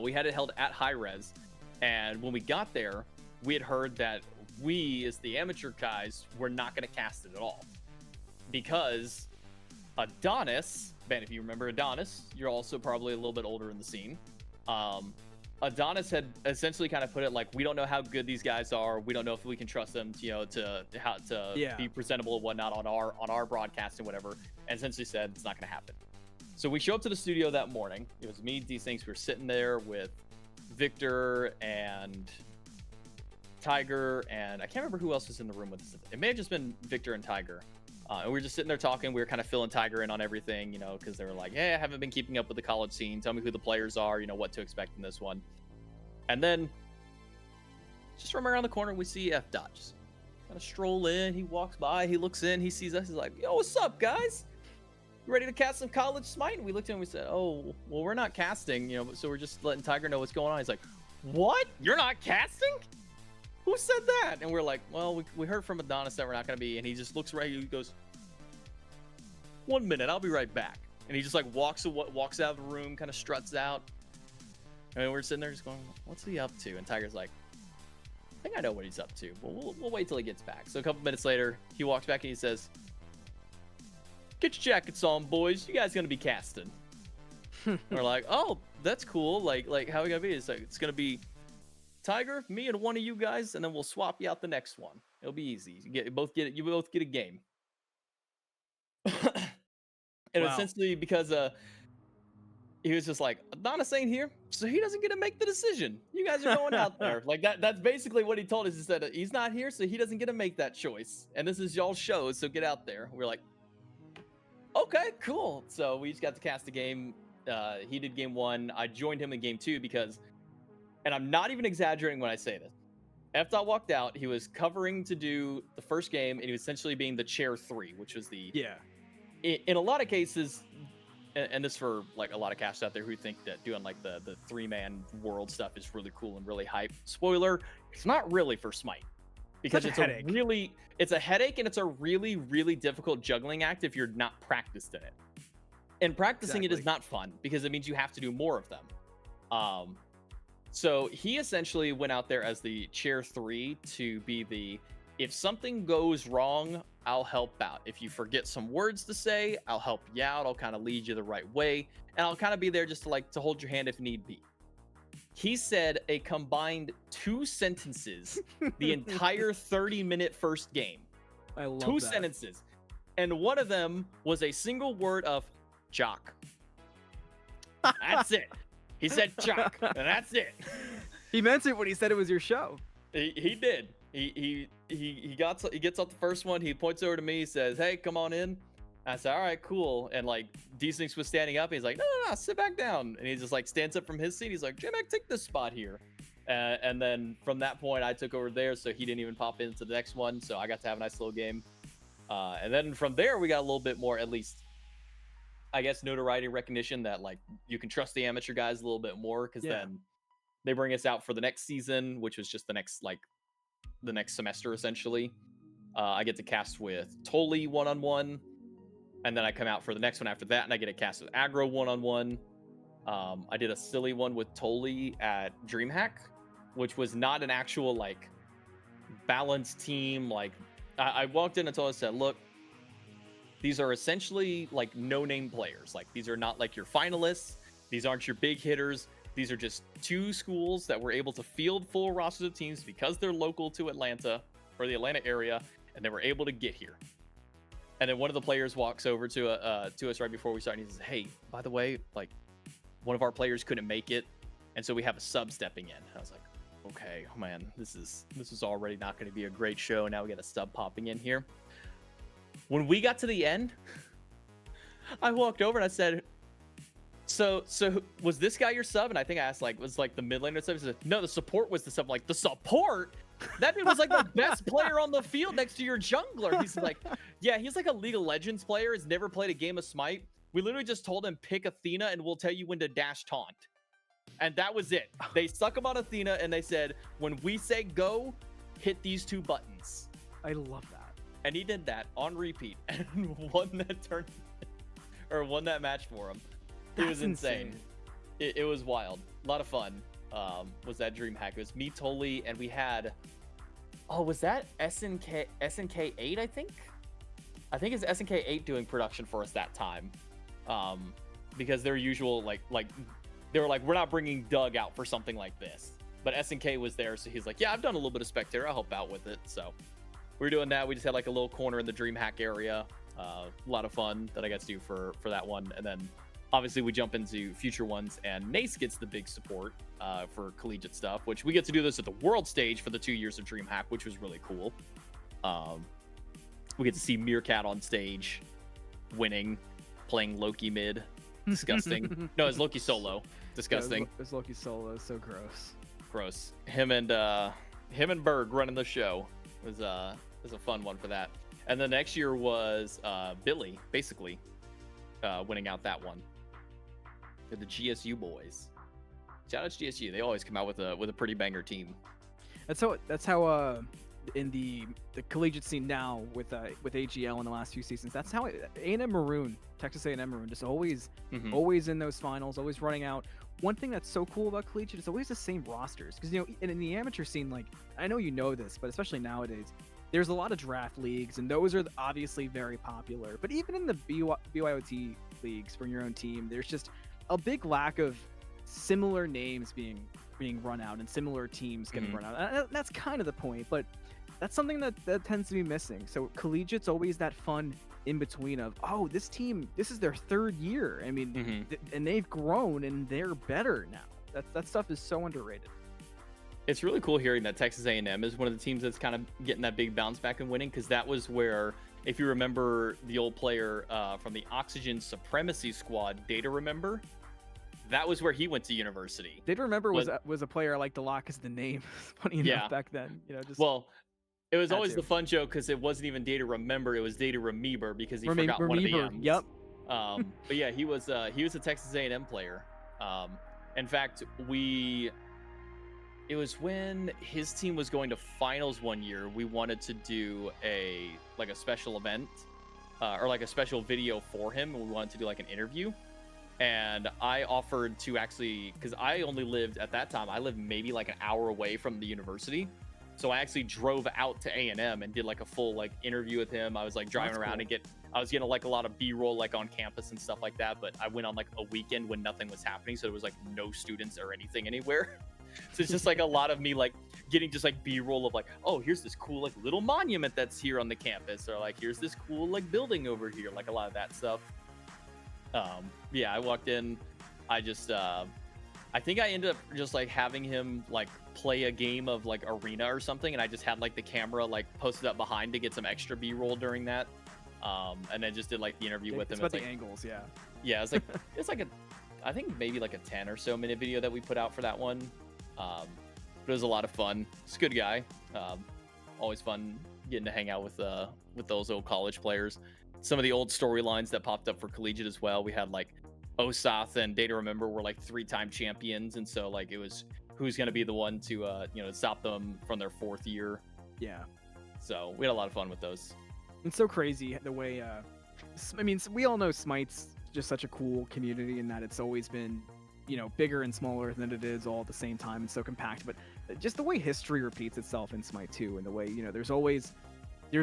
S2: We had it held at high res, and when we got there, we had heard that we, as the amateur guys, were not going to cast it at all. Because Adonis, Ben, if you remember Adonis, you're also probably a little bit older in the scene. Adonis had essentially kind of put it like, we don't know how good these guys are. We don't know if we can trust them, to be presentable and whatnot on our broadcast and whatever. And essentially said it's not going to happen. So we show up to the studio that morning. It was me, D-Syncs. We were sitting there with Victor and Tiger, and I can't remember who else was in the room with us. It may have just been Victor and Tiger. And we were just sitting there talking. We were kind of filling Tiger in on everything, because they were like, hey, I haven't been keeping up with the college scene. Tell me who the players are, what to expect in this one. And then just from around the corner, we see F-Dot just kind of stroll in. He walks by, he looks in, he sees us. He's like, yo, what's up, guys? You ready to cast some college Smite? And we looked at him and we said, oh, well, we're not casting, so we're just letting Tiger know what's going on. He's like, what? You're not casting? Who said that? And we're like, well, we heard from Adonis that we're not going to be. And he just looks right, he goes, 1 minute, I'll be right back. And he just like walks out of the room, kind of struts out. And we're sitting there just going, what's he up to? And Tiger's like, I think I know what he's up to. We'll wait till he gets back. So a couple minutes later, he walks back and he says, your jackets on, boys. You guys gonna be casting. We're like, oh, that's cool. Like how we gonna be? It's like it's gonna be Tiger, me, and one of you guys, and then we'll swap you out the next one. It'll be easy. You both get a game. And
S1: Wow.
S2: essentially because he was just like, Adonis ain't here, so he doesn't get to make the decision. You guys are going out there. Like that's basically what he told us, is that he's not here, so he doesn't get to make that choice. And this is y'all's show, so get out there. We're like, okay, cool. So we just got to cast a game. He did game 1. I joined him in game 2 because, and I'm not even exaggerating when I say this, F-Dot walked out. He was covering to do the first game, and he was essentially being the chair 3, which was the in a lot of cases, and this for like a lot of casters out there who think that doing like the 3-man world stuff is really cool and really hype. Spoiler, it's not really for Smite, because it's a headache, and it's a really, really difficult juggling act if you're not practiced in it. And practicing it is not fun, because it means you have to do more of them. So he essentially went out there as the chair 3 to be the, if something goes wrong, I'll help out. If you forget some words to say, I'll help you out. I'll kind of lead you the right way. And I'll kind of be there just to hold your hand if need be. He said a combined 2 sentences the entire 30-minute first game.
S1: I love
S2: 2
S1: that.
S2: sentences. And one of them was a single word of jock. That's it. He said jock, and that's it.
S1: He meant it when he said it was your show.
S2: He did. He gets off the first one. He points over to me. He says, "Hey, come on in." I said, "All right, cool." And like D-Snakes was standing up. He's like, "No, sit back down." And he just like stands up from his seat. He's like, "Jmac, take this spot here." And then from that point, I took over there, so he didn't even pop into the next one. So I got to have a nice little game. And then from there, we got a little bit more, at least, I guess, notoriety, recognition that like you can trust the amateur guys a little bit more, because then they bring us out for the next season, which was just the next semester essentially. I get to cast with Tolly 1-on-1, and then I come out for the next one after that, and I get to cast with Aggro 1-on-1. I did a silly one with Tolly at DreamHack, which was not an actual like balanced team. Like I walked in and told us that, look, these are essentially like no-name players. Like these are not like your finalists. These aren't your big hitters. These are just 2 schools that were able to field full rosters of teams because they're local to Atlanta or the Atlanta area, and they were able to get here. And then one of the players walks over to us right before we start, and he says, "Hey, by the way, like one of our players couldn't make it, and so we have a sub stepping in." And I was like, "Okay, oh man, this is already not going to be a great show. Now we got a sub popping in here." When we got to the end, I walked over and I said, So was this guy your sub? And I think I asked, like, was like the mid laner sub? He said, no, the support was the sub. I'm like, the support? That dude was like the best player on the field next to your jungler. He's like, yeah, he's like a League of Legends player. Has never played a game of Smite. We literally just told him, pick Athena and we'll tell you when to dash taunt. And that was it. They stuck him on Athena and they said, when we say go, hit these 2 buttons.
S1: I love that.
S2: And he did that on repeat and won that tournament, or won that match for him. It was insane. It was wild. A lot of fun. Was that DreamHack? It was me, Tolly, and we had, was that SNK 8, I think? I think it's SNK 8 doing production for us that time. Because their usual, like they were like, we're not bringing Doug out for something like this. But SNK was there, so he's like, yeah, I've done a little bit of Spectator. I'll help out with it. So we were doing that. We just had like a little corner in the DreamHack area. A lot of fun that I got to do for that one. And then obviously we jump into future ones, and Nace gets the big support for collegiate stuff, which we get to do this at the world stage for the 2 years of DreamHack, which was really cool. We get to see Meerkat on stage winning, playing Loki mid. Disgusting. No, it's Loki solo. Disgusting.
S1: Yeah, it's Loki solo. So gross.
S2: Gross. Him and Berg running the show was a fun one for that. And the next year was Billy, basically, winning out that one. The GSU boys. Shout out to GSU. They always come out with a pretty banger team.
S1: That's how in the collegiate scene now with AGL in the last few seasons. That's how A&M Maroon, Texas A&M Maroon, just always in those finals, always running out. One thing that's so cool about collegiate is always the same rosters, because in the amateur scene, like, I know you know this, but especially nowadays, there's a lot of draft leagues, and those are obviously very popular. But even in the BYOT leagues for your own team, there's just a big lack of similar names being run out and similar teams getting run out. And that's kind of the point, but that's something that tends to be missing. So collegiate's always that fun in between of, oh, this team, this is their 3rd year. I mean, and they've grown and they're better now. That stuff is so underrated.
S2: It's really cool hearing that Texas A&M is one of the teams that's kind of getting that big bounce back and winning, because that was where, if you remember the old player from the Oxygen Supremacy Squad, Data Remember, that was where he went to university.
S1: Data Remember was a player I liked a lot because the name, funny enough, back then. You know, just
S2: it was always the fun joke because it wasn't even Data Remember, it was Data Remember because he forgot one of the M's.
S1: Yep.
S2: But yeah, he was a Texas A&M player. In fact, it was when his team was going to finals one year, we wanted to do a special event or like a special video for him. We wanted to do like an interview. And I offered to actually, because I only lived at that time, I lived maybe like an hour away from the university. So I actually drove out to A&M and did like a full like interview with him. I was like driving around and I was getting like a lot of B-roll like on campus and stuff like that. But I went on like a weekend when nothing was happening. So there was like no students or anything anywhere. So it's just like a lot of me like getting just like B-roll of like, oh, here's this cool like little monument that's here on the campus, or like here's this cool like building over here, like a lot of that stuff. Yeah, I walked in, I just I think I ended up just like having him like play a game of like Arena or something, and I just had like the camera like posted up behind to get some extra B-roll during that. And then just did like the interview with him.
S1: It's about the angles, yeah.
S2: Yeah, it's like I think maybe like a 10 or so minute video that we put out for that one. But it was a lot of fun. He's a good guy. Always fun getting to hang out with those old college players. Some of the old storylines that popped up for collegiate as well. We had like Osath and Data Remember were like 3-time champions, and so like it was who's going to be the one to stop them from their 4th year.
S1: Yeah.
S2: So we had a lot of fun with those.
S1: It's so crazy the way I mean, we all know SMITE's just such a cool community in that it's always been, bigger and smaller than it is all at the same time and so compact. But just the way history repeats itself in SMITE too, and the way, there's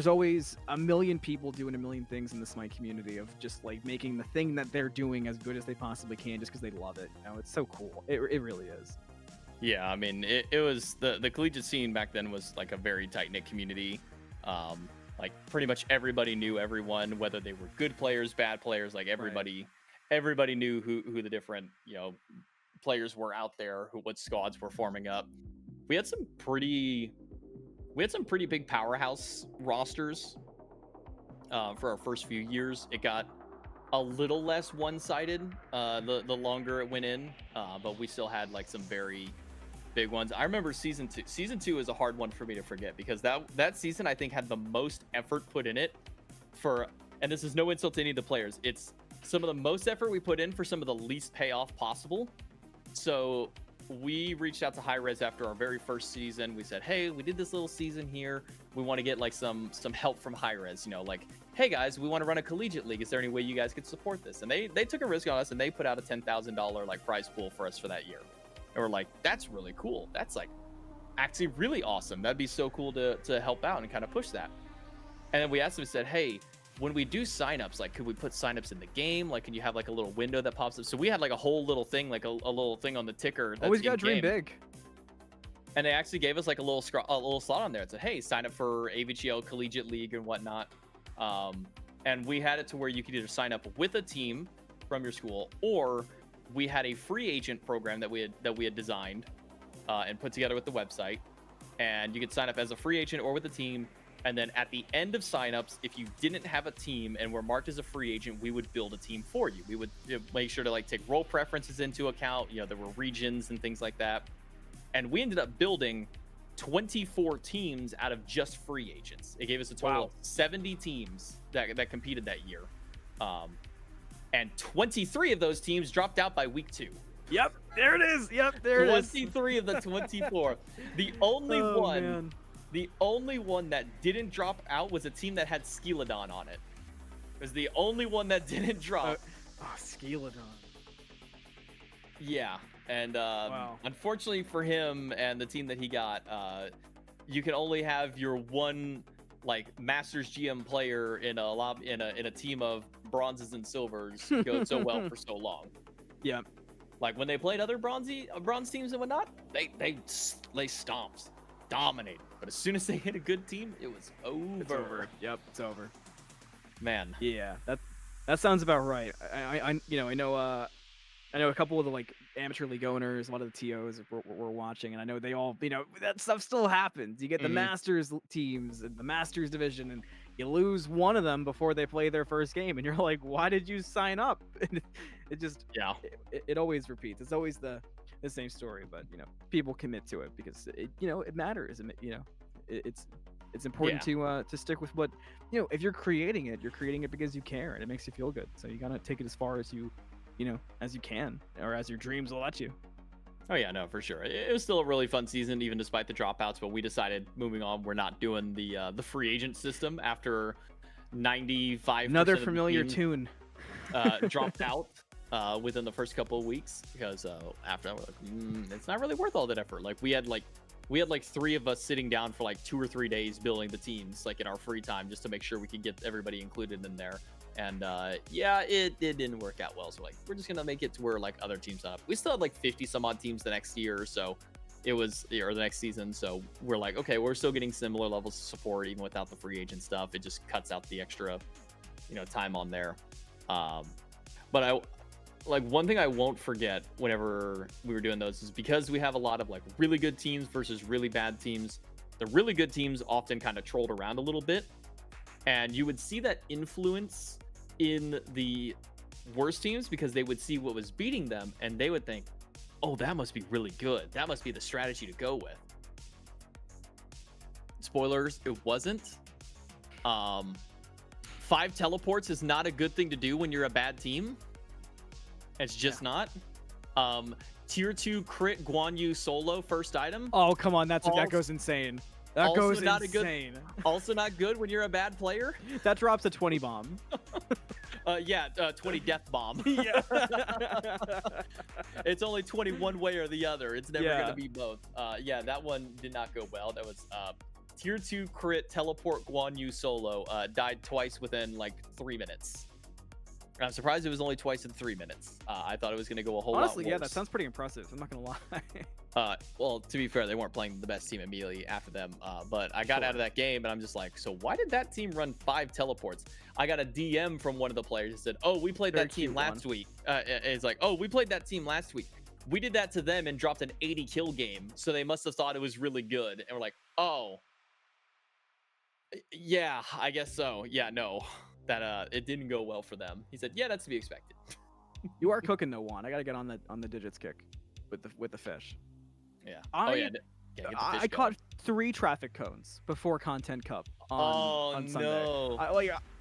S1: always a million people doing a million things in the SMITE community of just like making the thing that they're doing as good as they possibly can just because they love it. It's so cool. It really is.
S2: Yeah, I mean, it was the collegiate scene back then was like a very tight-knit community. Like pretty much everybody knew everyone, whether they were good players, bad players, like everybody knew who the different, players were out there, what squads were forming up. We had some pretty big powerhouse rosters for our first few years. It got a little less one-sided the longer it went in, but we still had like some very big ones. I remember season 2. Season 2 is a hard one for me to forget because that season I think had the most effort put in it and this is no insult to any of the players. It's some of the most effort we put in for some of the least payoff possible. So we reached out to High Res after our very first season. We said, hey, we did this little season here. We want to get like some help from High Res, like, hey guys, we want to run a collegiate league. Is there any way you guys could support this? And they took a risk on us and they put out a $10,000 like prize pool for us for that year. And we're like, that's really cool. That's like actually really awesome. That'd be so cool to help out and kind of push that. And then we asked them, we said, hey, when we do signups, like, could we put signups in the game? Like, can you have like a little window that pops up? So we had like a whole little thing, like a little thing on the ticker.
S1: Always gotta dream big.
S2: And they actually gave us like a little slot on there. It said, hey, sign up for AVGL Collegiate League and whatnot. And we had it to where you could either sign up with a team from your school, or we had a free agent program that we had designed and put together with the website. And you could sign up as a free agent or with a team. And then at the end of signups, if you didn't have a team and were marked as a free agent, we would build a team for you. We would make sure to like take role preferences into account. There were regions and things like that. And we ended up building 24 teams out of just free agents. It gave us a total of 70 teams that competed that year. And 23 of those teams dropped out by week 2.
S1: Yep, there it is. Yep, there it is.
S2: 23 of the 24. The only one. Man. The only one that didn't drop out was a team that had Skeledon on it. It was the only one that didn't drop.
S1: Skeledon.
S2: Yeah, and unfortunately for him and the team that he got, you can only have your one like Masters GM player in a team of bronzes and silvers go so well for so long.
S1: Yeah.
S2: Like when they played other bronze teams and whatnot, they stomped, dominated. But as soon as they hit a good team, it was over.
S1: It's over. Yep, it's over.
S2: Man.
S1: Yeah, that sounds about right. I know a couple of the like amateur league owners, a lot of the TOs were watching, and I know they all, that stuff still happens. You get the Masters teams and the Masters division, and you lose one of them before they play their first game, and you're like, why did you sign up? And it just, it always repeats. It's always the same story, but people commit to it because it matters. It's important to stick with what, if you're creating it because you care and it makes you feel good. So you gotta take it as far as you can, or as your dreams will let you.
S2: Oh yeah, no, for sure. It was still a really fun season, even despite the dropouts. But we decided moving on, we're not doing the free agent system after 95%.
S1: Another familiar tune
S2: dropped out within the first couple of weeks because after that, we're like, it's not really worth all that effort. Like we had like 3 of us sitting down for like 2 or 3 days building the teams, like in our free time, just to make sure we could get everybody included in there. And it didn't work out well. So like, we're just gonna make it to where like other teams set up. We still had like 50 some odd teams the next year or so. Or the next season. So we're like, okay, we're still getting similar levels of support even without the free agent stuff. It just cuts out the extra, time on there. But one thing I won't forget whenever we were doing those is because we have a lot of like really good teams versus really bad teams. The really good teams often kind of trolled around a little bit, and you would see that influence in the worst teams because they would see what was beating them and they would think, oh, that must be really good. That must be the strategy to go with. Spoilers, it wasn't. 5 teleports is not a good thing to do when you're a bad team. It's just not. Tier 2 crit Guan Yu solo first item.
S1: Oh, come on. That goes insane. That goes insane.
S2: Also not good when you're a bad player.
S1: That drops a 20 bomb.
S2: 20 death bomb.
S1: Yeah.
S2: It's only 20 one way or the other. It's never going to be both. That one did not go well. That was tier 2 crit teleport Guan Yu solo. Died twice within like 3 minutes. I'm surprised it was only twice in 3 minutes. I thought it was going to go a whole lot worse.
S1: Honestly, yeah, that sounds pretty impressive. I'm not going to lie.
S2: Well, to be fair, they weren't playing the best team immediately after them. But I got out of that game, and I'm just like, so why did that team run 5 teleports? I got a DM from one of the players that said, oh, we played that team last week. It's like, oh, we played that team last week. We did that to them and dropped an 80 kill game. So they must have thought it was really good. And we're like, oh, yeah, I guess so. Yeah, no. That it didn't go well for them. He said, yeah, that's to be expected.
S1: You are cooking though, Juan. I gotta get on the digits kick with the fish.
S2: Yeah.
S1: I caught 3 traffic cones before Content Cup on Sunday.
S2: No.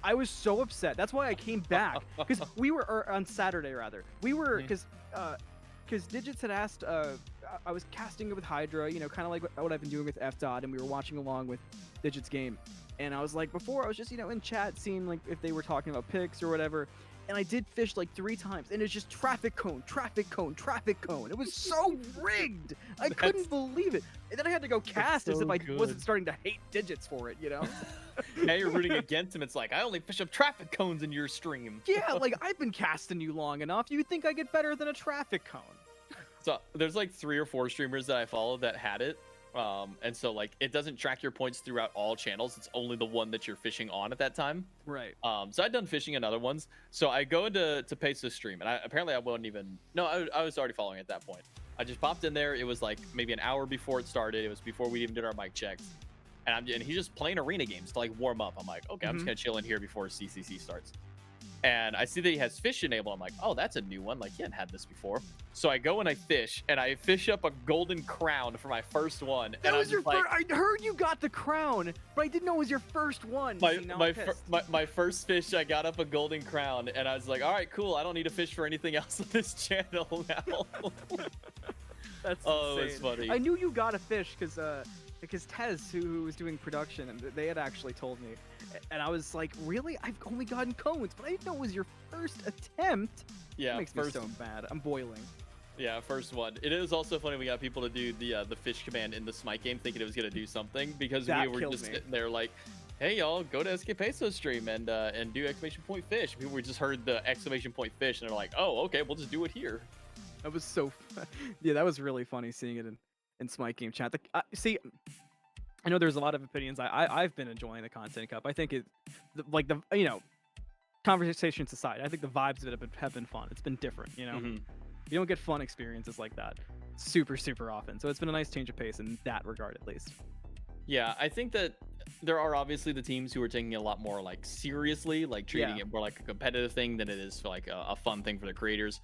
S1: I was so upset. That's why I came back, because we were on Saturday rather. We were because Digits had asked. I was casting it with Hydra, kind of like what I've been doing with FDOT, and we were watching along with Digits' game. And I was like, before I was just, in chat seeing like if they were talking about picks or whatever. And I did fish like 3 times, and it's just traffic cone, traffic cone, traffic cone. It was so rigged. I couldn't believe it. And then I had to go cast as if I wasn't starting to hate Digits for it,
S2: Now you're rooting against him. It's like, I only fish up traffic cones in your stream.
S1: Yeah, like I've been casting you long enough. You think I get better than a traffic cone?
S2: So there's like 3 or 4 streamers that I follow that had it. And so like it doesn't track your points throughout all channels. It's only the one that you're fishing on at that time.
S1: Right.
S2: So I'd done fishing in other ones. So I go into Peso's stream, and I wasn't even. No, I was already following at that point. I just popped in there. It was like maybe an hour before it started. It was before we even did our mic checks. And he's just playing arena games to like warm up. I'm like, okay, I'm just gonna chill in here before CCC starts. And I see that he has fish enabled. I'm like, oh, that's a new one. Like, he hadn't had this before. So I go and I fish up a golden crown for my first one.
S1: That was your first. I heard you got the crown, but I didn't know it was your first one.
S2: My first fish, I got up a golden crown, and I was like, all right, cool. I don't need to fish for anything else on this channel now.
S1: That's
S2: insane.
S1: It's
S2: funny.
S1: I knew you got a fish because Tez, who was doing production, and they had actually told me. And I was like, really? I've only gotten cones, but I didn't know it was your first attempt.
S2: Yeah,
S1: that makes me so bad. I'm boiling.
S2: Yeah, first one. It is also funny we got people to do the fish command in the SMITE game thinking it was going to do something, because we were just sitting there like, hey y'all, go to SK Peso stream and do exclamation point fish. People just heard the exclamation point fish and they're like, oh, okay, we'll just do it here.
S1: That was so, yeah, that was really funny seeing it in Smite game chat. See, I know there's a lot of opinions. I've been enjoying the Content Cup. I think conversations aside, I think the vibes of it have been fun. It's been different, you know.
S2: Mm-hmm.
S1: You don't get fun experiences like that super often. So it's been a nice change of pace in that regard, at least.
S2: Yeah, I think that there are obviously the teams who are taking it a lot more like seriously, like treating it more like a competitive thing than it is for like a fun thing for the creators.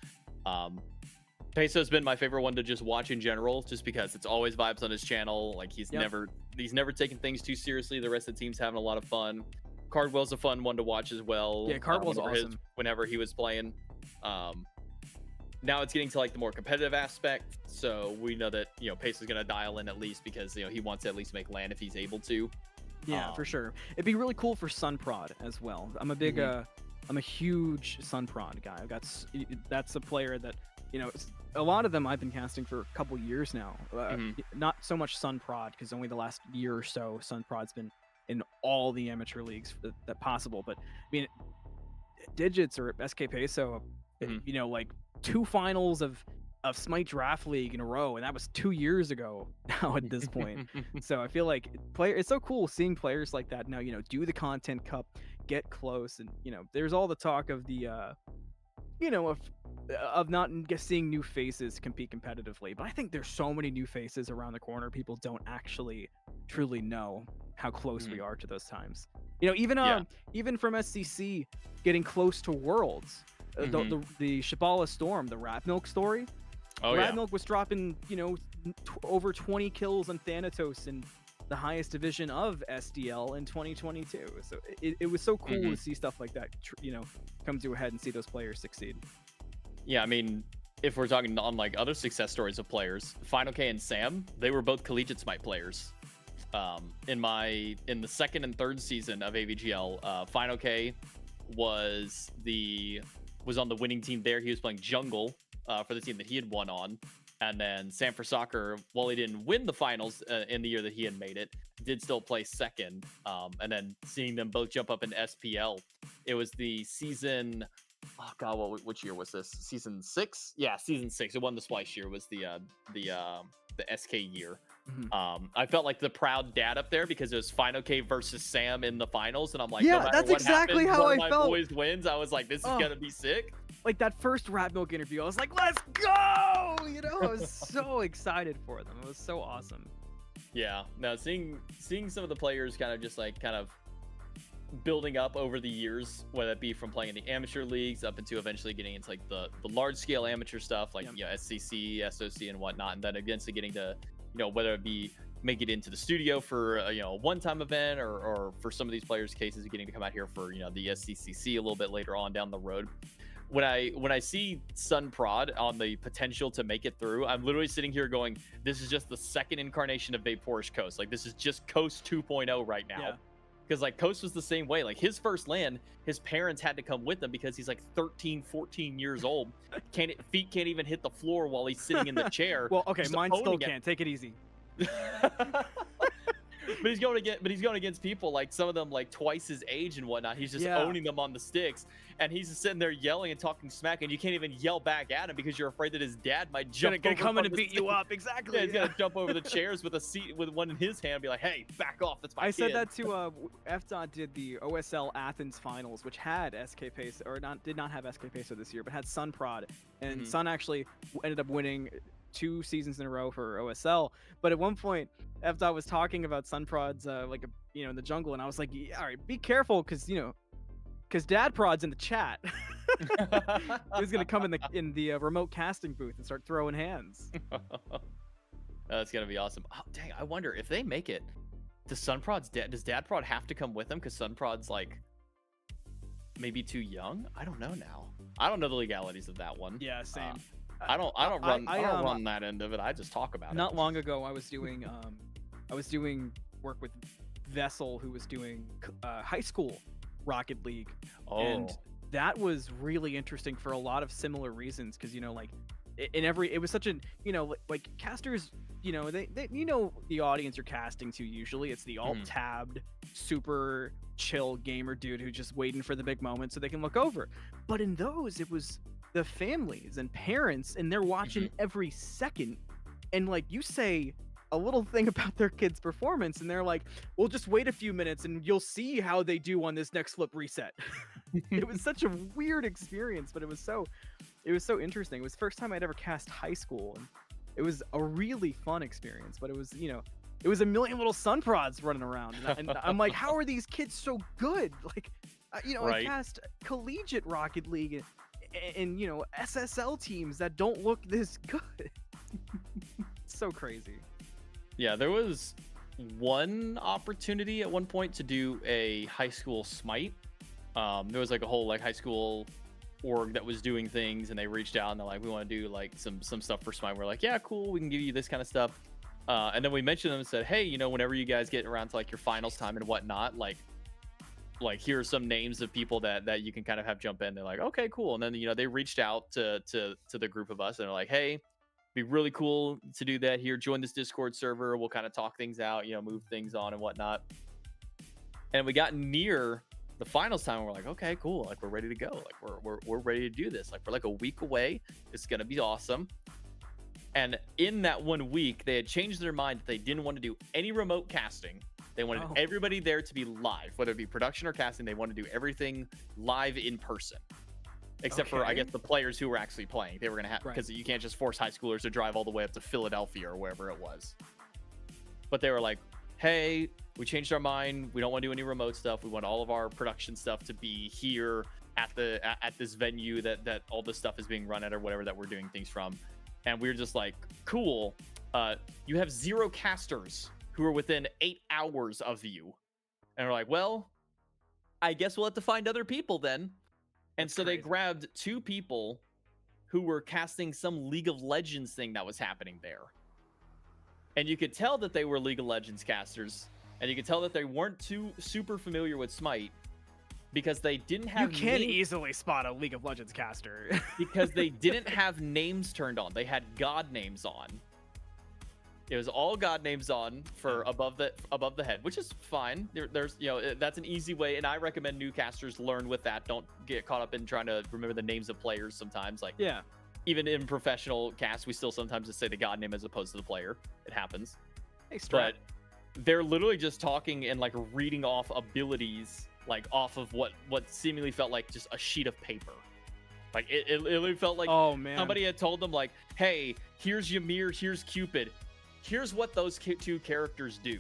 S2: Peso's been my favorite one to just watch in general, just because it's always vibes on his channel. Like he's never taken things too seriously. The rest of the team's having a lot of fun. Cardwell's a fun one to watch as well.
S1: Yeah, Cardwell's awesome.
S2: Whenever he was playing. Now it's getting to like the more competitive aspect, so we know that Peso's gonna dial in at least because he wants to at least make land if he's able to.
S1: Yeah, for sure. It'd be really cool for Sunprod as well. I'm a big I'm a huge Sunprod guy. That's a player that a lot of them I've been casting for a couple years now. Not so much Sunprod because only the last year or so Sunprod's been in all the amateur leagues that possible. But I mean, Digits or SK Peso, like 2 finals of Smite Draft League in a row, and that was 2 years ago now at this point. So I feel like it's so cool seeing players like that now, do the Content Cup, get close, and there's all the talk of the of not seeing new faces compete competitively. But I think there's so many new faces around the corner, people don't actually truly know how close we are to those times. Even from SCC getting close to Worlds, the Shabala Storm, the Rat Milk story. Rat Milk was dropping, over 20 kills on Thanatos in the highest division of SDL in 2022. So it was so cool to see stuff like that, come to a head and see those players succeed. Yeah,
S2: I mean, if we're talking on like other success stories of players, Final K and Sam, they were both collegiate Smite players. In the second and third season of AVGL, Final K was on the winning team there. He was playing jungle for the team that he had won on. And then Sam for Soccer, while he didn't win the finals in the year that he had made it, did still play second. And then seeing them both jump up in SPL, it was the season. Oh God, which year was this? Season 6? Yeah, season 6. It wasn't the Splice year. It was the SK year. I felt like the proud dad up there because it was Final K versus Sam in the finals, and I'm like,
S1: yeah,
S2: no matter
S1: that's
S2: what
S1: exactly
S2: happens,
S1: how
S2: one
S1: I
S2: of my
S1: felt.
S2: boys wins. I was like, this is gonna be sick.
S1: Like that first Rat Milk interview, I was like, let's go! I was so excited for them. It was so awesome.
S2: Yeah. Now seeing some of the players kind of building up over the years, whether it be from playing in the amateur leagues up into eventually getting into like the large scale amateur stuff like SCC, SOC, and whatnot, and then eventually getting to whether it be make it into the studio for a one-time event or for some of these players' cases getting to come out here for the SCCC a little bit later on down the road. When I see Sunprod on the potential to make it through, I'm literally sitting here going, this is just the second incarnation of Vaporish Coast. Like this is just Coast 2.0 right now. Because like Coast was the same way. Like his first land, his parents had to come with him because he's like 13, 14 years old. Feet can't even hit the floor while he's sitting in the chair.
S1: Well, okay, mine still can't. Take it easy.
S2: But he's going against people like some of them like twice his age and whatnot. He's just owning them on the sticks, and he's just sitting there yelling and talking smack, and you can't even yell back at him because you're afraid that his dad might
S1: gonna come in and beat you up. Exactly.
S2: Yeah, he's gonna jump over the chairs with a seat with one in his hand, and be like, "Hey, back off! That's my kid."
S1: I said that to FDOT did the OSL Athens finals, which had SK Peso did not have SK Peso this year, but had Sunprod, and Sun actually ended up winning 2 seasons in a row for OSL. But at one point, FDOT was talking about Sunprod's in the jungle, and I was like, yeah, all right, be careful, because Dad Prod's in the chat. He's gonna come in the remote casting booth and start throwing hands.
S2: That's gonna be awesome. Oh, dang, I wonder if they make it. Does Dad Prod have to come with him? Because Sunprod's like maybe too young. I don't know now. I don't know the legalities of that one.
S1: Yeah, same.
S2: I don't run that end of it. I just talk about it.
S1: Not long ago, I was doing work with Vessel, who was doing high school Rocket League, and that was really interesting for a lot of similar reasons. Because it was such an, like casters, they the audience you're casting to, usually it's the alt-tabbed super chill gamer dude who's just waiting for the big moment so they can look over. But in those, it was the families and parents, and they're watching every second, and like you say a little thing about their kid's performance and they're like, we'll just wait a few minutes and you'll see how they do on this next flip reset. It was such a weird experience, but it was so interesting. It was the first time I'd ever cast high school, and it was a really fun experience. But it was, it was a million little sun prods running around, and I'm like, how are these kids so good? Like, I cast collegiate Rocket League and SSL teams that don't look this good. It's so crazy.
S2: Yeah, there was one opportunity at one point to do a high school SMITE. There was like a whole like high school org that was doing things, and they reached out and they're like, we want to do like some stuff for SMITE. We're like, yeah, cool, we can give you this kind of stuff. And then we mentioned them and said, hey, whenever you guys get around to like your finals time and whatnot, like here are some names of people that you can kind of have jump in. They're like, okay, cool. And then they reached out to the group of us and they're like, hey, be really cool to do that here. Join this Discord server. We'll kind of talk things out, move things on and whatnot. And we got near the finals time. And we're like, okay, cool. Like, we're ready to go. Like, we're ready to do this. Like, we're like a week away. It's going to be awesome. And in that 1 week, they had changed their mind that they didn't want to do any remote casting. They wanted everybody there to be live, whether it be production or casting. They wanted to do everything live in person. Except for, I guess, the players who were actually playing. They were going to have, because you can't just force high schoolers to drive all the way up to Philadelphia or wherever it was. But they were like, hey, we changed our mind. We don't want to do any remote stuff. We want all of our production stuff to be here at this venue that all this stuff is being run at, or whatever that we're doing things from. And we were just like, cool. You have 0 casters who are within 8 hours of you. And we're like, well, I guess we'll have to find other people then. And so they grabbed 2 people who were casting some League of Legends thing that was happening there. And you could tell that they were League of Legends casters. And you could tell that they weren't too super familiar with SMITE, because they didn't have...
S1: You can easily spot a League of Legends caster.
S2: Because they didn't have names turned on. They had god names on. It was all god names on for above the head, which is fine. There's that's an easy way, and I recommend new casters learn with that. Don't get caught up in trying to remember the names of players sometimes. Like, even in professional casts, we still sometimes just say the god name as opposed to the player. It happens.
S1: Hey, Strat.
S2: But they're literally just talking and like reading off abilities, like off of what seemingly felt like just a sheet of paper. Like it literally felt like somebody had told them, like, hey, here's Ymir, here's Cupid. Here's what those 2 characters do,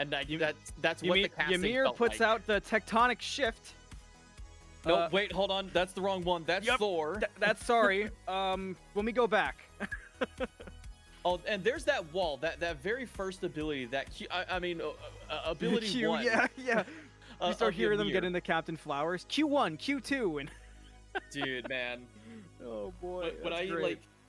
S2: and that's what the casting
S1: Ymir
S2: felt
S1: puts
S2: like.
S1: out the tectonic shift.
S2: No, wait, hold on. That's the wrong one. That's Thor.
S1: That's sorry. When we go back.
S2: Oh, and there's that wall. That very first ability. Ability
S1: Q,
S2: 1.
S1: Yeah. You start hearing them get into Captain Flowers. Q1, Q2, and.
S2: Dude, man.
S1: Oh boy.
S2: When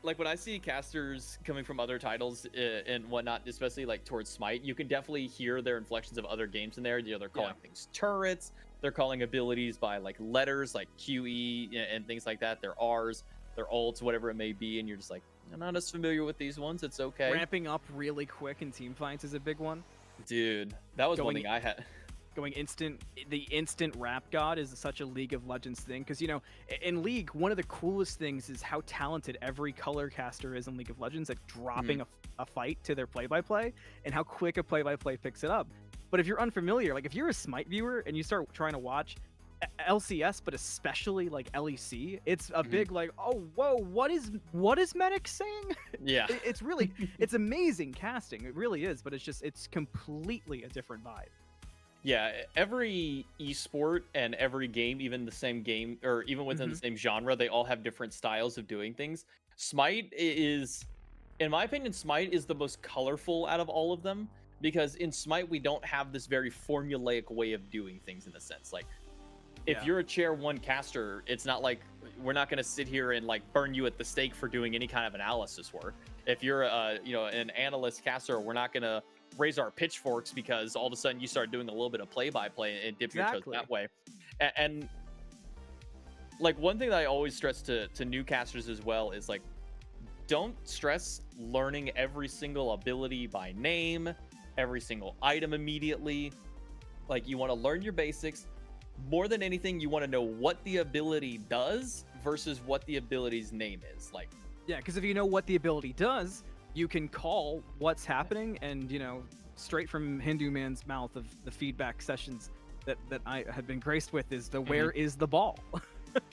S2: when I see casters coming from other titles and whatnot, especially like towards SMITE, you can definitely hear their inflections of other games in there. They're calling things turrets. They're calling abilities by like letters like QE and things like that. Their R's, their ults, whatever it may be. And you're just like, I'm not as familiar with these ones. It's okay.
S1: Ramping up really quick in team fights is a big one.
S2: Dude, that was one thing I had.
S1: Going instant, the instant rap god is such a League of Legends thing, because in League, one of the coolest things is how talented every color caster is in League of Legends at dropping a fight to their play-by-play, and how quick a play-by-play picks it up. But if you're unfamiliar, like if you're a SMITE viewer and you start trying to watch LCS, but especially like LEC, it's a big like, oh whoa, what is Medic saying?
S2: Yeah.
S1: It's really it's amazing casting, it really is, but it's completely a different vibe.
S2: Yeah, every esport and every game, even the same game, or even within the same genre, they all have different styles of doing things. SMITE is, in my opinion, SMITE is the most colorful out of all of them, because in SMITE, we don't have this very formulaic way of doing things in a sense. Like, if you're a Chair 1 caster, it's not like, we're not going to sit here and like burn you at the stake for doing any kind of analysis work. If you're an analyst caster, we're not going to raise our pitchforks because all of a sudden you start doing a little bit of play-by-play and dip your toes that way. And like one thing that I always stress to new casters as well is like, don't stress learning every single ability by name, every single item immediately. Like, you want to learn your basics. More than anything, you want to know what the ability does versus what the ability's name is. Like,
S1: Yeah, because if you know what the ability does, you can call what's happening, and straight from Hindu Man's mouth of the feedback sessions that I had been graced with is the where is the ball?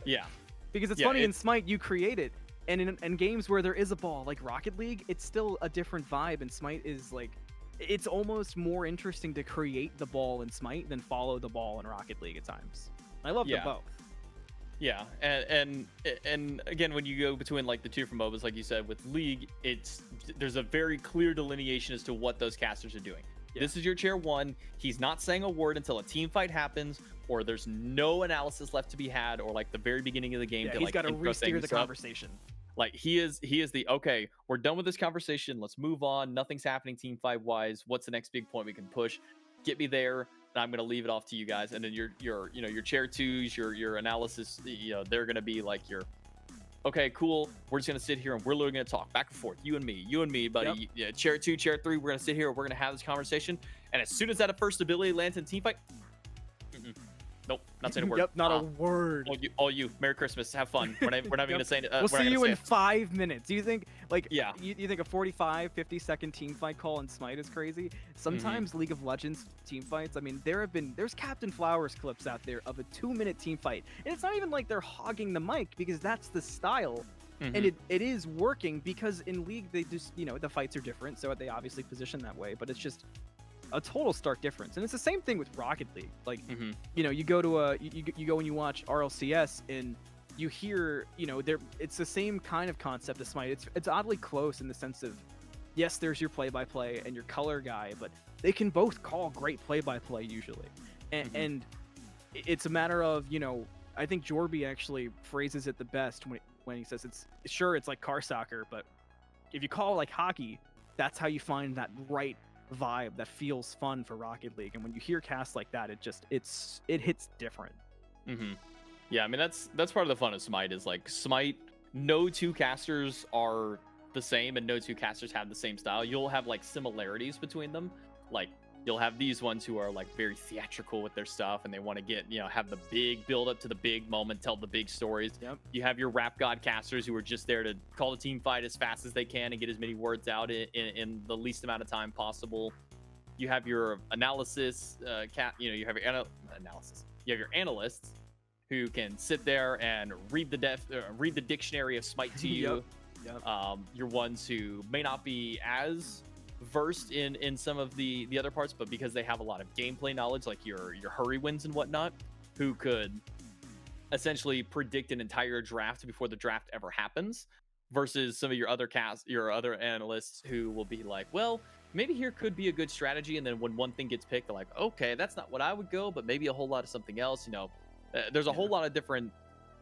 S2: yeah,
S1: Because it's
S2: Yeah,
S1: funny, in Smite you create it, and in games where there is a ball, like Rocket League, it's still a different vibe, and Smite is like, it's almost more interesting to create the ball in Smite than follow the ball in Rocket League at times. I love them both.
S2: Yeah, and again, when you go between like the two from MOBAs, like you said, with League, there's a very clear delineation as to what those casters are doing. Yeah. This is your chair 1. He's not saying a word until a team fight happens, or there's no analysis left to be had, or like the very beginning of the game.
S1: Yeah,
S2: to,
S1: he's
S2: like,
S1: got to re-steer the conversation.
S2: Like, he is the, okay, we're done with this conversation. Let's move on. Nothing's happening team fight wise. What's the next big point we can push? Get me there. And I'm going to leave it off to you guys. And then your chair 2s, your analysis, they're going to be like okay, cool. We're just going to sit here and we're literally going to talk back and forth. You and me, buddy. Yep. Yeah, chair 2, chair 3, we're going to sit here. We're going to have this conversation. And as soon as that first ability lands in team fight, nope, not saying a word.
S1: Yep, not a word.
S2: All you. Merry Christmas. Have fun. We're not even going to say it.
S1: We'll see you in 5 minutes. Do you think,
S2: yeah,
S1: you think a 45, 50-second team fight call in Smite is crazy? Sometimes League of Legends team fights, I mean, there's Captain Flowers clips out there of a 2-minute team fight. And it's not even like they're hogging the mic, because that's the style. And it is working, because in League, they just, the fights are different, so they obviously position that way, but it's just a total stark difference. And it's the same thing with Rocket League. Like, you go to you go and you watch RLCS, and you hear, it's the same kind of concept as Smite. It's oddly close in the sense of, yes, there's your play-by-play and your color guy, but they can both call great play-by-play usually. And it's a matter of, I think Jorby actually phrases it the best when he says it's like car soccer, but if you call it like hockey, that's how you find that right vibe that feels fun for Rocket League. And when you hear casts like that, it hits different.
S2: Yeah, I mean, that's part of the fun of Smite, is like Smite, no two casters are the same, and no two casters have the same style. You'll have like similarities between them. Like, you'll have these ones who are like very theatrical with their stuff, and they want to get, have the big build up to the big moment, tell the big stories.
S1: Yep.
S2: You have your rap god casters who are just there to call the team fight as fast as they can and get as many words out in the least amount of time possible. You have your analysis, you have your analysis. You have your analysts who can sit there and read the dictionary of Smite to you.
S1: Yep.
S2: Your ones who may not be as versed in some of the other parts, but because they have a lot of gameplay knowledge, like your hurry wins and whatnot, who could essentially predict an entire draft before the draft ever happens, versus some of your other analysts who will be like, well, maybe here could be a good strategy, and then when one thing gets picked, they're like, okay, that's not what I would go, but maybe a whole lot of something else. There's a whole lot of different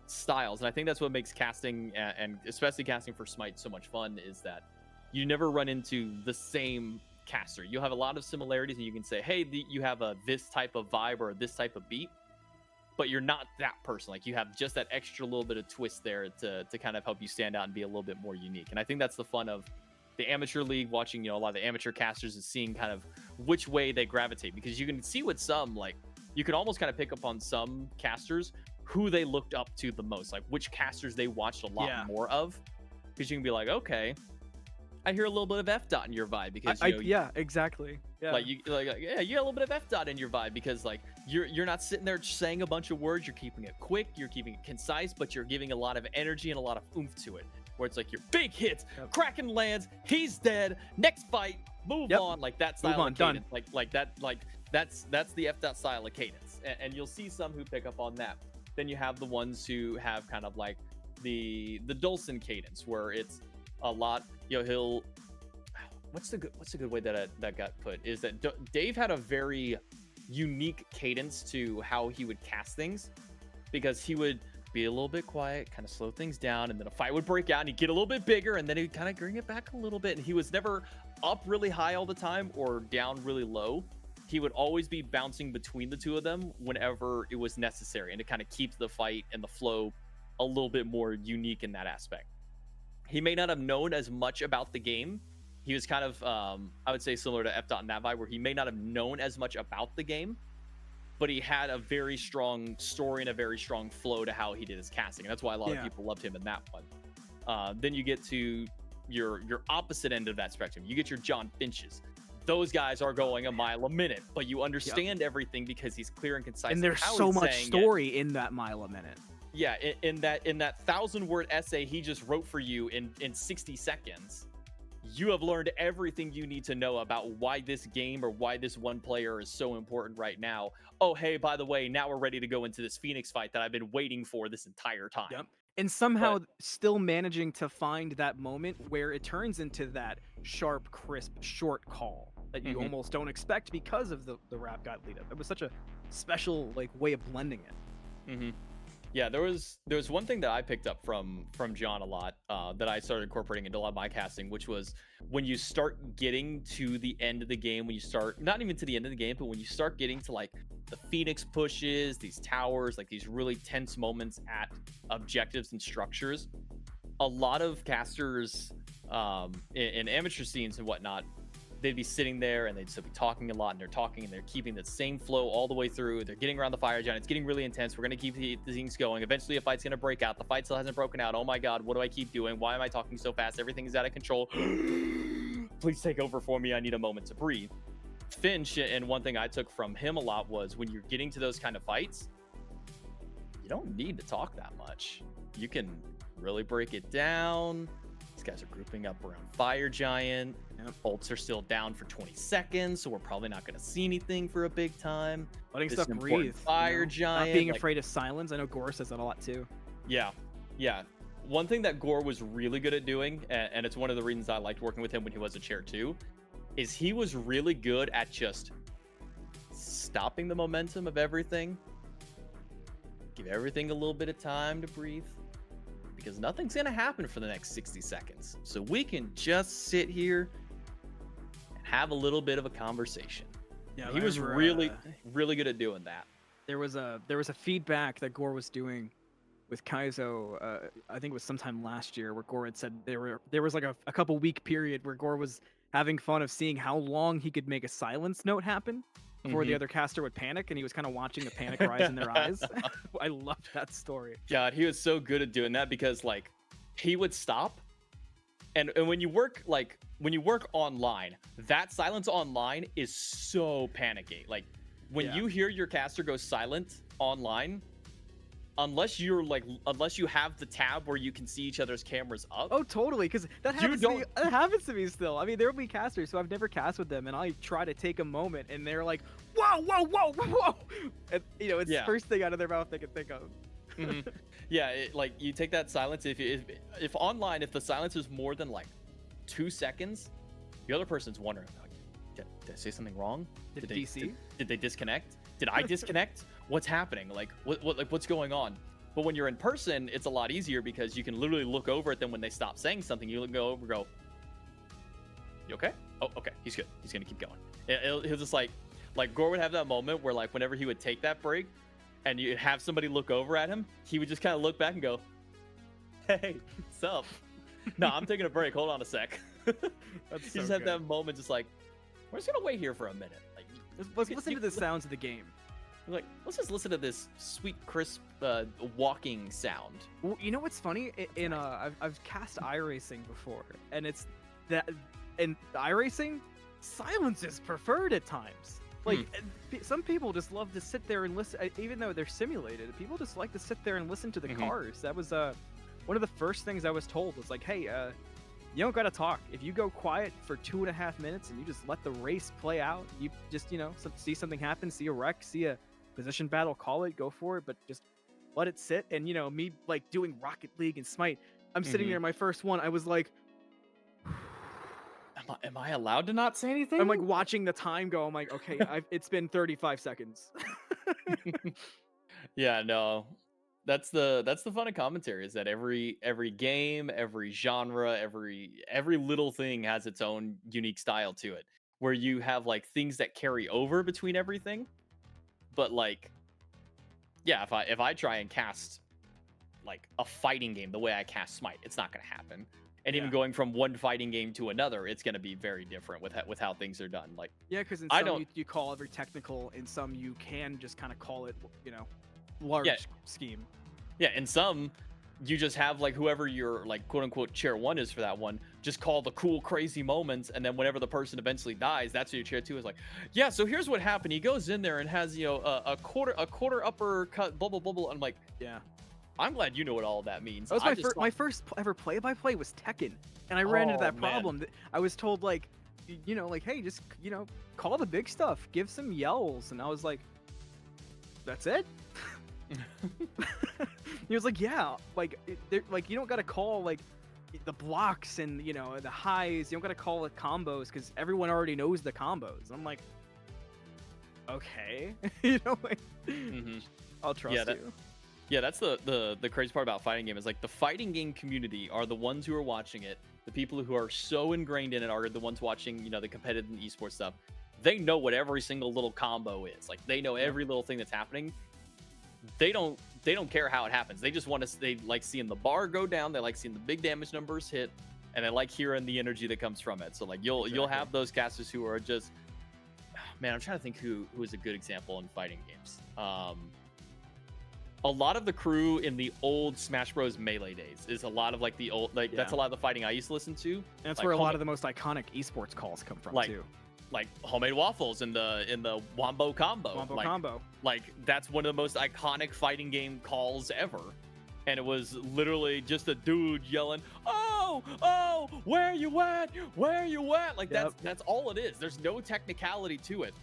S2: styles, and I think that's what makes casting, and especially casting for Smite, so much fun, is that you never run into the same caster. You'll have a lot of similarities, and you can say, hey, you have this type of vibe or this type of beat, but you're not that person. Like, you have just that extra little bit of twist there to kind of help you stand out and be a little bit more unique. And I think that's the fun of the amateur league, watching a lot of the amateur casters, is seeing kind of which way they gravitate, because you can see with some, like, you can almost kind of pick up on some casters who they looked up to the most, like which casters they watched a lot more of, because you can be like, okay, I hear a little bit of F dot in your vibe, because
S1: yeah, exactly. Yeah.
S2: Like, you got a little bit of F dot in your vibe, because like you're not sitting there saying a bunch of words. You're keeping it quick, you're keeping it concise, but you're giving a lot of energy and a lot of oomph to it. Where it's like your big hits, Kraken lands, he's dead, next fight, move on, like that style of cadence, that's the F dot style of cadence, and you'll see some who pick up on that. Then you have the ones who have kind of like the Dulcin cadence, where it's a lot, he'll, what's the good way that got put, is that Dave had a very unique cadence to how he would cast things, because he would be a little bit quiet, kind of slow things down, and then a fight would break out and he'd get a little bit bigger, and then he'd kind of bring it back a little bit, and he was never up really high all the time or down really low. He would always be bouncing between the two of them whenever it was necessary, and to kind of keep the fight and the flow a little bit more unique in that aspect. he may not have known as much about the game. He was kind of, I would say, similar to F.Navi, where he may not have known as much about the game, but he had a very strong story and a very strong flow to how he did his casting. And that's why a lot of people loved him in that one. Then you get to your opposite end of that spectrum. You get your John Finches. Those guys are going a mile a minute, but you understand everything because he's clear and concise.
S1: And there's so much story in that mile a minute.
S2: Yeah, in that 1,000-word essay he just wrote for you in 60 seconds, you have learned everything you need to know about why this game or why this one player is so important right now. Oh, hey, by the way, now we're ready to go into this Phoenix fight that I've been waiting for this entire time.
S1: Yep. And somehow still managing to find that moment where it turns into that sharp, crisp, short call that you almost don't expect because of the rap god lead up. It was such a special way of blending it.
S2: Yeah, there was one thing that I picked up from John a lot that I started incorporating into a lot of my casting, which was when you start getting to the end of the game, when you start, not even to the end of the game, but when you start getting to the Phoenix pushes, these towers, these really tense moments at objectives and structures, a lot of casters in amateur scenes and whatnot, they'd be sitting there and they'd still be talking a lot, and they're keeping the same flow all the way through. They're getting around the fire giant. It's getting really intense. We're going to keep the things going. Eventually a fight's going to break out. The fight still hasn't broken out. Oh my God, what do I keep doing? Why am I talking so fast? Everything is out of control. Please take over for me. I need a moment to breathe. Finch, and one thing I took from him a lot was when you're getting to those kind of fights, you don't need to talk that much. You can really break it down. These guys are grouping up around Fire Giant. Ults are still down for 20 seconds, so we're probably not going to see anything for a big time.
S1: Letting stuff breathe.
S2: Fire Giant.
S1: Not being afraid of silence. I know Gore says that a lot too.
S2: Yeah. One thing that Gore was really good at doing, and it's one of the reasons I liked working with him when he was a chair too, is he was really good at just stopping the momentum of everything. Give everything a little bit of time to breathe, because nothing's going to happen for the next 60 seconds. So we can just sit here and have a little bit of a conversation. Yeah, he was really good at doing that.
S1: There was a feedback that Gore was doing with Kaizo, I think it was sometime last year, where Gore had said there was a couple week period where Gore was having fun of seeing how long he could make a silence note happen before the other caster would panic, and he was kind of watching the panic rise in their eyes. I loved that story.
S2: God, he was so good at doing that, because he would stop, and when you work online, that silence online is so panicky. When you hear your caster go silent online, unless you have the tab where you can see each other's cameras up.
S1: Oh, totally, because that happens to me still. I mean, there will be casters who I've never cast with them, and I try to take a moment, and they're like, whoa, whoa, whoa, whoa. And, it's the first thing out of their mouth they can think of.
S2: Yeah, you take that silence. If online, if the silence is more than 2 seconds, the other person's wondering, did I say something wrong?
S1: Did
S2: they disconnect? Did I disconnect? What's happening? What's going on? But when you're in person, it's a lot easier, because you can literally look over at them when they stop saying something. You go over, go, you okay? Oh, okay, he's good. He's gonna keep going. He'll just Gore would have that moment where whenever he would take that break, and you have somebody look over at him, he would just kind of look back and go, "Hey, what's up? No, I'm taking a break. Hold on a sec."
S1: That's so
S2: just have that moment, just we're just gonna wait here for a minute.
S1: Let's listen to the sounds of the game.
S2: Let's just listen to this sweet, crisp walking sound.
S1: Well, you know what's funny? I've cast iRacing before, and it's that in iRacing, silence is preferred at times. Some people just love to sit there and listen, even though they're simulated. People just like to sit there and listen to the cars. That was one of the first things I was told was hey, you don't gotta talk. If you go quiet for 2.5 minutes and you just let the race play out, you just see something happen, see a wreck, see a position battle, call it, go for it, but just let it sit. And me doing Rocket League and Smite, I'm sitting there, my first one, I was like,
S2: am I allowed to not say anything?
S1: I'm watching the time go. I'm like, okay, it's been 35 seconds.
S2: Yeah, no. That's the fun of commentary, is that every game, every genre, every little thing has its own unique style to it, where you have things that carry over between everything. But if I try and cast like a fighting game the way I cast Smite. It's not going to happen. And even
S1: Yeah.
S2: going from one fighting game to another, it's going to be very different with how things are done. Like,
S1: Yeah, because in
S2: I
S1: some
S2: don't-
S1: you call every technical, in some you can just kind of call it, you know, large
S2: Yeah.
S1: scheme.
S2: Yeah, in some, you just have like whoever your like quote unquote chair 1 is for that one, just call the cool crazy moments, and then whenever the person eventually dies, that's who your chair 2 is like. Yeah, so here's what happened. He goes in there and has, you know, a quarter uppercut, blah blah blah blah. I'm like,
S1: Yeah.
S2: I'm glad you know what all of that means.
S1: That was
S2: I
S1: my
S2: just
S1: first, my first ever play-by-play was Tekken, and I ran into
S2: Oh,
S1: that
S2: man.
S1: problem. I was told like, you know, like, hey, just, you know, call the big stuff, give some yells, and I was like, that's it. He was like, yeah, like, like you don't gotta call like the blocks and, you know, the highs. You don't gotta call it combos because everyone already knows the combos. I'm like, okay, you know, like,
S2: Mhm.
S1: I'll trust you.
S2: Yeah, that's the crazy part about fighting game is like the fighting game community are the ones who are watching it. The people who are so ingrained in it are the ones watching, you know, the competitive and esports stuff. They know what every single little combo is. Like they know every little thing that's happening. They don't care how it happens. They just want to. They like seeing the bar go down. They like seeing the big damage numbers hit, and they like hearing the energy that comes from it. So like you'll have those casters who are just, man. I'm trying to think who is a good example in fighting games. A lot of the crew in the old Smash Bros. Melee days is a lot of like the old that's a lot of the fighting I used to listen to.
S1: And that's
S2: like
S1: where a lot of the most iconic esports calls come from too.
S2: Like homemade waffles in the wombo combo.
S1: Wombo combo.
S2: Like that's one of the most iconic fighting game calls ever. And it was literally just a dude yelling, "Oh, where you at? Where you at?" Like that's all it is. There's no technicality to it.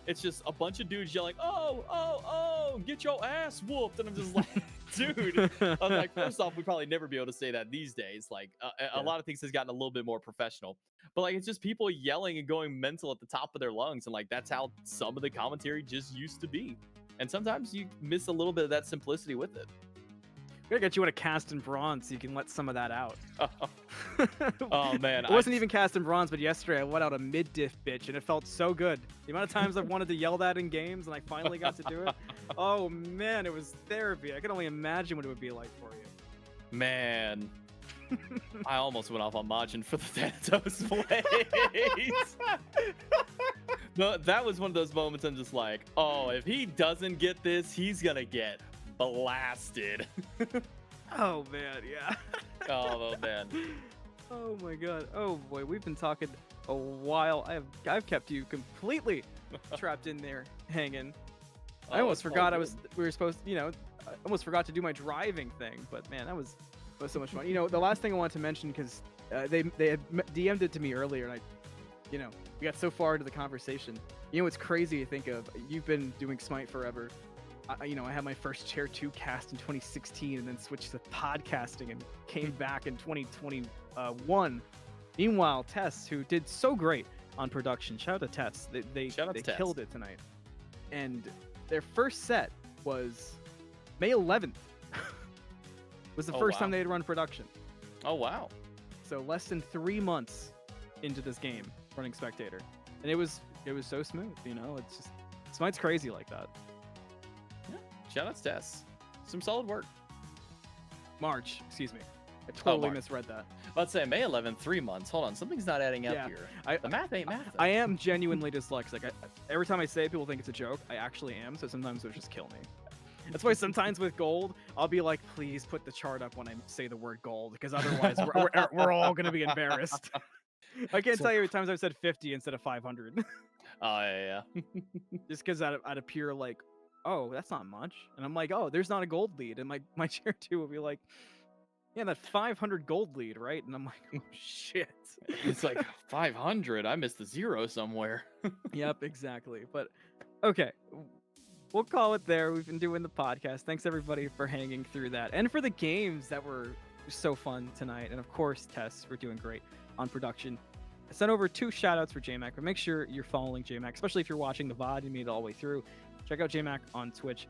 S2: It's just a bunch of dudes yelling, "Oh, get your ass whooped." And I'm just like, dude, I'm like, first off, we probably never be able to say that these days. Like a lot of things has gotten a little bit more professional, but like, it's just people yelling and going mental at the top of their lungs. And like, that's how some of the commentary just used to be. And sometimes you miss a little bit of that simplicity with it.
S1: We gotta get you in a cast in bronze so you can let some of that out.
S2: Oh man,
S1: It wasn't even cast in bronze, but yesterday I let out a mid-diff bitch and it felt so good. The amount of times I've wanted to yell that in games and I finally got to do it. Oh man, it was therapy. I can only imagine what it would be like for you.
S2: Man, I almost went off on Majin for the Thanatos plays. No, that was one of those moments I'm just like, oh, if he doesn't get this, he's gonna get blasted.
S1: Oh man, yeah.
S2: Oh man.
S1: Oh my god. Oh boy, we've been talking a while. I've kept you completely trapped in there hanging. I almost forgot we were supposed to, you know, I almost forgot to do my driving thing, but man, that was so much fun. You know, the last thing I wanted to mention, because they had DM'd it to me earlier, and I, you know, we got so far into the conversation. You know, it's crazy to think of. You've been doing Smite forever. You know, I had my first Chair 2 cast in 2016 and then switched to podcasting and came back in 2021. Meanwhile, Tess, who did so great on production, shout out to Tess. They killed it tonight. And their first set was May 11th. Was the first time they had run production.
S2: Oh, wow.
S1: So less than 3 months into this game running Spectator. And it was so smooth, you know? It's just, Smite's crazy like that.
S2: Shout out to Tess. Some solid work.
S1: March, excuse me. I totally misread that.
S2: Let's say May 11th, 3 months. Hold on, something's not adding up here. The math ain't math.
S1: I am genuinely dyslexic. Every time I say it, people think it's a joke. I actually am, so sometimes it'll just kill me. That's why sometimes with gold, I'll be like, please put the chart up when I say the word gold, because otherwise we're all going to be embarrassed. I can't tell you how many times I've said 50 instead of 500.
S2: Oh, yeah.
S1: Just because I'd appear like, oh, that's not much. And I'm like, oh, there's not a gold lead. And my Chair 2 will be like, yeah, that 500 gold lead, right? And I'm like, oh, shit.
S2: It's like 500. I missed the zero somewhere.
S1: Yep, exactly. But okay, we'll call it there. We've been doing the podcast. Thanks, everybody, for hanging through that. And for the games that were so fun tonight. And of course, Tess, for doing great on production. I sent over 2 shout-outs for Jmac, but make sure you're following Jmac, especially if you're watching the VOD. You made it all the way through. Check out Jmac on Twitch.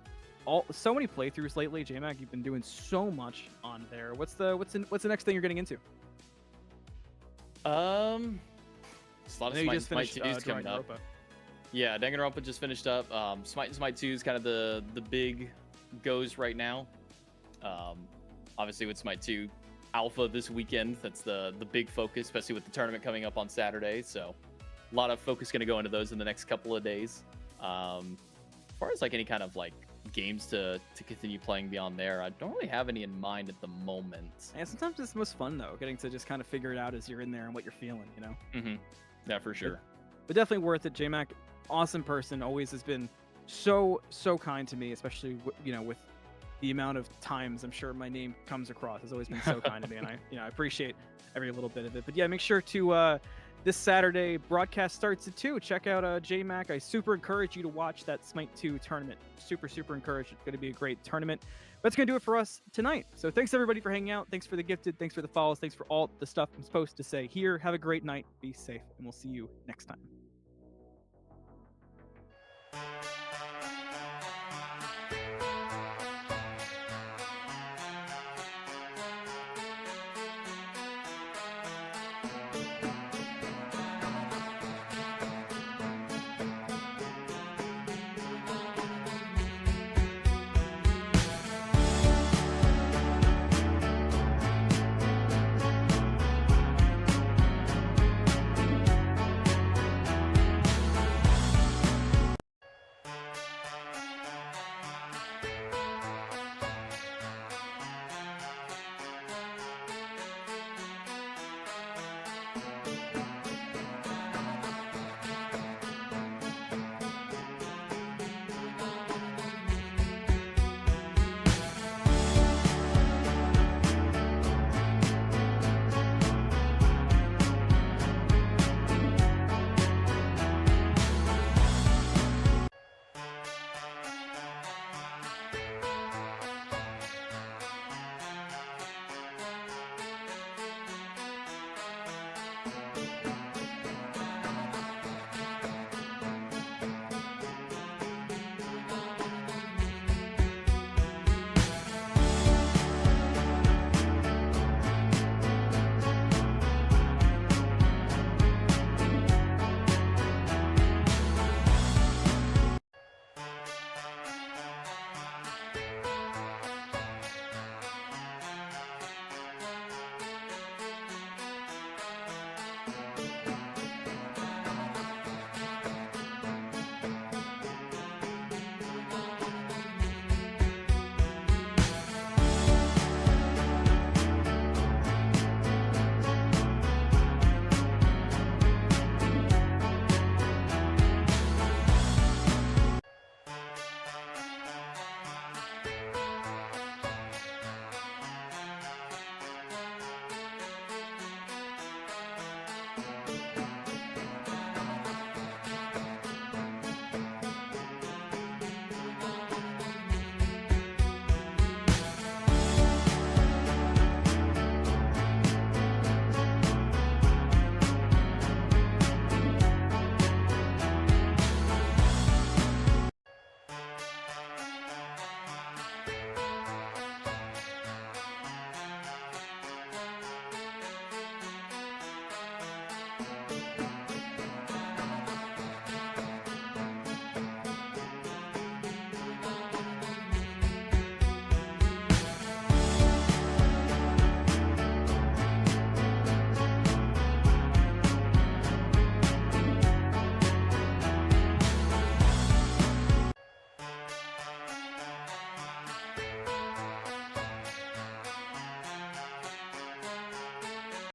S1: So many playthroughs lately, Jmac. You've been doing so much on there. What's the next thing you're getting into?
S2: A lot of Smite 2 is coming up. Yeah, Danganronpa just finished up. Smite and Smite 2 is kind of the big goes right now. obviously with SMITE 2 Alpha this weekend. That's the big focus, especially with the tournament coming up on Saturday. So a lot of focus going to go into those in the next couple of days. As far as like any kind of like games to continue playing beyond there, I don't really have any in mind at the moment.
S1: And sometimes it's most fun though, getting to just kind of figure it out as you're in there and what you're feeling, you know.
S2: Yeah, for sure.
S1: But definitely worth it. Jmac, awesome person, always has been so kind to me, especially you know, with the amount of times I'm sure my name comes across. Has always been so kind to me, and I appreciate every little bit of it. But yeah, make sure to this Saturday broadcast starts at 2. Check out Jmac. I super encourage you to watch that SMITE 2 tournament. Super encouraged. It's going to be a great tournament. But that's going to do it for us tonight. So thanks everybody for hanging out. Thanks for the gifted. Thanks for the follows. Thanks for all the stuff I'm supposed to say here. Have a great night. Be safe, and we'll see you next time.